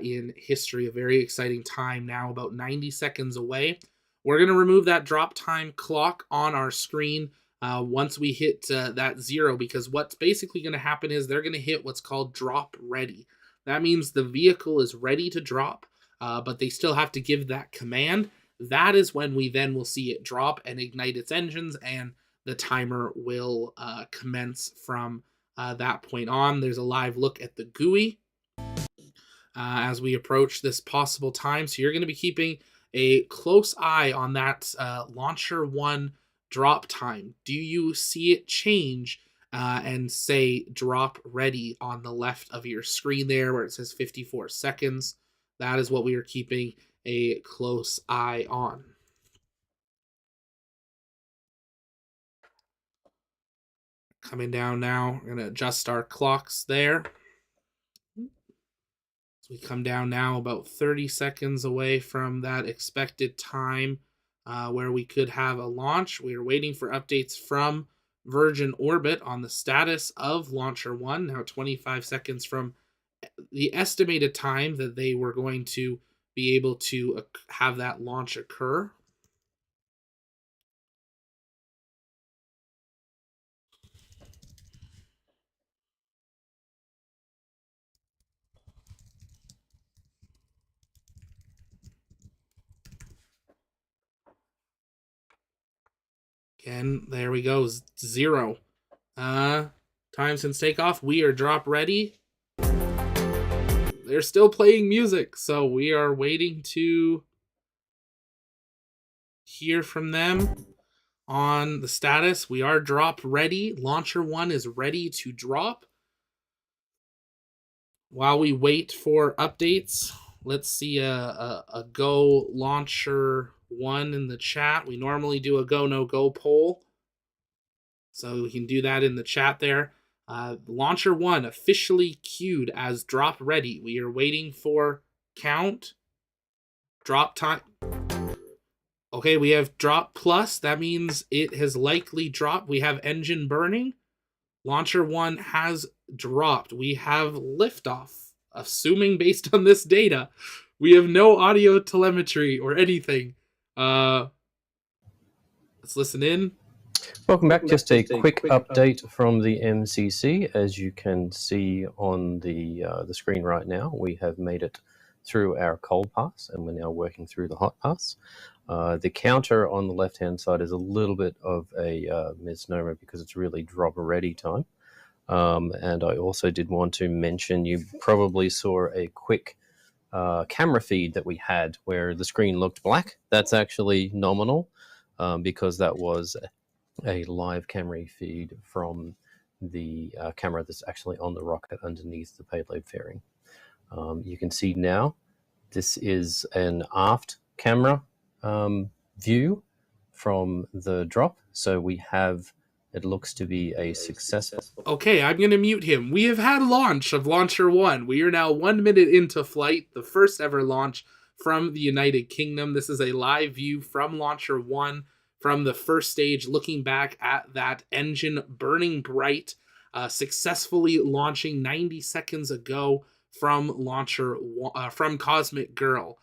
in history. A very exciting time now, about 90 seconds away. We're going to remove that drop time clock on our screen once we hit that 0, because what's basically going to happen is they're going to hit what's called drop ready. That means the vehicle is ready to drop, but they still have to give that command. That is when we then will see it drop and ignite its engines, and the timer will commence from that point on. There's a live look at the GUI as we approach this possible time. So you're going to be keeping a close eye on that Launcher 1 drop time. Do you see it change and say drop ready on the left of your screen there where it says 54 seconds? That is what we are keeping a close eye on. Coming down now, we're going to adjust our clocks there. So we come down now about 30 seconds away from that expected time where we could have a launch. We are waiting for updates from Virgin Orbit on the status of Launcher 1, now 25 seconds from the estimated time that they were going to be able to have that launch occur. Again, there we go, 0. Time since takeoff, we are drop ready. They're still playing music, so we are waiting to hear from them on the status. We are drop ready. Launcher 1 is ready to drop. While we wait for updates, let's see a go Launcher 1 in the chat. We normally do a go, no go poll, so we can do that in the chat there. Launcher 1 officially queued as drop ready. We are waiting for count, drop time. Okay, we have drop plus. That means it has likely dropped. We have engine burning. Launcher 1 has dropped. We have liftoff. Assuming based on this data, we have no audio telemetry or anything. Let's listen in. Welcome back. Just a quick update from the MCC. As you can see on the screen right now, we have made it through our cold pass, and we're now working through the hot pass. The counter on the left-hand side is a little bit of a misnomer because it's really drop ready time. And I also did want to mention, you probably saw a quick camera feed that we had where the screen looked black. That's actually nominal because that was a live camera feed from the camera that's actually on the rocket underneath the payload fairing. You can see now this is an aft camera view from the drop. So we have, it looks to be a successful. Okay, I'm going to mute him. We have had launch of Launcher 1. We are now 1 minute into flight, the first ever launch from the United Kingdom. This is a live view from Launcher 1 from the first stage, looking back at that engine burning bright, successfully launching 90 seconds ago from from Cosmic Girl.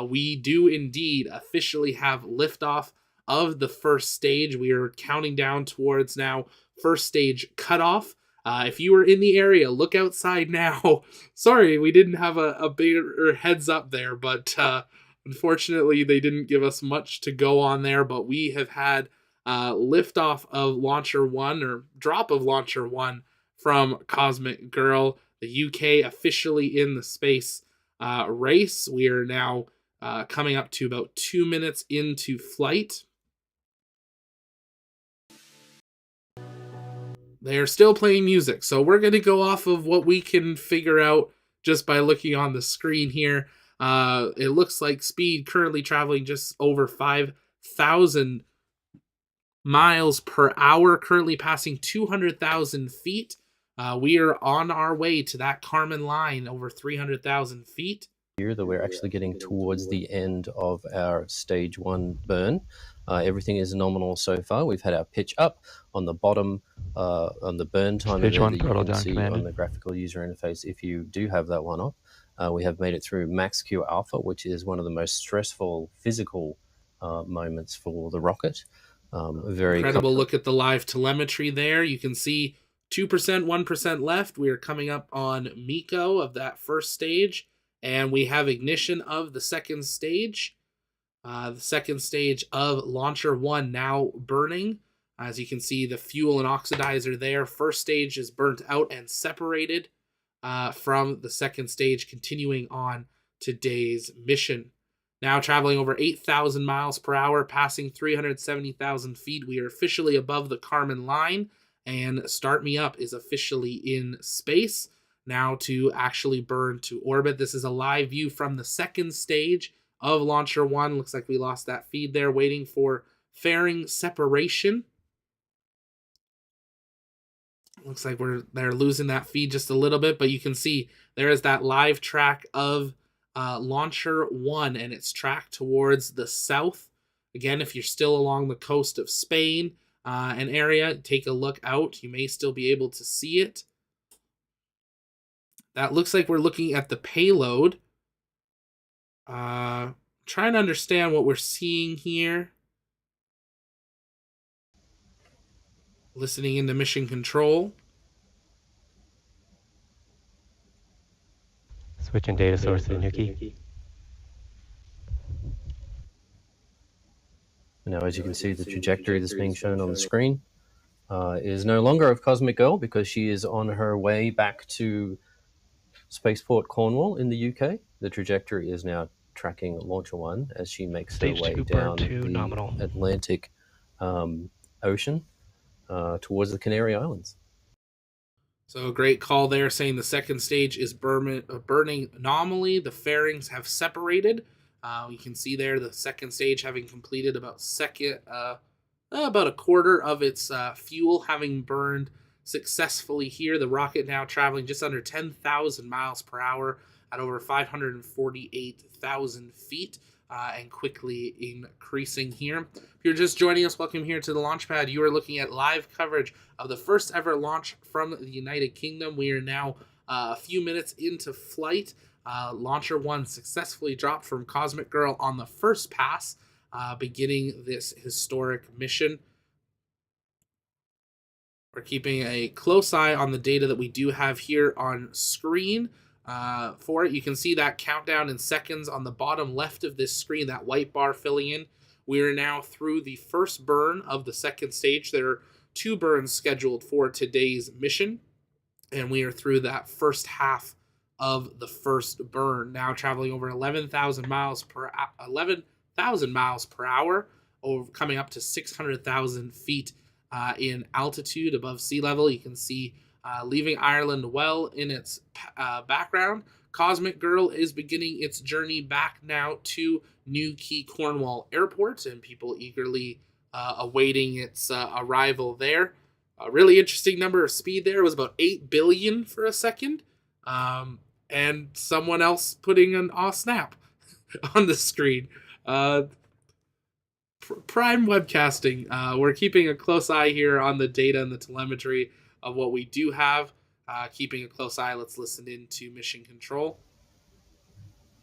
We do indeed officially have liftoff of the first stage. We are counting down towards now first stage cutoff. If you were in the area, look outside now. Sorry, we didn't have a bigger heads up there, but unfortunately they didn't give us much to go on there. But we have had liftoff of Launcher 1, or drop of Launcher 1 from Cosmic Girl. The UK officially in the space race. We are now coming up to about 2 minutes into flight. They're still playing music, so we're going to go off of what we can figure out just by looking on the screen here. It looks like speed currently traveling just over 5,000 miles per hour, currently passing 200,000 feet. We are on our way to that Kármán line, over 300,000 feet. Here that we're actually getting towards the end of our stage 1 burn. Everything is nominal so far. We've had our pitch up on the bottom, on the burn time Stage 1 that you throttle can down, see Commander. on the graphical user interface. If you do have that one up, we have made it through Max Q Alpha, which is one of the most stressful physical moments for the rocket. Very incredible look at the live telemetry there. You can see 2%, 1% left. We are coming up on MECO of that first stage, and we have ignition of the second stage. The second stage of Launcher 1 now burning. As you can see, the fuel and oxidizer there. First stage is burnt out and separated from the second stage, continuing on today's mission. Now traveling over 8,000 miles per hour, passing 370,000 feet. We are officially above the Kármán line, and Start Me Up is officially in space. Now to actually burn to orbit. This is a live view from the second stage of Launcher 1. Looks like we lost that feed there, waiting for fairing separation. Looks like they're losing that feed just a little bit, but you can see there is that live track of Launcher 1, and it's tracked towards the south. Again, if you're still along the coast of Spain, an area, take a look out. You may still be able to see it. That looks like we're looking at the payload. Trying to understand what we're seeing here. Listening into mission control. Switching data source to Nuki. Now, as you can see, the trajectory that's being shown on the screen is no longer of Cosmic Girl, because she is on her way back to Spaceport Cornwall in the UK. The trajectory is now tracking Launcher 1 as she makes her way down the Atlantic Ocean towards the Canary Islands. So a great call there, saying the second stage is burning nominally. The fairings have separated. You can see there the second stage having completed about a quarter of its fuel having burned successfully here. The rocket now traveling just under 10,000 miles per hour at over 548,000 feet. And quickly increasing here. If you're just joining us, welcome here to the launch pad. You are looking at live coverage of the first ever launch from the United Kingdom. We are now a few minutes into flight. Launcher 1 successfully dropped from Cosmic Girl on the first pass, beginning this historic mission. We're keeping a close eye on the data that we do have here on screen. For it, you can see that countdown in seconds on the bottom left of this screen, that white bar filling in. We are now through the first burn of the second stage. There are 2 burns scheduled for today's mission, and we are through that first half of the first burn. Now traveling over 11,000 miles per hour, over coming up to 600,000 feet in altitude above sea level. You can see leaving Ireland well in its background. Cosmic Girl is beginning its journey back now to New Quay Cornwall Airport, and people eagerly awaiting its arrival there. A really interesting number of speed there. It was about 8 billion for a second. And someone else putting an aw snap on the screen. Prime webcasting. We're keeping a close eye here on the data and the telemetry of what we do have. Keeping a close eye, let's listen into mission control.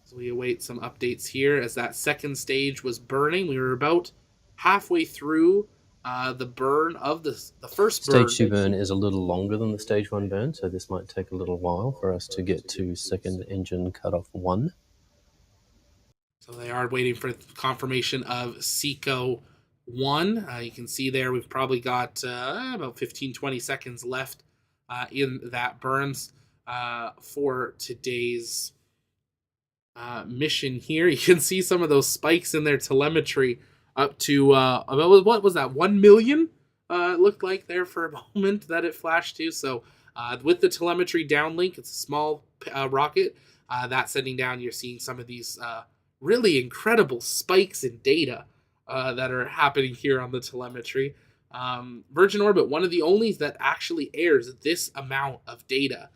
So we await some updates here as that second stage was burning. We were about halfway through the burn of the first burn. Stage 2 burn is a little longer than the Stage 1 burn, so this might take a little while for us to get to second engine cutoff 1. So they are waiting for confirmation of SECO 1. You can see there we've probably got about 15-20 seconds left in that burns for today's mission here. You can see some of those spikes in their telemetry up to about, what was that, 1 million? It looked like there for a moment that it flashed to. So with the telemetry downlink, it's a small rocket. That's sending down, you're seeing some of these really incredible spikes in data that are happening here on the telemetry. Virgin Orbit, one of the only that actually airs this amount of data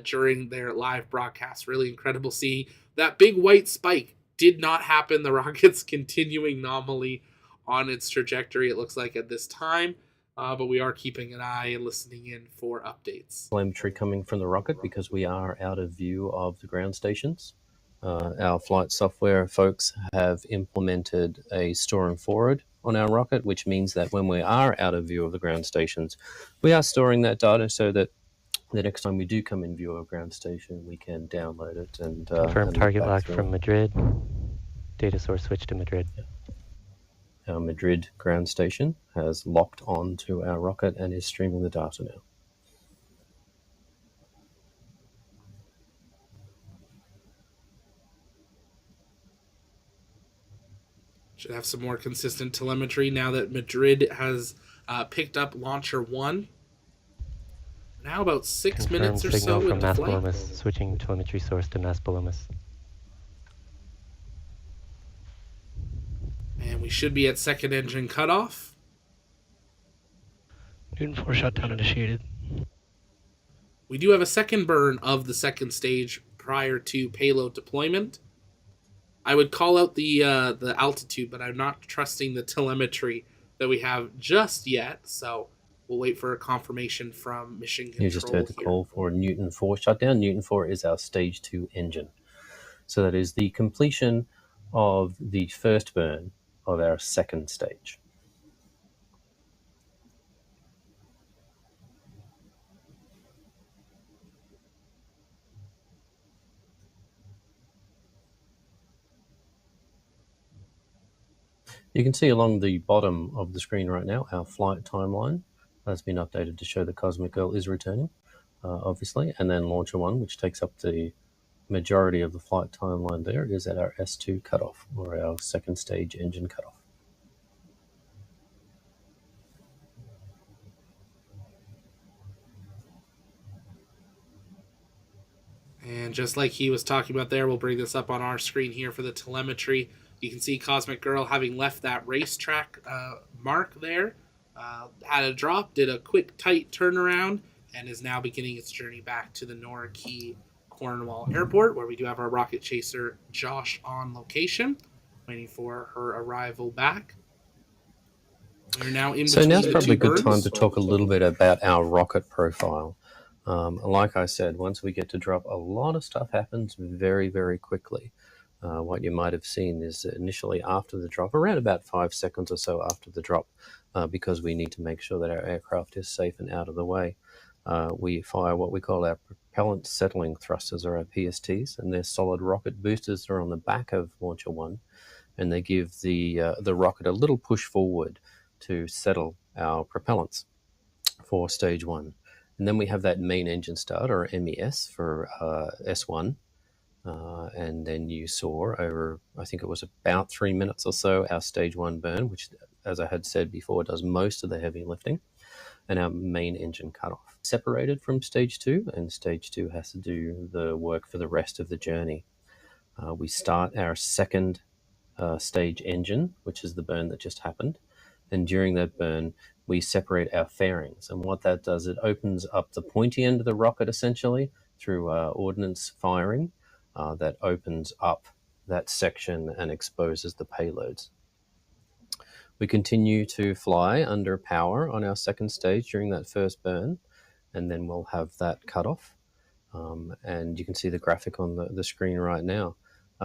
during their live broadcast. Really incredible seeing that big white spike did not happen. The rocket's continuing nominally on its trajectory, it looks like, at this time. But we are keeping an eye and listening in for updates. Telemetry coming from the rocket because we are out of view of the ground stations. Our flight software folks have implemented a store and forward on our rocket, which means that when we are out of view of the ground stations, we are storing that data so that the next time we do come in view of a ground station, we can download it and confirm target lock through. from Madrid. Data source switch to Madrid. Our Madrid ground station has locked on to our rocket and is streaming the data now. Should have some more consistent telemetry now that Madrid has picked up Launcher 1. Now about 6 minutes or so from into flight. Maspalomas, switching telemetry source to Maspalomas. And we should be at second engine cutoff. Newton 4 shutdown initiated. We do have a second burn of the second stage prior to payload deployment. I would call out the altitude, but I'm not trusting the telemetry that we have just yet. So we'll wait for a confirmation from mission control. You just heard the call for Newton 4 shutdown. Newton 4 is our stage 2 engine. So that is the completion of the first burn of our second stage. You can see along the bottom of the screen right now, our flight timeline has been updated to show the Cosmic Girl is returning, obviously, and then Launcher 1, which takes up the majority of the flight timeline there, is at our S2 cutoff, or our second stage engine cutoff. And just like he was talking about there, we'll bring this up on our screen here for the telemetry. You can see Cosmic Girl having left that racetrack mark there, had a drop, did a quick, tight turnaround, and is now beginning its journey back to the New Quay Cornwall Airport, where we do have our rocket chaser Josh on location, waiting for her arrival back. We're now in so now's probably a good burns. time to talk a little bit about our rocket profile. Like I said, once we get to drop, a lot of stuff happens very, very quickly. What you might have seen is initially after the drop, around about 5 seconds or so after the drop, because we need to make sure that our aircraft is safe and out of the way, we fire what we call our propellant settling thrusters, or our PSTs, and they're solid rocket boosters that are on the back of Launcher 1, and they give the rocket a little push forward to settle our propellants for stage 1. And then we have that main engine start, or MES, for S1. And then you saw over, I think it was about 3 minutes or so, our stage 1 burn, which, as I had said before, does most of the heavy lifting. and our main engine cutoff. Separated from stage 2, and stage 2 has to do the work for the rest of the journey. We start our second stage engine, which is the burn that just happened. And during that burn, we separate our fairings. And what that does, it opens up the pointy end of the rocket, essentially, through ordnance firing. That opens up that section and exposes the payloads. We continue to fly under power on our second stage during that first burn, and then we'll have that cut off. And you can see the graphic on the screen right now.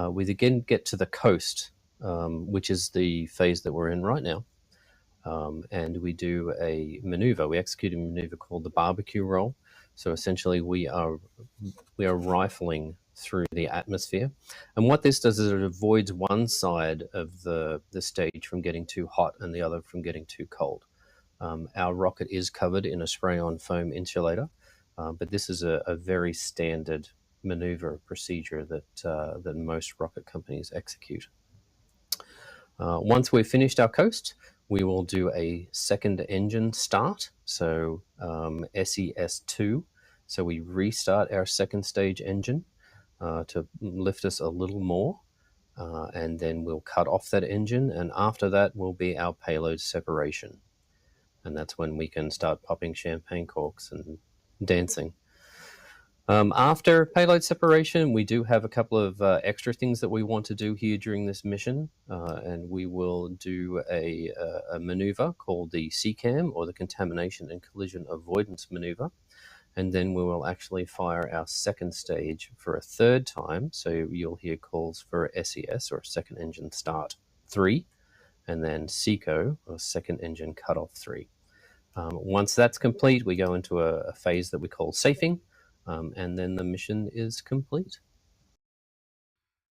We again get to the coast, which is the phase that we're in right now. And we do a maneuver. We execute a maneuver called the barbecue roll. So essentially we are rifling through the atmosphere. And what this does is it avoids one side of the stage from getting too hot and the other from getting too cold. Our rocket is covered in a spray-on foam insulator, but this is a very standard maneuver procedure that most rocket companies execute. Once we've finished our coast, we will do a second engine start, so SES2. So we restart our second stage engine to lift us a little more, and then we'll cut off that engine, and after that will be our payload separation. And that's when we can start popping champagne corks and dancing. After payload separation, we do have a couple of extra things that we want to do here during this mission, and we will do a maneuver called the CCAM, or the Contamination and Collision Avoidance Maneuver, and then we will actually fire our second stage for a third time, so you'll hear calls for SES, or Second Engine Start 3, and then SECO, or Second Engine Cutoff 3. Once that's complete, we go into a phase that we call safing, and then the mission is complete.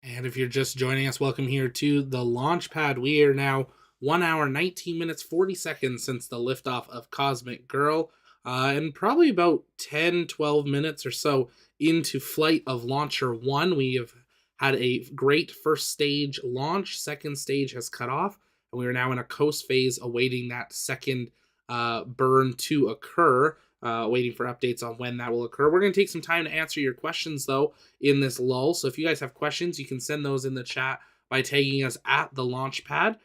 And if you're just joining us, welcome here to the launch pad. We are now 1 hour, 19 minutes, 40 seconds since the liftoff of Cosmic Girl, and probably about 10, 12 minutes or so into flight of Launcher 1. We have had a great first stage launch. Second stage has cut off, and we are now in a coast phase awaiting that second burn to occur. Waiting for updates on when that will occur. We're going to take some time to answer your questions, though, in this lull. So if you guys have questions, you can send those in the chat by tagging us at the launch pad.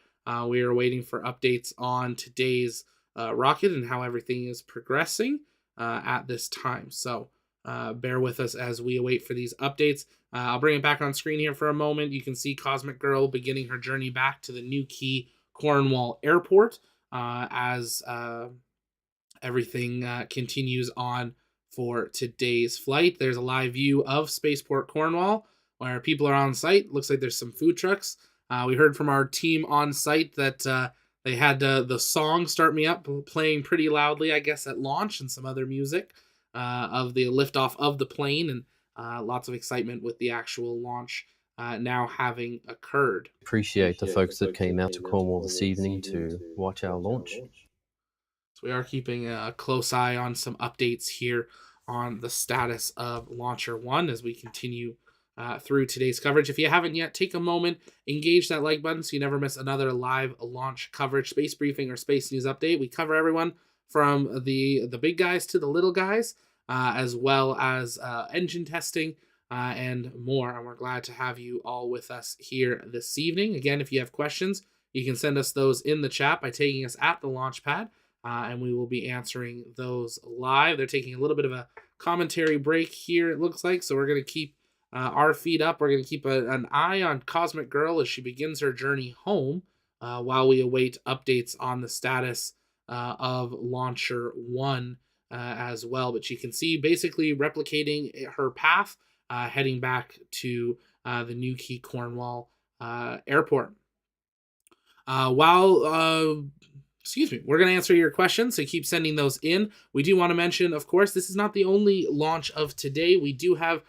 We are waiting for updates on today's rocket and how everything is progressing at this time. So bear with us as we await for these updates. I'll bring it back on screen here for a moment. You can see Cosmic Girl beginning her journey back to the Newquay Cornwall Airport as everything continues on for today's flight. There's a live view of Spaceport Cornwall where people are on site. Looks like there's some food trucks. We heard from our team on site that they had the song Start Me Up playing pretty loudly, I guess, at launch, and some other music of the liftoff of the plane, and lots of excitement with the actual launch now having occurred. Appreciate the folks that came out to Cornwall this evening to watch our launch. So we are keeping a close eye on some updates here on the status of Launcher 1 as we continue through today's coverage. If you haven't yet, take a moment, engage that like button so you never miss another live launch coverage, space briefing, or space news update. We cover everyone from the big guys to the little guys, as well as engine testing and more. And we're glad to have you all with us here this evening. Again, if you have questions, you can send us those in the chat by taking us at the launch pad. And we will be answering those live. They're taking a little bit of a commentary break here, it looks like. So we're going to keep our feet up. We're going to keep an eye on Cosmic Girl as she begins her journey home while we await updates on the status of Launcher 1 as well. But you can see basically replicating her path, heading back to the Newquay Cornwall Airport. We're going to answer your questions, so keep sending those in. We do want to mention, of course, this is not the only launch of today. We do have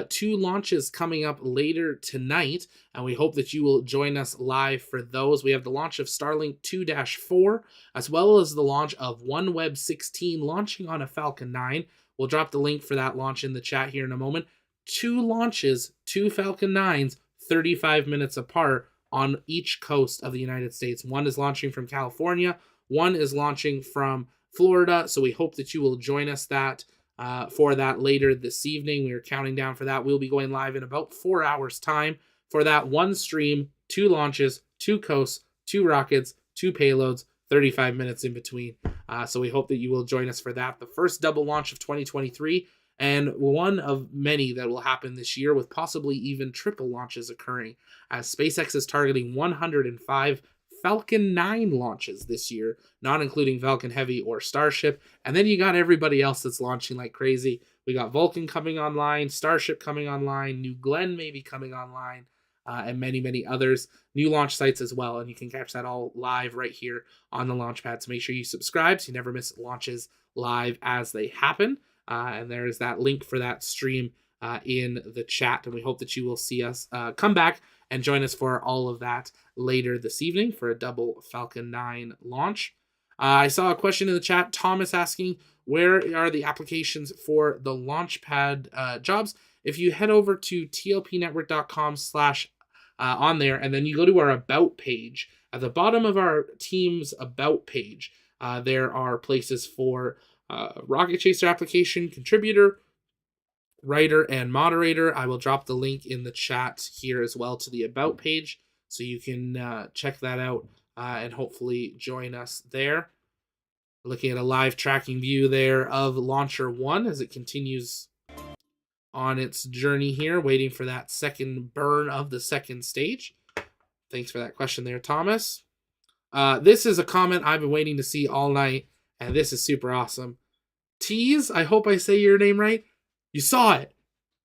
2 launches coming up later tonight, and we hope that you will join us live for those. We have the launch of Starlink 2-4, as well as the launch of OneWeb 16 launching on a Falcon 9. We'll drop the link for that launch in the chat here in a moment. 2 launches, 2 Falcon 9s, 35 minutes apart, on each coast of the United States. One is launching from California, one is launching from Florida. So we hope that you will join us for that later this evening. We are counting down for that. We'll be going live in about 4 hours time for that one stream, 2 launches, 2 coasts, 2 rockets, 2 payloads, 35 minutes in between. So we hope that you will join us for that. The first double launch of 2023 and one of many that will happen this year, with possibly even triple launches occurring, as SpaceX is targeting 105 Falcon 9 launches this year, not including Falcon Heavy or Starship. And then you got everybody else that's launching like crazy. We got Vulcan coming online, Starship coming online, New Glenn maybe coming online, and many, many others. New launch sites as well, and you can catch that all live right here on the Launchpad. So make sure you subscribe so you never miss launches live as they happen. And there is that link for that stream in the chat, and we hope that you will see us come back and join us for all of that later this evening for a double Falcon 9 launch. I saw a question in the chat, Thomas asking, where are the applications for the Launchpad jobs? If you head over to tlpnetwork.com/ on there, and then you go to our About page, at the bottom of our team's About page, there are places for Rocket Chaser application, contributor, writer, and moderator. I will drop the link in the chat here as well to the About page, so you can check that out and hopefully join us there. Looking at a live tracking view there of Launcher 1 as it continues on its journey here, waiting for that second burn of the second stage. Thanks for that question there, Thomas. This is a comment I've been waiting to see all night, and this is super awesome. Tease, I hope I say your name right. You saw it.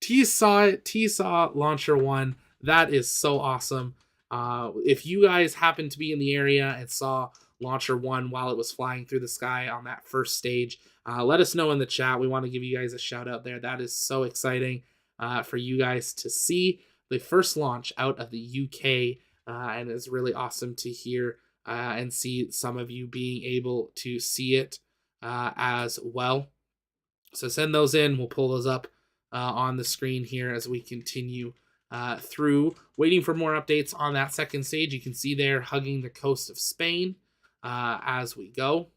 Tease saw it. Tease saw Launcher 1. That is so awesome. If you guys happen to be in the area and saw Launcher 1 while it was flying through the sky on that first stage, let us know in the chat. We want to give you guys a shout out there. That is so exciting for you guys to see the first launch out of the UK, and it's really awesome to hear and see some of you being able to see it as well. So send those in. We'll pull those up on the screen here as we continue through, waiting for more updates on that second stage. You can see there hugging the coast of Spain as we go.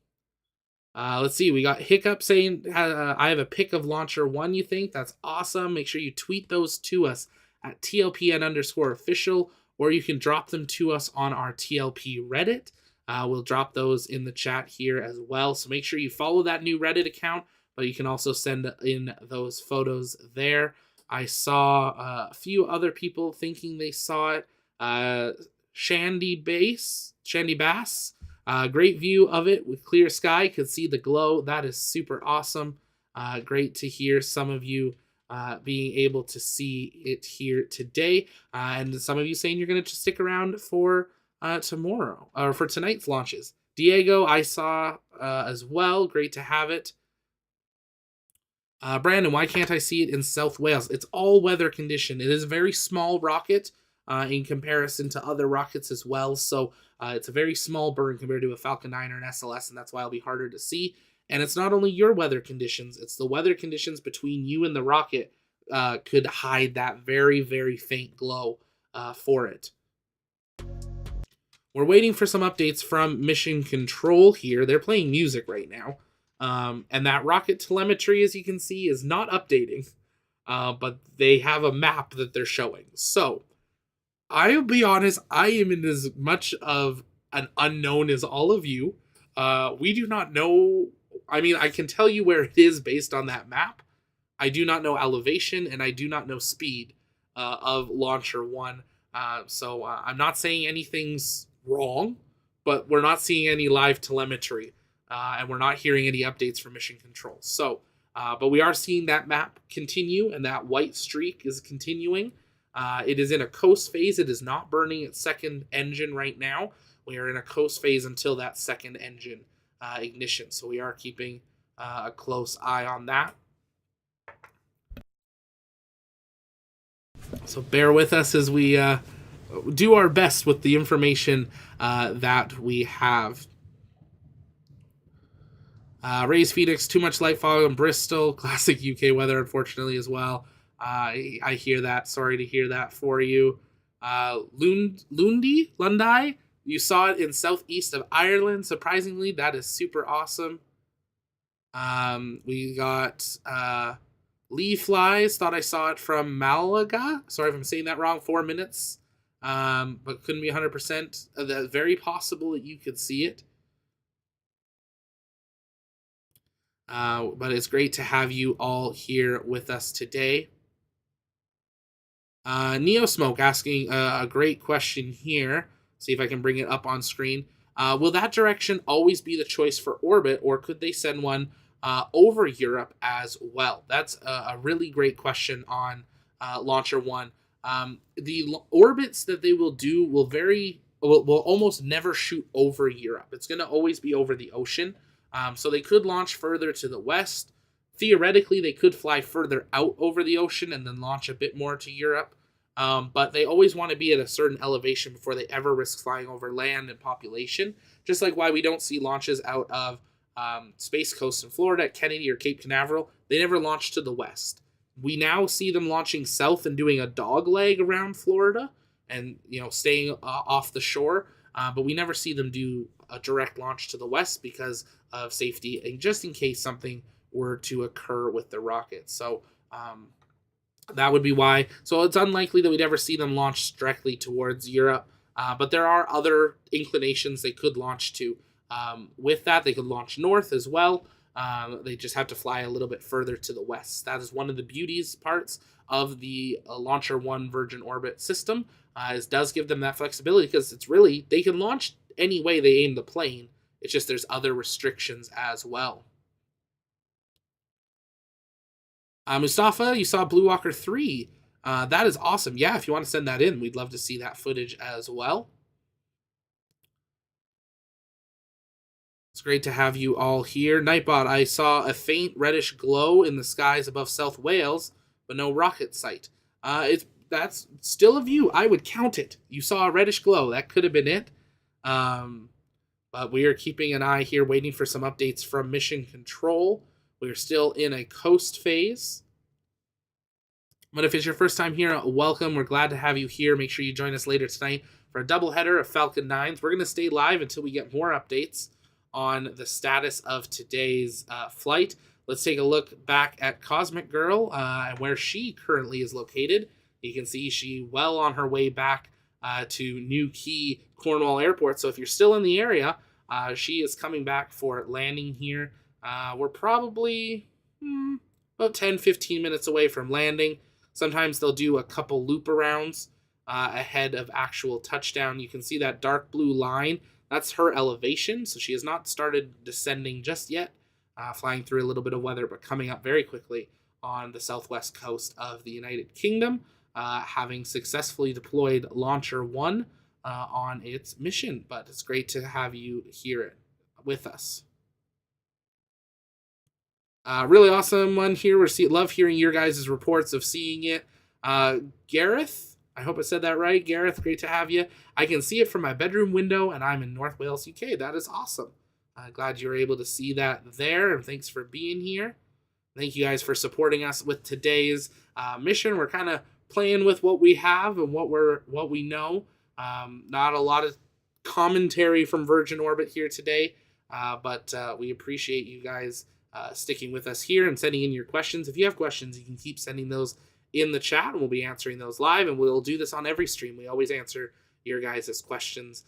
Let's see, we got Hiccup saying, I have a pic of Launcher 1, you think? That's awesome. Make sure you tweet those to us at tlpn_official, or you can drop them to us on our TLP Reddit. We'll drop those in the chat here as well. So make sure you follow that new Reddit account, but you can also send in those photos there. I saw a few other people thinking they saw it. Shandy Bass. Great view of it with clear sky. Could see the glow. That is super awesome. Great to hear some of you being able to see it here today. And some of you saying you're going to stick around for tomorrow or for tonight's launches. Diego, I saw as well. Great to have it. Brandon, why can't I see it in South Wales? It's all weather condition. It is a very small rocket in comparison to other rockets as well. So it's a very small burn compared to a Falcon 9 or an SLS, and that's why it'll be harder to see. And it's not only your weather conditions, it's the weather conditions between you and the rocket could hide that very, very faint glow for it. We're waiting for some updates from Mission Control here. They're playing music right now. And that rocket telemetry, as you can see, is not updating. But they have a map that they're showing. So, I'll be honest, I am in as much of an unknown as all of you. We do not know. I mean, I can tell you where it is based on that map. I do not know elevation, and I do not know speed of Launcher 1. So I'm not saying anything's wrong, but we're not seeing any live telemetry, and we're not hearing any updates from Mission Control. So, but we are seeing that map continue, and that white streak is continuing. It is in a coast phase. It is not burning its second engine right now. We are in a coast phase until that second engine ignition. So we are keeping a close eye on that. So bear with us as we do our best with the information that we have. Ray's Phoenix, too much light fog in Bristol. Classic UK weather, unfortunately, as well. I hear that. Sorry to hear that for you. Lundy, you saw it in southeast of Ireland. Surprisingly, that is super awesome. We got Lee Flies. Thought I saw it from Malaga. Sorry if I'm saying that wrong. 4 minutes. But couldn't be 100%. Very possible that you could see it. But it's great to have you all here with us today. Neo Smoke asking a great question here. See if I can bring it up on screen. Will that direction always be the choice for orbit, or could they send one over Europe as well? That's a really great question on Launcher 1. The orbits that they will do will almost never shoot over Europe. It's going to always be over the ocean. So they could launch further to the west. Theoretically, they could fly further out over the ocean and then launch a bit more to Europe. But they always want to be at a certain elevation before they ever risk flying over land and population. Just like why we don't see launches out of Space Coast in Florida at Kennedy or Cape Canaveral. They never launch to the west. We now see them launching south and doing a dog leg around Florida and staying off the shore. But we never see them do a direct launch to the west because of safety and just in case something were to occur with the rocket. So that would be why. So it's unlikely that we'd ever see them launch directly towards Europe. But there are other inclinations they could launch to. With that, they could launch north as well. They just have to fly a little bit further to the west. That is one of the parts of the Launcher 1 Virgin Orbit system. It does give them that flexibility because it's really, they can launch any way they aim the plane. It's just there's other restrictions as well. Mustafa, you saw Blue Walker 3. That is awesome. Yeah, if you want to send that in, we'd love to see that footage as well. It's great to have you all here. Nightbot, I saw a faint reddish glow in the skies above South Wales, but no rocket sight. That's still a view. I would count it. You saw a reddish glow. That could have been it. But we are keeping an eye here, waiting for some updates from Mission Control. We are still in a coast phase. But if it's your first time here, welcome. We're glad to have you here. Make sure you join us later tonight for a doubleheader of Falcon 9s. We're going to stay live until we get more updates on the status of today's flight. Let's take a look back at Cosmic Girl and where she currently is located. You can see she well on her way back to New Quay Cornwall Airport. So if you're still in the area, she is coming back for landing here. We're probably about 10-15 minutes away from landing. Sometimes they'll do a couple loop arounds ahead of actual touchdown. You can see that dark blue line. That's her elevation, so she has not started descending just yet, flying through a little bit of weather, but coming up very quickly on the southwest coast of the United Kingdom, having successfully deployed Launcher 1 on its mission. But it's great to have you here with us. Really awesome one here. Love hearing your guys' reports of seeing it. Gareth, I hope I said that right. Gareth, great to have you. I can see it from my bedroom window, and I'm in North Wales, UK. That is awesome. Glad you were able to see that there, and thanks for being here. Thank you guys for supporting us with today's mission. We're kind of playing with what we have and what we know. Not a lot of commentary from Virgin Orbit here today, but we appreciate you guys sticking with us here and sending in your questions. If you have questions, you can keep sending those in the chat, and we'll be answering those live, and we'll do this on every stream. We always answer your guys' questions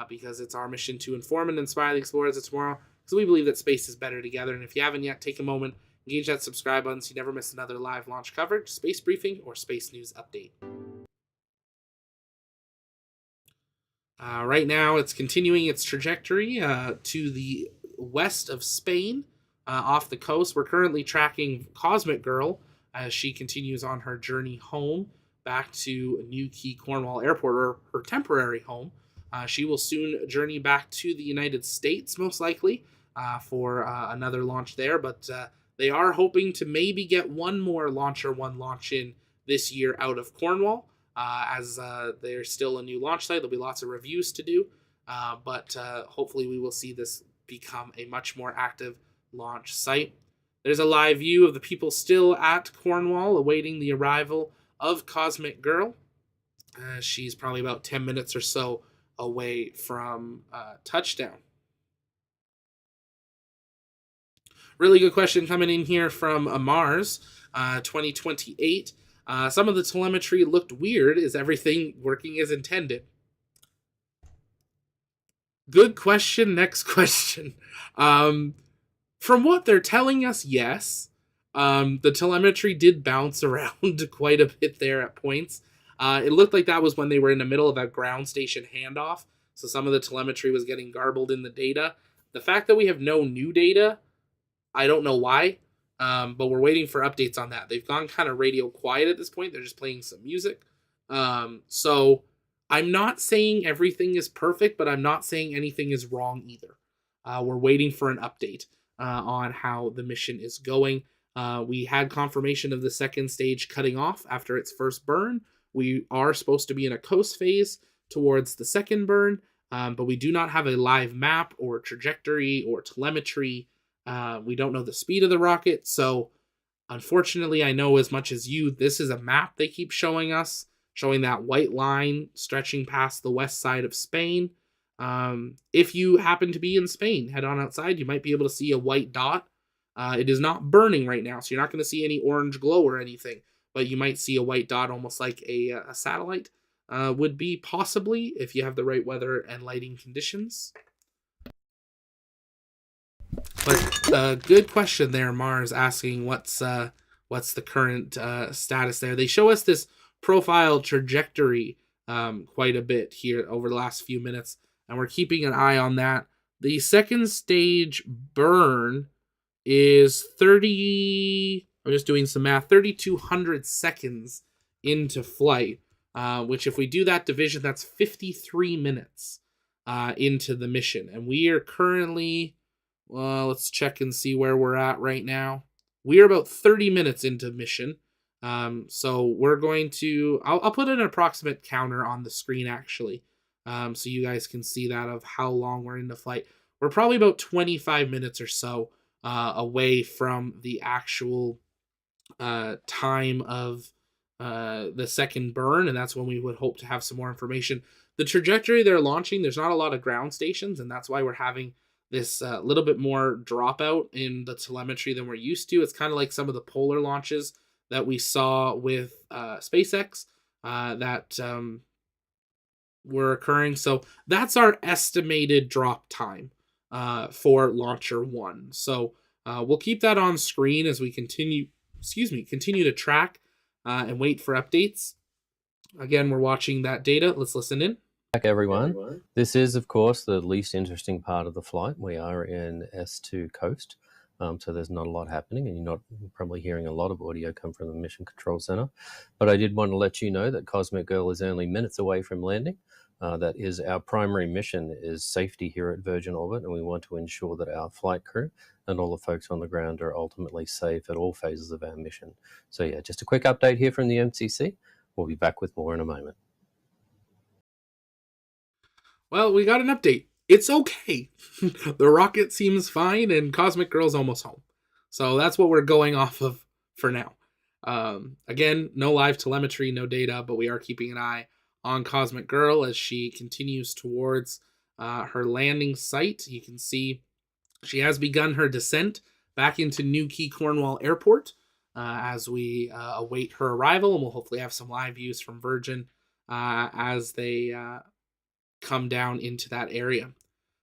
because it's our mission to inform and inspire the explorers of tomorrow, because we believe that space is better together. And if you haven't yet, take a moment, engage that subscribe button so you never miss another live launch coverage, space briefing, or space news update. Right now, it's continuing its trajectory to the west of Spain, off the coast. We're currently tracking Cosmic Girl as she continues on her journey home back to New Quay Cornwall Airport, or her temporary home. She will soon journey back to the United States, most likely, for another launch there. But they are hoping to maybe get one more Launcher 1 launch in this year out of Cornwall, as there's still a new launch site. There'll be lots of reviews to do, but hopefully we will see this become a much more active launch site. There's a live view of the people still at Cornwall awaiting the arrival of Cosmic Girl. She's probably about 10 minutes or so away from touchdown. Really good question coming in here from Mars 2028. Some of the telemetry looked weird. Is everything working as intended? Good question. Next question. From what they're telling us, yes. The telemetry did bounce around quite a bit there at points. It looked like that was when they were in the middle of a ground station handoff, so some of the telemetry was getting garbled in the data. The fact that we have no new data, I don't know why, but we're waiting for updates on that. They've gone kind of radio quiet at this point. They're just playing some music. So I'm not saying everything is perfect, but I'm not saying anything is wrong either. We're waiting for an update on how the mission is going. We had confirmation of the second stage cutting off after its first burn. We are supposed to be in a coast phase towards the second burn, but we do not have a live map or trajectory or telemetry. We don't know the speed of the rocket, so unfortunately, I know as much as you, this is a map they keep showing us, showing that white line stretching past the west side of Spain. If you happen to be in Spain, head on outside, you might be able to see a white dot. It is not burning right now, so you're not going to see any orange glow or anything, but you might see a white dot almost like a satellite would be, possibly, if you have the right weather and lighting conditions. But good question there, Mars, asking what's the current status there. They show us this profile trajectory quite a bit here over the last few minutes, and we're keeping an eye on that. The second stage burn is 30, I'm just doing some math, 3,200 seconds into flight, which if we do that division, that's 53 minutes into the mission. And we are currently, well, let's check and see where we're at right now. We are about 30 minutes into mission. So we're going to, I'll put an approximate counter on the screen actually, so you guys can see that of how long we're into flight. We're probably about 25 minutes or so away from the actual time of the second burn, and that's when we would hope to have some more information. The trajectory they're launching, there's not a lot of ground stations, and that's why we're having this little bit more dropout in the telemetry than we're used to. It's kind of like some of the polar launches that we saw with SpaceX that were occurring. So that's our estimated drop time for Launcher 1. So we'll keep that on screen as we continue to track and wait for updates. Again, we're watching that data. Let's listen in. Back everyone. This is, of course, the least interesting part of the flight. We are in S2 coast, so there's not a lot happening, and you're not probably hearing a lot of audio come from the Mission Control Center. But I did want to let you know that Cosmic Girl is only minutes away from landing. That is our primary mission, is safety here at Virgin Orbit, and we want to ensure that our flight crew and all the folks on the ground are ultimately safe at all phases of our mission. So yeah, just a quick update here from the MCC. We'll be back with more in a moment. Well, we got an update. It's okay. The rocket seems fine, and Cosmic Girl's almost home. So that's what we're going off of for now. Again, no live telemetry, no data, but we are keeping an eye on Cosmic Girl as she continues towards her landing site. You can see she has begun her descent back into New Quay Cornwall Airport as we await her arrival, and we'll hopefully have some live views from Virgin as they come down into that area.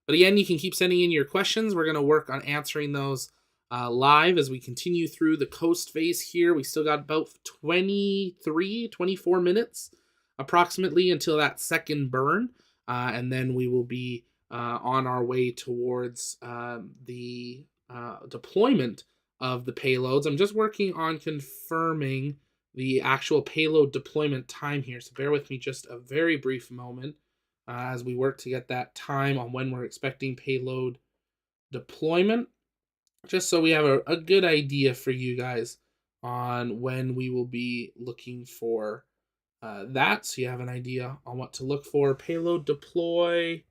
But again, you can keep sending in your questions. We're going to work on answering those live as we continue through the coast phase here. We still got about 24 minutes approximately until that second burn, and then we will be on our way towards the deployment of the payloads. I'm just working on confirming the actual payload deployment time here, so bear with me just a very brief moment as we work to get that time on when we're expecting payload deployment, just so we have a good idea for you guys on when we will be looking for that, so you have an idea on what to look for. Payload deploy,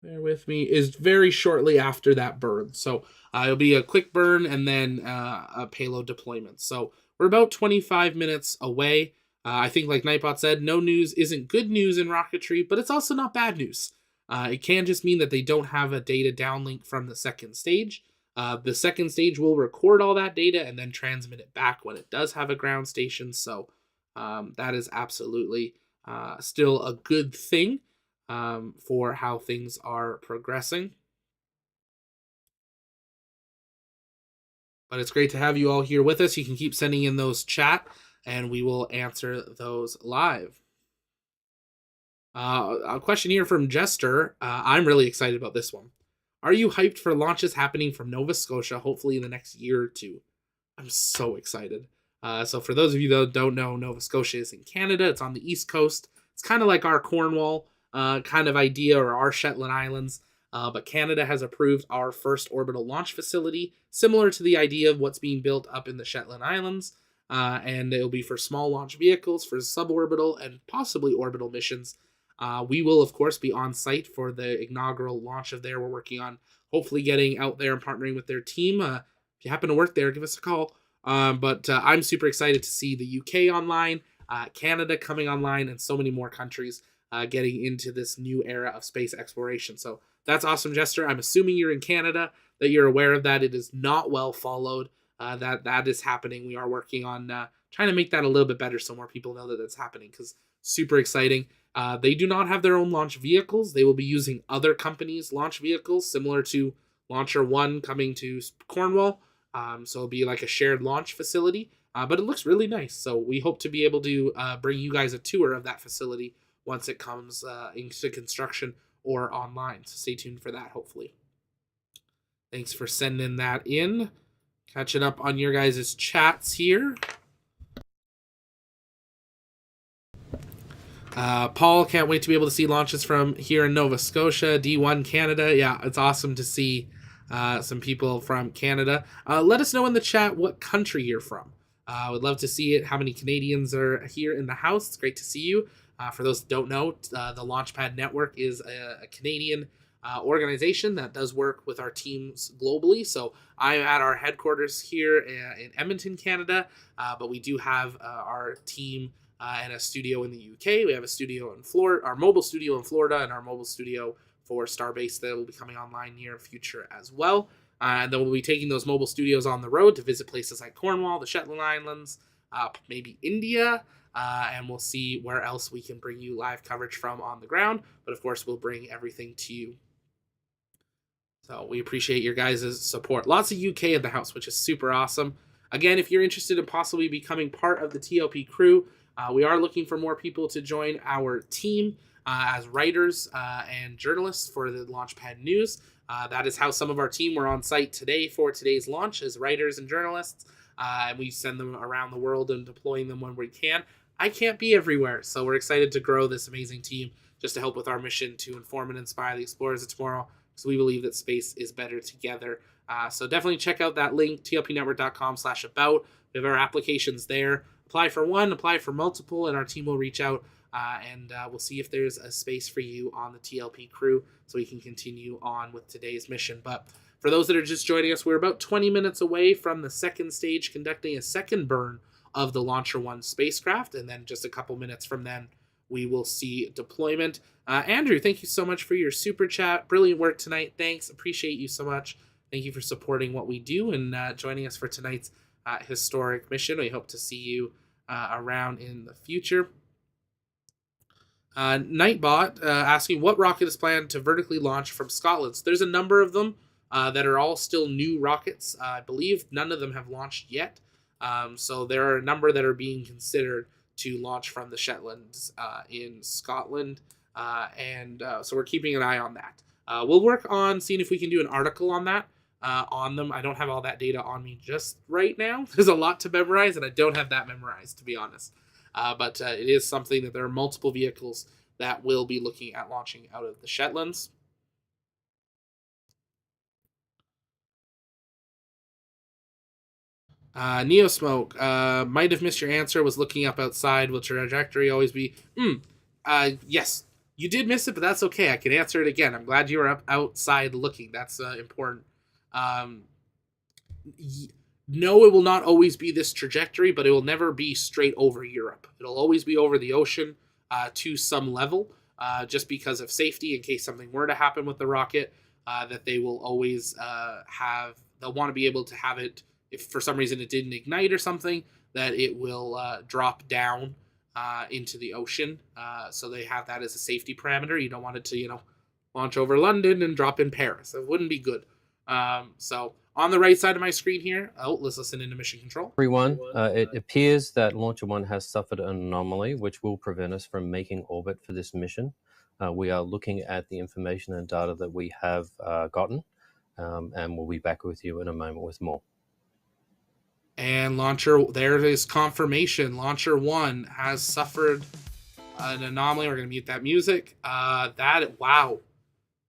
bear with me, is very shortly after that burn. So it'll be a quick burn and then a payload deployment. So we're about 25 minutes away. I think, like Nightbot said, no news isn't good news in rocketry, but it's also not bad news. It can just mean that they don't have a data downlink from the second stage. The second stage will record all that data and then transmit it back when it does have a ground station. So that is absolutely still a good thing for how things are progressing. But it's great to have you all here with us. You can keep sending in those chat, and we will answer those live. A question here from Jester. I'm really excited about this one. Are you hyped for launches happening from Nova Scotia, hopefully in the next year or two? I'm so excited. So for those of you that don't know, Nova Scotia is in Canada. It's on the East Coast. It's kind of like our Cornwall kind of idea, or our Shetland Islands. But Canada has approved our first orbital launch facility, similar to the idea of what's being built up in the Shetland Islands. And it'll be for small launch vehicles, for suborbital and possibly orbital missions. We will, of course, be on site for the inaugural launch of there. We're working on hopefully getting out there and partnering with their team. If you happen to work there, give us a call. But I'm super excited to see the UK online, Canada coming online, and so many more countries getting into this new era of space exploration. So that's awesome, Jester. I'm assuming you're in Canada, that you're aware of that. It is not well followed. That is happening. We are working on trying to make that a little bit better so more people know that that's happening, because super exciting. They do not have their own launch vehicles. They will be using other companies' launch vehicles, similar to Launcher 1 coming to Cornwall. So it'll be like a shared launch facility, but it looks really nice. So we hope to be able to bring you guys a tour of that facility once it comes into construction or online. So stay tuned for that, hopefully. Thanks for sending that in. Catching up on your guys' chats here. Paul, can't wait to be able to see launches from here in Nova Scotia, D1 Canada. Yeah, it's awesome to see some people from Canada. Let us know in the chat what country you're from. I would love to see it. How many Canadians are here in the house? It's great to see you. For those that don't know, the Launchpad Network is a Canadian organization that does work with our teams globally. So I'm at our headquarters here in Edmonton, Canada, but we do have our team and a studio in the UK. We have a studio in Florida, our mobile studio in Florida, and our mobile studio for Starbase that will be coming online near future as well. And then we'll be taking those mobile studios on the road to visit places like Cornwall, the Shetland Islands, maybe India, and we'll see where else we can bring you live coverage from on the ground. But of course, we'll bring everything to you. So we appreciate your guys' support. Lots of UK in the house, which is super awesome. Again, if you're interested in possibly becoming part of the TLP crew, we are looking for more people to join our team as writers and journalists for the Launchpad News. That is how some of our team were on site today for today's launch, as writers and journalists. And we send them around the world and deploying them when we can. I can't be everywhere, so we're excited to grow this amazing team just to help with our mission to inform and inspire the explorers of tomorrow, because we believe that space is better together. So definitely check out that link, tlpnetwork.com/about. We have our applications there. Apply for one, apply for multiple, and our team will reach out and we'll see if there's a space for you on the TLP crew so we can continue on with today's mission. But for those that are just joining us, we're about 20 minutes away from the second stage, conducting a second burn of the Launcher 1 spacecraft, and then just a couple minutes from then, we will see deployment. Andrew, thank you so much for your super chat. Brilliant work tonight. Thanks. Appreciate you so much. Thank you for supporting what we do and joining us for tonight's historic mission. We hope to see you around in the future. Nightbot asking, what rocket is planned to vertically launch from Scotland? So there's a number of them that are all still new rockets. I believe none of them have launched yet. So there are a number that are being considered to launch from the Shetlands in Scotland. So we're keeping an eye on that. We'll work on seeing if we can do an article on that, on them. I don't have all that data on me just right now. There's a lot to memorize, and I don't have that memorized, to be honest. But it is something that there are multiple vehicles that will be looking at launching out of the Shetlands. Neosmoke, might have missed your answer, was looking up outside. Will trajectory always be? Yes, you did miss it, but that's okay. I can answer it again. I'm glad you were up outside looking. That's important. No, it will not always be this trajectory, but it will never be straight over Europe. It'll always be over the ocean to some level. just because of safety in case something were to happen with the rocket, that they will always they'll want to be able to have it, if for some reason it didn't ignite or something, that it will drop down into the ocean. So they have that as a safety parameter. You don't want it to, launch over London and drop in Paris. It wouldn't be good. So on the right side of my screen here, let's listen into mission control. Everyone, it appears that Launcher 1 has suffered an anomaly which will prevent us from making orbit for this mission. We are looking at the information and data that we have gotten, and we'll be back with you in a moment with more. And there is confirmation. Launcher 1 has suffered an anomaly. We're going to mute that music. Wow.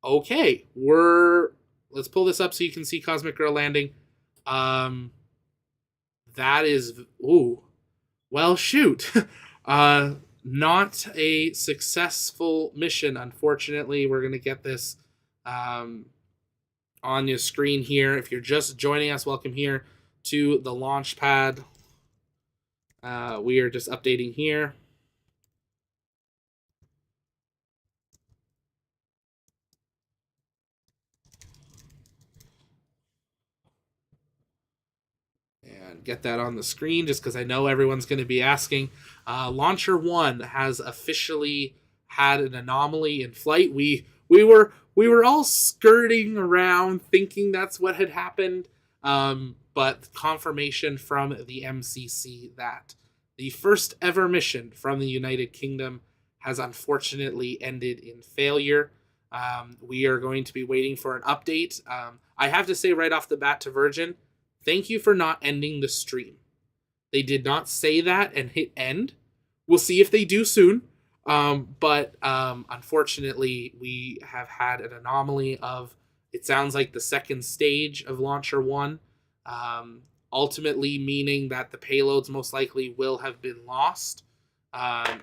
Okay, let's pull this up so you can see Cosmic Girl landing. That is, well, shoot. Not a successful mission, unfortunately. We're going to get this on your screen here. If you're just joining us, welcome here to the launch pad. We are just updating here. And get that on the screen just because I know everyone's going to be asking. Launcher 1 has officially had an anomaly in flight. We were all skirting around thinking that's what had happened, but confirmation from the MCC that the first ever mission from the United Kingdom has unfortunately ended in failure. We are going to be waiting for an update. I have to say right off the bat to Virgin, thank you for not ending the stream. They did not say that and hit end. We'll see if they do soon. But unfortunately, we have had an anomaly of, it sounds like the second stage of Launcher 1. Ultimately meaning that the payloads most likely will have been lost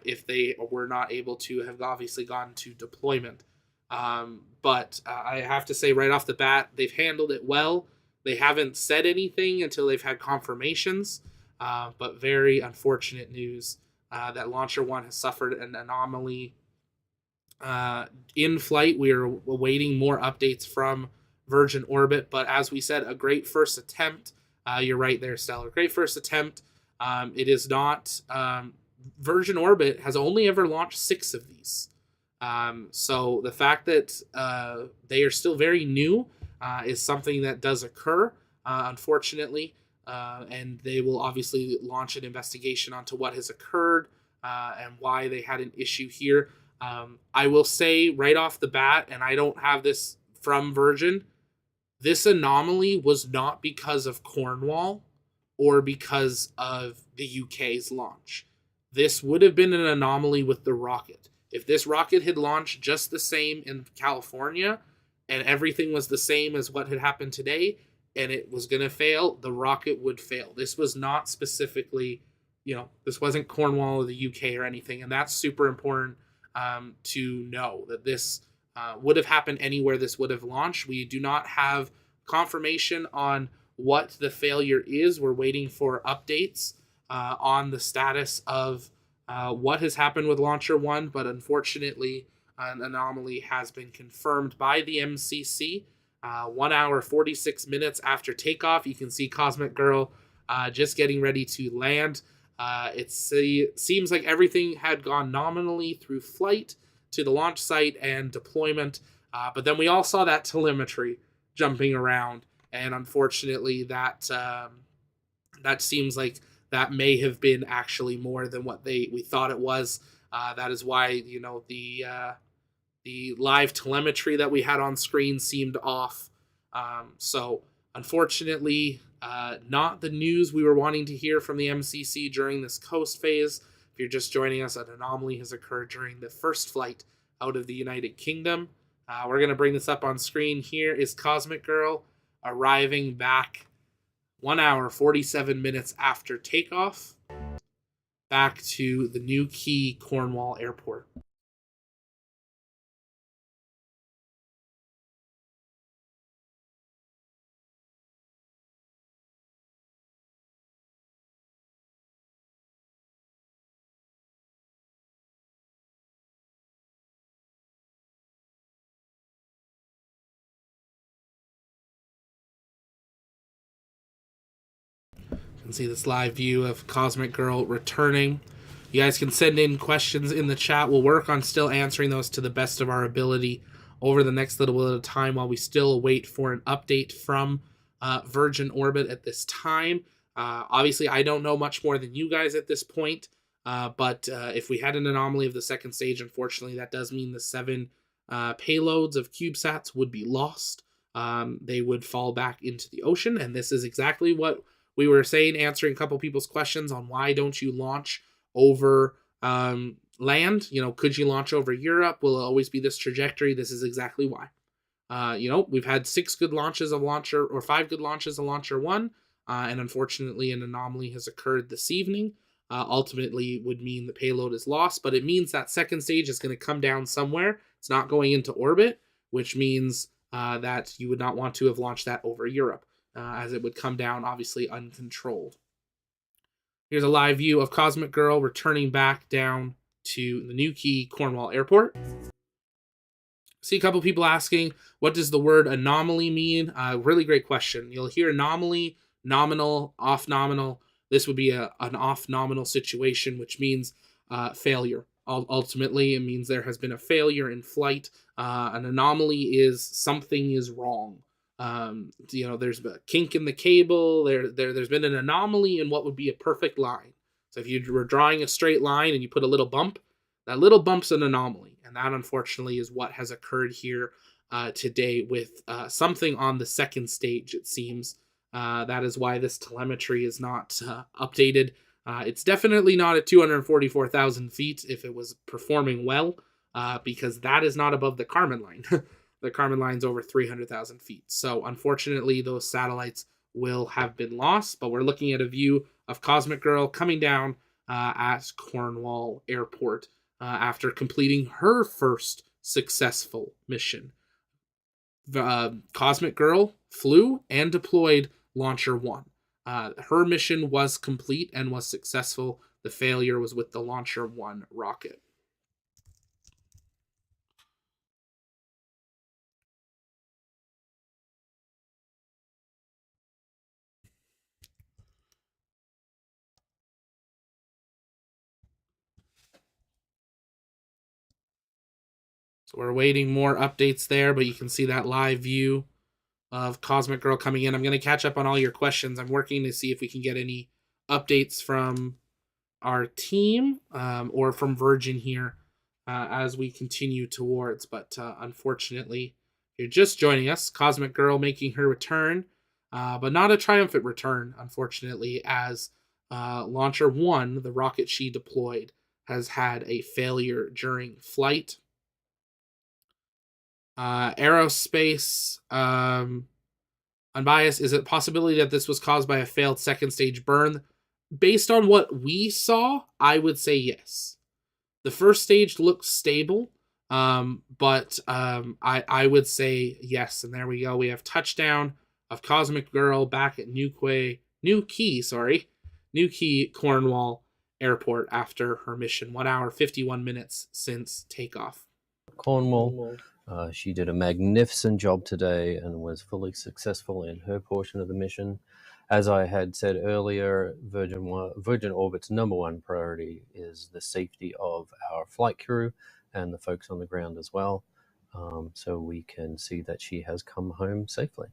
if they were not able to have obviously gone to deployment. But I have to say right off the bat, they've handled it well. They haven't said anything until they've had confirmations, but very unfortunate news that Launcher 1 has suffered an anomaly in flight. We are awaiting more updates from Virgin Orbit, but as we said, a great first attempt. You're right there, Stellar. Great first attempt. It is not... Virgin Orbit has only ever launched 6 of these. So the fact that they are still very new is something that does occur, unfortunately, and they will obviously launch an investigation onto what has occurred and why they had an issue here. I will say right off the bat, and I don't have this from Virgin, this anomaly was not because of Cornwall or because of the UK's launch. This would have been an anomaly with the rocket. If this rocket had launched just the same in California and everything was the same as what had happened today and it was going to fail, the rocket would fail. This was not specifically, this wasn't Cornwall or the UK or anything. And that's super important to know that this would have happened anywhere this would have launched. We do not have confirmation on what the failure is. We're waiting for updates on the status of what has happened with Launcher 1, but unfortunately, an anomaly has been confirmed by the MCC. 1 hour, 46 minutes after takeoff, you can see Cosmic Girl just getting ready to land. It seems like everything had gone nominally through flight to the launch site and deployment, but then we all saw that telemetry jumping around, and unfortunately, that seems like that may have been actually more than what we thought it was. That is why the live telemetry that we had on screen seemed off. So unfortunately, not the news we were wanting to hear from the MCC during this coast phase. If you're just joining us, an anomaly has occurred during the first flight out of the United Kingdom. We're going to bring this up on screen. Here is Cosmic Girl arriving back 1 hour, 47 minutes after takeoff, back to the New Quay Cornwall Airport. can see this live view of Cosmic Girl returning. You guys can send in questions in the chat. We'll work on still answering those to the best of our ability over the next little bit of time while we still wait for an update from Virgin Orbit at this time. Obviously, I don't know much more than you guys at this point, but if we had an anomaly of the second stage, unfortunately, that does mean the 7 payloads of CubeSats would be lost. They would fall back into the ocean, and this is exactly what we were saying, answering a couple people's questions on why don't you launch over land. Could you launch over Europe? Will it always be this trajectory? This is exactly why. We've had 6 good launches of Launcher, or 5 good launches of Launcher 1, and unfortunately an anomaly has occurred this evening. Ultimately would mean the payload is lost, but it means that second stage is going to come down somewhere. It's not going into orbit, which means that you would not want to have launched that over Europe, as it would come down obviously uncontrolled. Here's a live view of Cosmic Girl returning back down to the New Quay Cornwall Airport. See a couple people asking, what does the word anomaly mean? Really great question. You'll hear anomaly, nominal, off nominal. This would be an off nominal situation, which means failure. Ultimately, it means there has been a failure in flight. An anomaly is something is wrong. There's a kink in the cable. There's been an anomaly in what would be a perfect line. So if you were drawing a straight line and you put a little bump, that little bump's an anomaly. And that, unfortunately, is what has occurred here today with something on the second stage, it seems. That is why this telemetry is not updated. It's definitely not at 244,000 feet if it was performing well, because that is not above the Kármán line. The Kármán line's over 300,000 feet. So unfortunately, those satellites will have been lost, but we're looking at a view of Cosmic Girl coming down at Cornwall Airport after completing her first successful mission. Cosmic Girl flew and deployed Launcher 1. Her mission was complete and was successful. The failure was with the Launcher 1 rocket. So we're waiting more updates there, but you can see that live view of Cosmic Girl coming in. I'm going to catch up on all your questions. I'm working to see if we can get any updates from our team or from Virgin here as we continue towards. But unfortunately, if you're just joining us, Cosmic Girl making her return, but not a triumphant return, unfortunately, as Launcher 1, the rocket she deployed, has had a failure during flight. Aerospace, unbiased, is it a possibility that this was caused by a failed second stage burn? Based on what we saw, I would say yes. The first stage looks stable, but I would say yes. And there we go. We have touchdown of Cosmic Girl back at New Quay, Cornwall Airport after her mission. 1 hour, 51 minutes since takeoff. Cornwall. She did a magnificent job today and was fully successful in her portion of the mission. As I had said earlier, Virgin Orbit's #1 priority is the safety of our flight crew and the folks on the ground as well. So we can see that she has come home safely.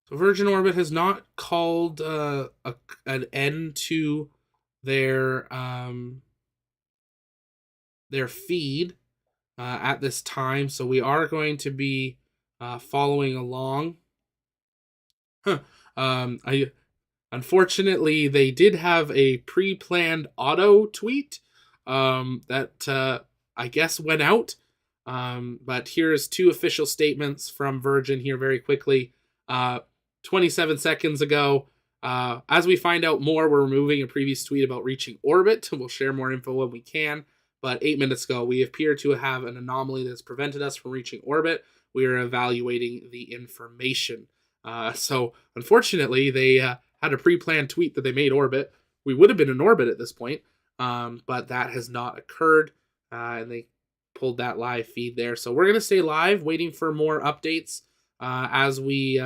So Virgin Orbit has not called an end to their feed at this time, so we are going to be following along. Unfortunately, they did have a pre-planned auto tweet that I guess went out, but here's 2 official statements from Virgin here very quickly. 27 seconds ago, as we find out more, we're removing a previous tweet about reaching orbit. We'll share more info when we can. But 8 minutes ago, we appear to have an anomaly that's prevented us from reaching orbit. We are evaluating the information. So unfortunately, they had a pre-planned tweet that they made orbit. we would have been in orbit at this point, but that has not occurred, and they pulled that live feed there. So we're going to stay live, waiting for more updates as we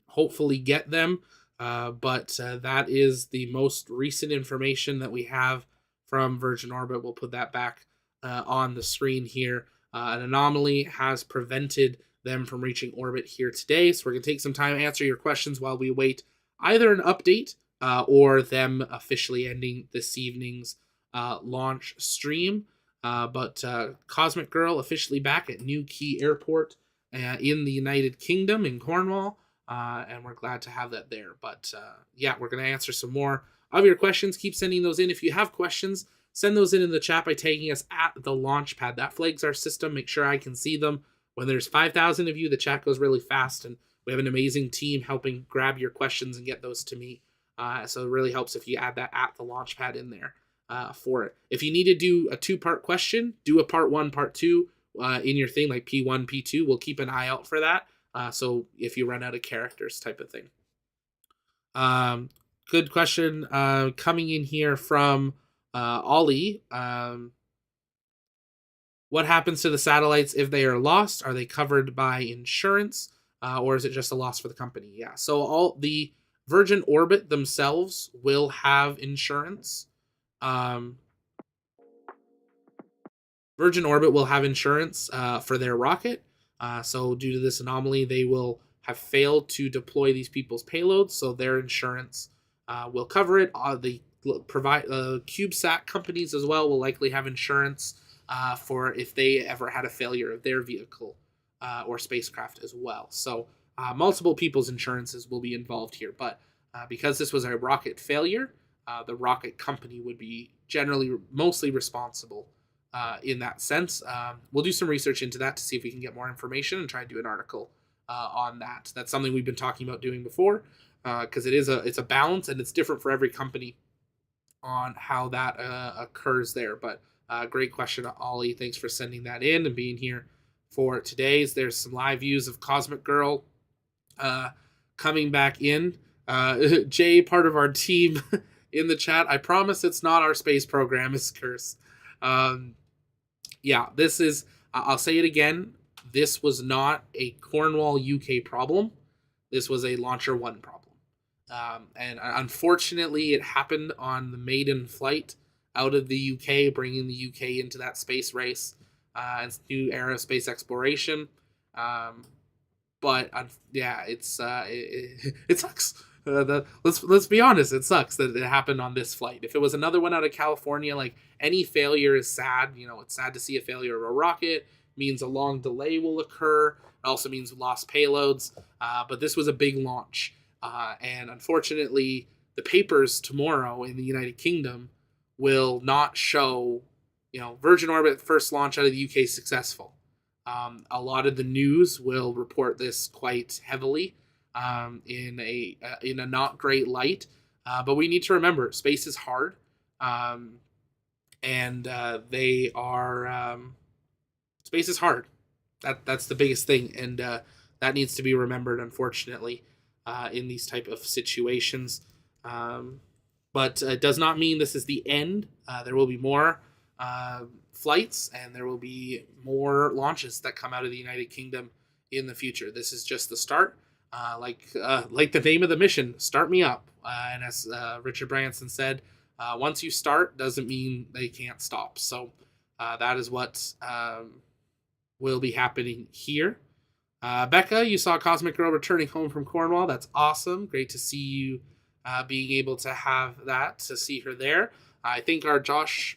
hopefully get them. But that is the most recent information that we have from Virgin Orbit. We'll put that back on the screen here. An anomaly has prevented them from reaching orbit here today. So we're going to take some time to answer your questions while we await either an update or them officially ending this evening's launch stream. But Cosmic Girl officially back at New Quay Airport in the United Kingdom in Cornwall. And we're glad to have that there. But yeah, we're going to answer some more of your questions. Keep sending those in. If you have questions, send those in the chat by tagging us at the launch pad. That flags our system. Make sure I can see them. When there's 5,000 of you, the chat goes really fast, and we have an amazing team helping grab your questions and get those to me. So it really helps if you add that at the launch pad in there for it. If you need to do a 2-part question, do a part 1, part 2 in your thing, like P1, P2. We'll keep an eye out for that. So if you run out of characters type of thing. Good question coming in here from Ollie. What happens to the satellites if they are lost? Are they covered by insurance or is it just a loss for the company? Yeah, so all the Virgin Orbit themselves will have insurance. Virgin Orbit will have insurance for their rocket. So due to this anomaly, they will have failed to deploy these people's payloads, so their insurance will cover it. The CubeSat companies as well will likely have insurance for if they ever had a failure of their vehicle or spacecraft as well. So multiple people's insurances will be involved here, but because this was a rocket failure, the rocket company would be generally mostly responsible in that sense. We'll do some research into that to see if we can get more information and try and do an article on that. That's something we've been talking about doing before because it's a balance and it's different for every company on how that occurs there. But great question, Ollie. Thanks for sending that in and being here for today's. There's some live views of Cosmic Girl coming back in. Jay, part of our team in the chat, I promise it's not our space program, is Curse. Yeah, this is, I'll say it again, this was not a Cornwall, UK problem. This was a Launcher 1 problem. And unfortunately, it happened on the maiden flight out of the UK, bringing the UK into that space race and new era of space exploration. But yeah, it sucks. Let's be honest, it sucks that it happened on this flight. If it was another one out of California, like any failure is sad. You know, it's sad to see a failure of a rocket. Means a long delay will occur. It also means lost payloads. But this was a big launch. And unfortunately, the papers tomorrow in the United Kingdom will not show, Virgin Orbit first launch out of the UK successful. A lot of the news will report this quite heavily in a not great light. But we need to remember, space is hard. And they are... space is hard. That's the biggest thing. And that needs to be remembered, unfortunately, in these type of situations. But it does not mean this is the end. There will be more flights and there will be more launches that come out of the United Kingdom in the future. This is just the start. Like the name of the mission, start me up. And as Richard Branson said, once you start doesn't mean they can't stop. So that is what will be happening here. Becca, you saw Cosmic Girl returning home from Cornwall. That's awesome. Great to see you being able to have that, to see her there. I think our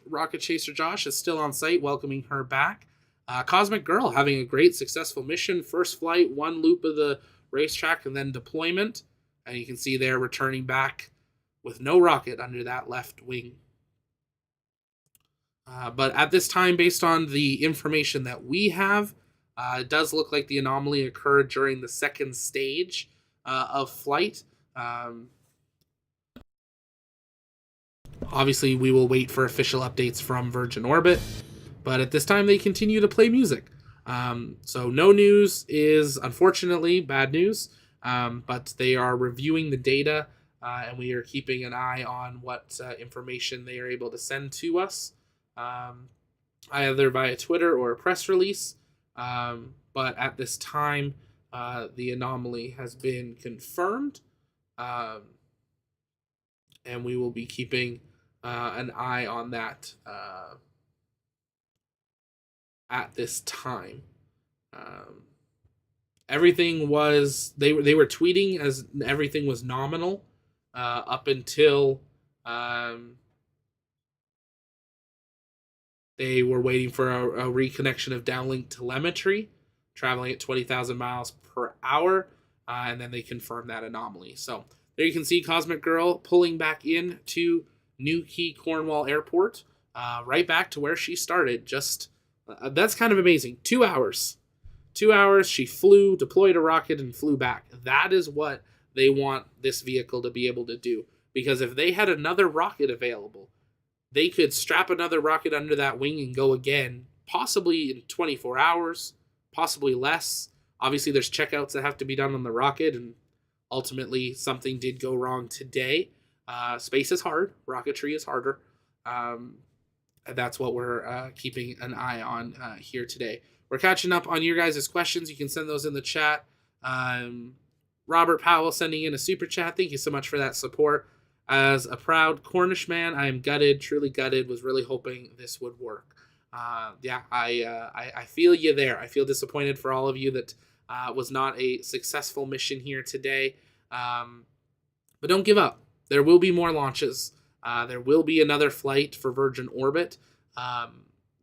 Rocket Chaser Josh is still on site, welcoming her back. Cosmic Girl having a great, successful mission. First flight, one loop of the racetrack, and then deployment. And you can see they're returning back with no rocket under that left wing. But at this time, based on the information that we have, it does look like the anomaly occurred during the second stage of flight. Obviously, we will wait for official updates from Virgin Orbit, but at this time, they continue to play music. So no news is, unfortunately, bad news, but they are reviewing the data and we are keeping an eye on what information they are able to send to us, either via Twitter or a press release. But at this time, the anomaly has been confirmed, and we will be keeping an eye on that at this time. Everything was they were tweeting as everything was nominal up until they were waiting for a reconnection of downlink telemetry, traveling at 20,000 miles per hour, and then they confirmed that anomaly. So there you can see Cosmic Girl pulling back in to Newquay Cornwall Airport, right back to where she started. Just that's kind of amazing. 2 hours. 2 hours, she flew, deployed a rocket, and flew back. That is what they want this vehicle to be able to do. Because if they had another rocket available, they could strap another rocket under that wing and go again, possibly in 24 hours, possibly less. Obviously, there's checkouts that have to be done on the rocket, and ultimately, something did go wrong today. Space is hard. Rocketry is harder. And that's what we're keeping an eye on here today. We're catching up on your guys' questions. You can send those in the chat. Robert Powell sending in a super chat. Thank you so much for that support. As a proud Cornish man, I am gutted, truly gutted. Was really hoping this would work. I feel you there. I feel disappointed for all of you that was not a successful mission here today. But don't give up. There will be more launches. There will be another flight for Virgin Orbit.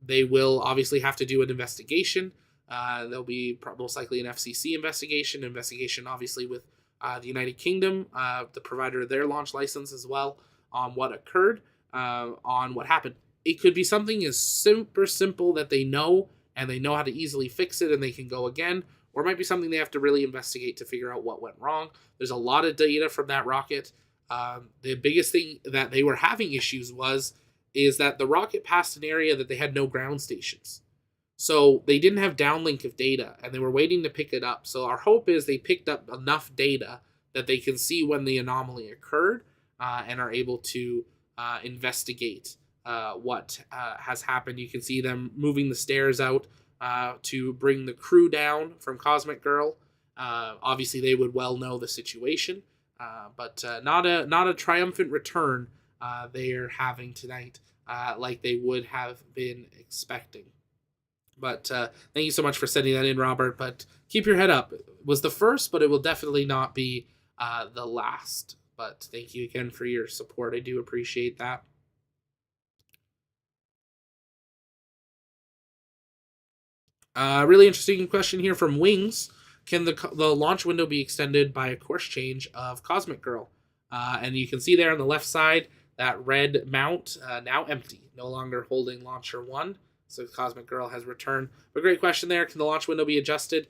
They will obviously have to do an investigation. There'll be most likely an FCC investigation obviously with the United Kingdom, the provider of their launch license as well, on what occurred, on what happened. It could be something as super simple that they know, and they know how to easily fix it and they can go again, or it might be something they have to really investigate to figure out what went wrong. There's a lot of data from that rocket. The biggest thing that they were having issues is that the rocket passed an area that they had no ground stations. So they didn't have downlink of data, and they were waiting to pick it up. So our hope is they picked up enough data that they can see when the anomaly occurred and are able to investigate what has happened. You can see them moving the stairs out to bring the crew down from Cosmic Girl. Obviously, they would well know the situation, but not a triumphant return they are having tonight like they would have been expecting. But thank you so much for sending that in, Robert. But keep your head up. It was the first, but it will definitely not be the last. But thank you again for your support. I do appreciate that. Really interesting question here from Wings. Can the launch window be extended by a course change of Cosmic Girl? And you can see there on the left side, that red mount now empty, no longer holding Launcher 1. So Cosmic Girl has returned. But great question there. Can the launch window be adjusted?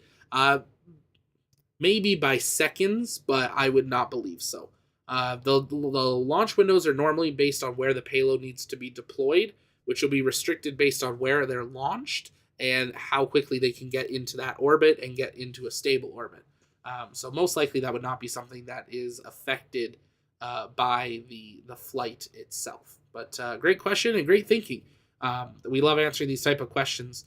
Maybe by seconds, but I would not believe so. The launch windows are normally based on where the payload needs to be deployed, which will be restricted based on where they're launched and how quickly they can get into that orbit and get into a stable orbit. So most likely that would not be something that is affected by the flight itself. But great question and great thinking. We love answering these type of questions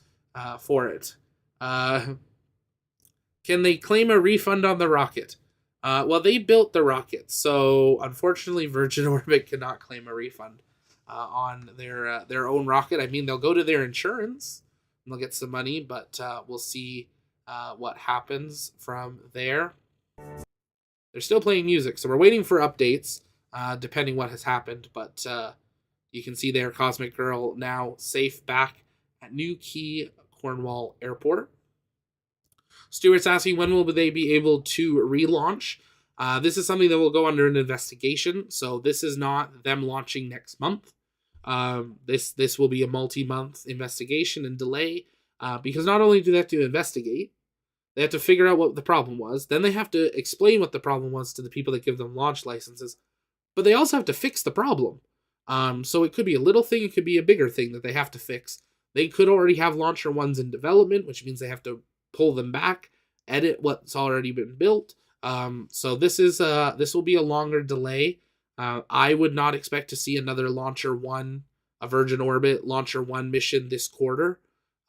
for it. Can they claim a refund on the rocket? Well, they built the rocket, so unfortunately Virgin Orbit cannot claim a refund on their own rocket. I mean, they'll go to their insurance and they'll get some money, but we'll see what happens from there. They're still playing music, so we're waiting for updates, depending what has happened, but you can see there Cosmic Girl now safe back at Newquay Cornwall Airport. Stuart's asking, when will they be able to relaunch? This is something that will go under an investigation, so this is not them launching next month. This will be a multi-month investigation and delay, because not only do they have to investigate, they have to figure out what the problem was, then they have to explain what the problem was to the people that give them launch licenses, but they also have to fix the problem. So it could be a little thing, it could be a bigger thing that they have to fix. They could already have Launcher 1s in development, which means they have to pull them back, edit what's already been built, So this will be a longer delay. I would not expect to see another a Virgin Orbit Launcher 1 mission this quarter.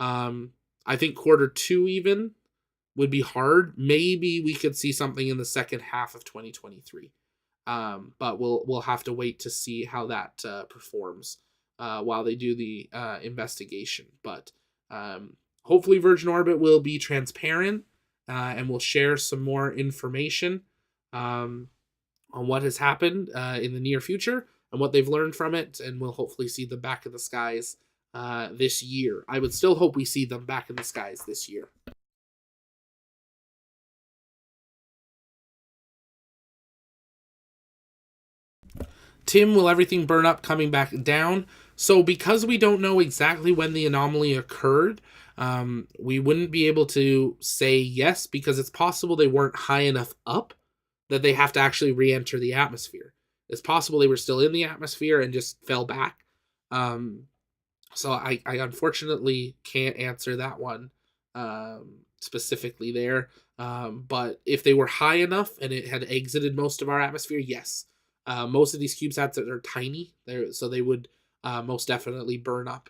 I think quarter 2 even would be hard. Maybe we could see something in the second half of 2023. But we'll have to wait to see how that performs while they do the investigation. But hopefully Virgin Orbit will be transparent and will share some more information on what has happened in the near future and what they've learned from it, and we'll hopefully see them back in the skies this year. I would still hope we see them back in the skies this year. Tim, will everything burn up coming back down? So because we don't know exactly when the anomaly occurred, we wouldn't be able to say yes, because it's possible they weren't high enough up that they have to actually re-enter the atmosphere. It's possible they were still in the atmosphere and just fell back. So I unfortunately can't answer that one specifically there. But if they were high enough and it had exited most of our atmosphere, yes. Most of these CubeSats are tiny, so they would most definitely burn up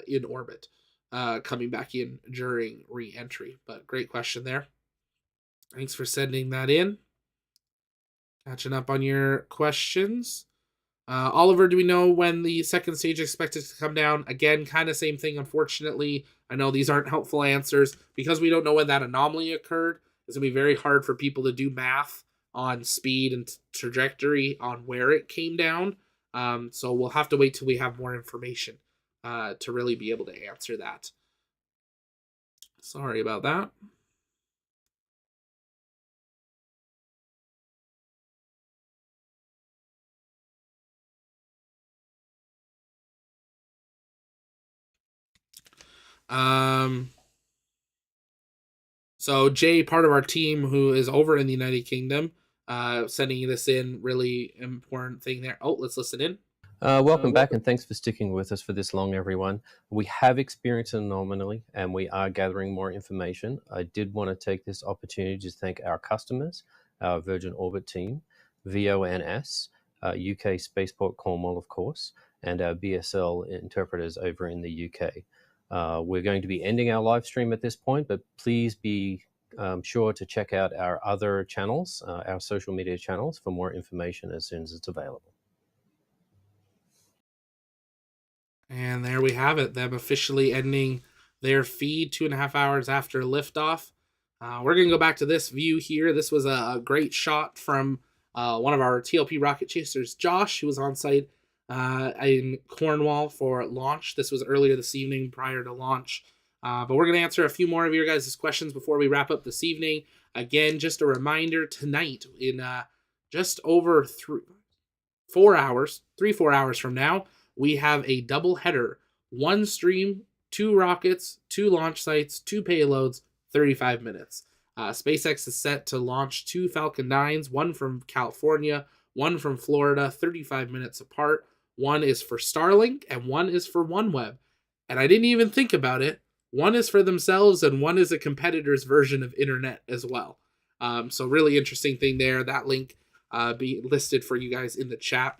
in orbit, coming back in during re-entry. But great question there. Thanks for sending that in. Catching up on your questions. Oliver, do we know when the second stage is expected to come down? Again, kind of same thing, unfortunately. I know these aren't helpful answers. Because we don't know when that anomaly occurred, it's going to be very hard for people to do math on speed and trajectory on where it came down. So we'll have to wait till we have more information to really be able to answer that. Sorry about that. So Jay, part of our team who is over in the United Kingdom, sending this in, really important thing there. Oh, let's listen in. Welcome back, and thanks for sticking with us for this long, everyone. We have experienced an anomaly, and we are gathering more information. I did want to take this opportunity to thank our customers, our Virgin Orbit team, VONS, UK Spaceport Cornwall, of course, and our BSL interpreters over in the UK. We're going to be ending our live stream at this point, but please be sure to check out our other channels, our social media channels, for more information as soon as it's available. And there we have it, them officially ending their feed 2.5 hours after liftoff. We're going to go back to this view here. This was a great shot from one of our TLP rocket chasers, Josh, who was on site in Cornwall for launch. This was earlier this evening prior to launch. But we're going to answer a few more of your guys' questions before we wrap up this evening. Again, just a reminder, tonight in just over 4 hours from now, we have a double header, 1 stream, 2 rockets, 2 launch sites, 2 payloads, 35 minutes. SpaceX is set to launch 2 Falcon 9s, 1 from California, 1 from Florida, 35 minutes apart. 1 is for Starlink and 1 is for OneWeb. And I didn't even think about it. 1 is for themselves and 1 is a competitor's version of internet as well. So really interesting thing there. That link be listed for you guys in the chat.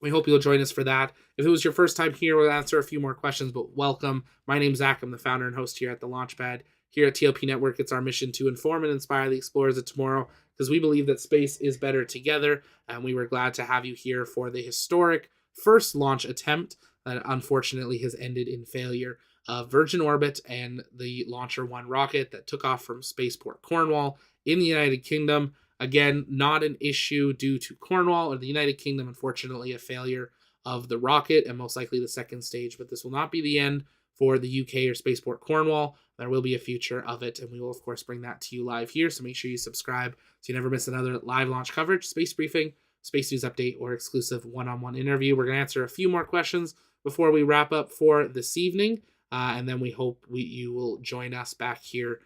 We hope you'll join us for that. If it was your first time here, we'll answer a few more questions, but welcome. My name's Zach. I'm the founder and host here at the Launchpad. Here at TLP Network, it's our mission to inform and inspire the explorers of tomorrow, because we believe that space is better together, and we were glad to have you here for the historic first launch attempt that unfortunately has ended in failure of Virgin Orbit and the Launcher 1 rocket that took off from Spaceport Cornwall in the United Kingdom. Again, not an issue due to Cornwall or the United Kingdom, unfortunately a failure of the rocket and most likely the second stage, but this will not be the end for the UK or Spaceport Cornwall. There will be a future of it, and we will of course bring that to you live here, so make sure you subscribe so you never miss another live launch coverage, space briefing, space news update, or exclusive one-on-one interview. We're going to answer a few more questions before we wrap up for this evening, and then we hope you will join us back here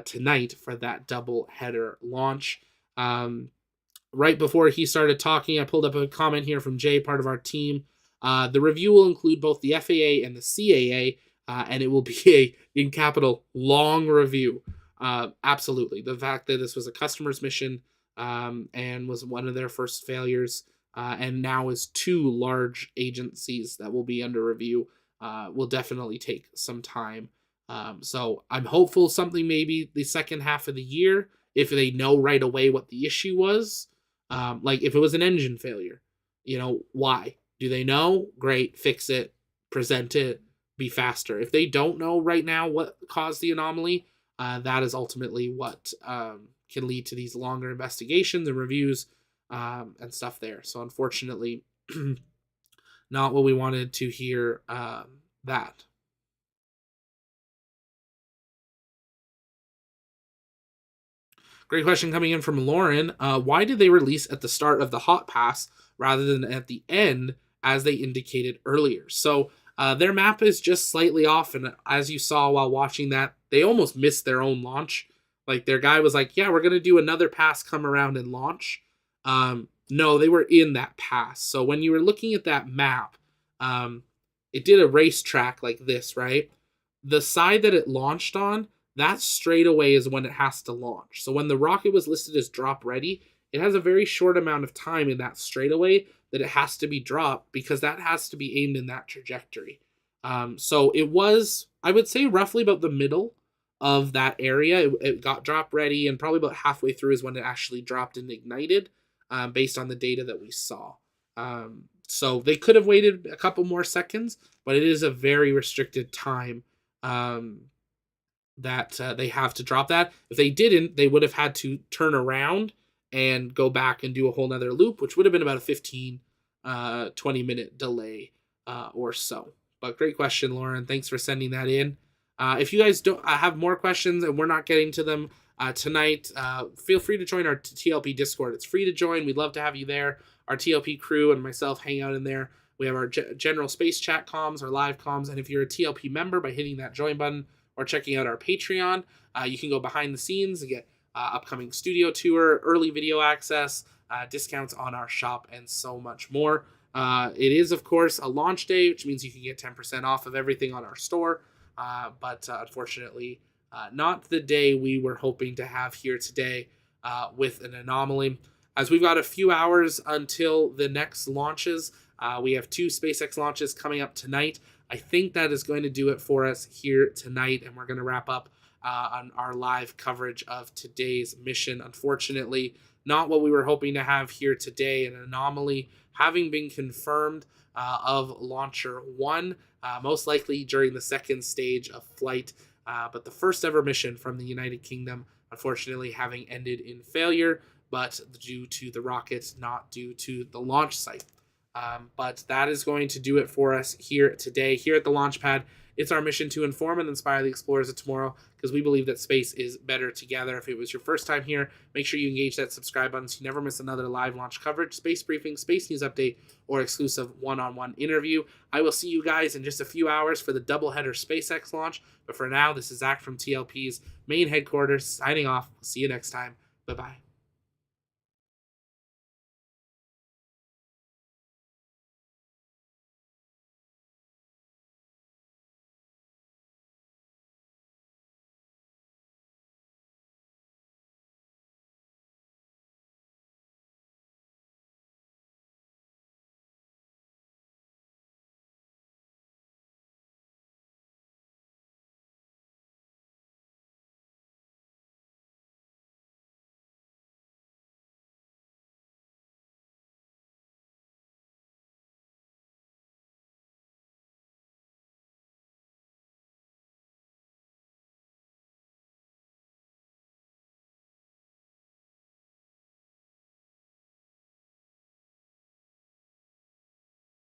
tonight for that double header launch. Right before he started talking, I pulled up a comment here from Jay, part of our team. The review will include both the FAA and the CAA, and it will be in capital, long review. Absolutely. The fact that this was a customer's mission and was one of their first failures, and now is 2 large agencies that will be under review. Will definitely take some time. So I'm hopeful something maybe the second half of the year, if they know right away what the issue was. Like if it was an engine failure, why? Do they know? Great, fix it, present it, be faster. If they don't know right now what caused the anomaly, that is ultimately what can lead to these longer investigations and reviews and stuff there. So unfortunately, not what we wanted to hear that. Great question coming in from Lauren. Why did they release at the start of the hot pass rather than at the end as they indicated earlier? So their map is just slightly off, and as you saw while watching that, they almost missed their own launch. Like their guy was like, yeah, we're going to do another pass, come around and launch. No, they were in that pass. So when you were looking at that map, it did a racetrack like this, right? The side that it launched on, that straightaway is when it has to launch. So when the rocket was listed as drop ready, it has a very short amount of time in that straightaway that it has to be dropped, because that has to be aimed in that trajectory. So it was, I would say, roughly about the middle of that area. It got drop ready, and probably about halfway through is when it actually dropped and ignited, based on the data that we saw. So they could have waited a couple more seconds, but it is a very restricted time that they have to drop that. If they didn't, they would have had to turn around and go back and do a whole nother loop, which would have been about a 15, 20-minute delay or so. But great question, Lauren. Thanks for sending that in. If you guys don't have more questions and we're not getting to them tonight, feel free to join our TLP Discord. It's free to join. We'd love to have you there. Our TLP crew and myself hang out in there. We have our general space chat comms, our live comms, and if you're a TLP member, by hitting that join button or checking out our Patreon, you can go behind the scenes and get upcoming studio tour, early video access, discounts on our shop, and so much more. It is, of course, a launch day, which means you can get 10% off of everything on our store, but unfortunately, not the day we were hoping to have here today with an anomaly. As we've got a few hours until the next launches, we have 2 SpaceX launches coming up tonight. I think that is going to do it for us here tonight, and we're going to wrap up on our live coverage of today's mission. Unfortunately, not what we were hoping to have here today, an anomaly having been confirmed of Launcher 1, most likely during the second stage of flight, but the first ever mission from the United Kingdom, unfortunately having ended in failure, but due to the rockets, not due to the launch site. But that is going to do it for us here today, here at the Launchpad. It's our mission to inform and inspire the explorers of tomorrow, because we believe that space is better together. If it was your first time here, make sure you engage that subscribe button so you never miss another live launch coverage, space briefing, space news update, or exclusive one-on-one interview. I will see you guys in just a few hours for the doubleheader SpaceX launch. But for now, this is Zach from TLP's main headquarters signing off. See you next time. Bye-bye.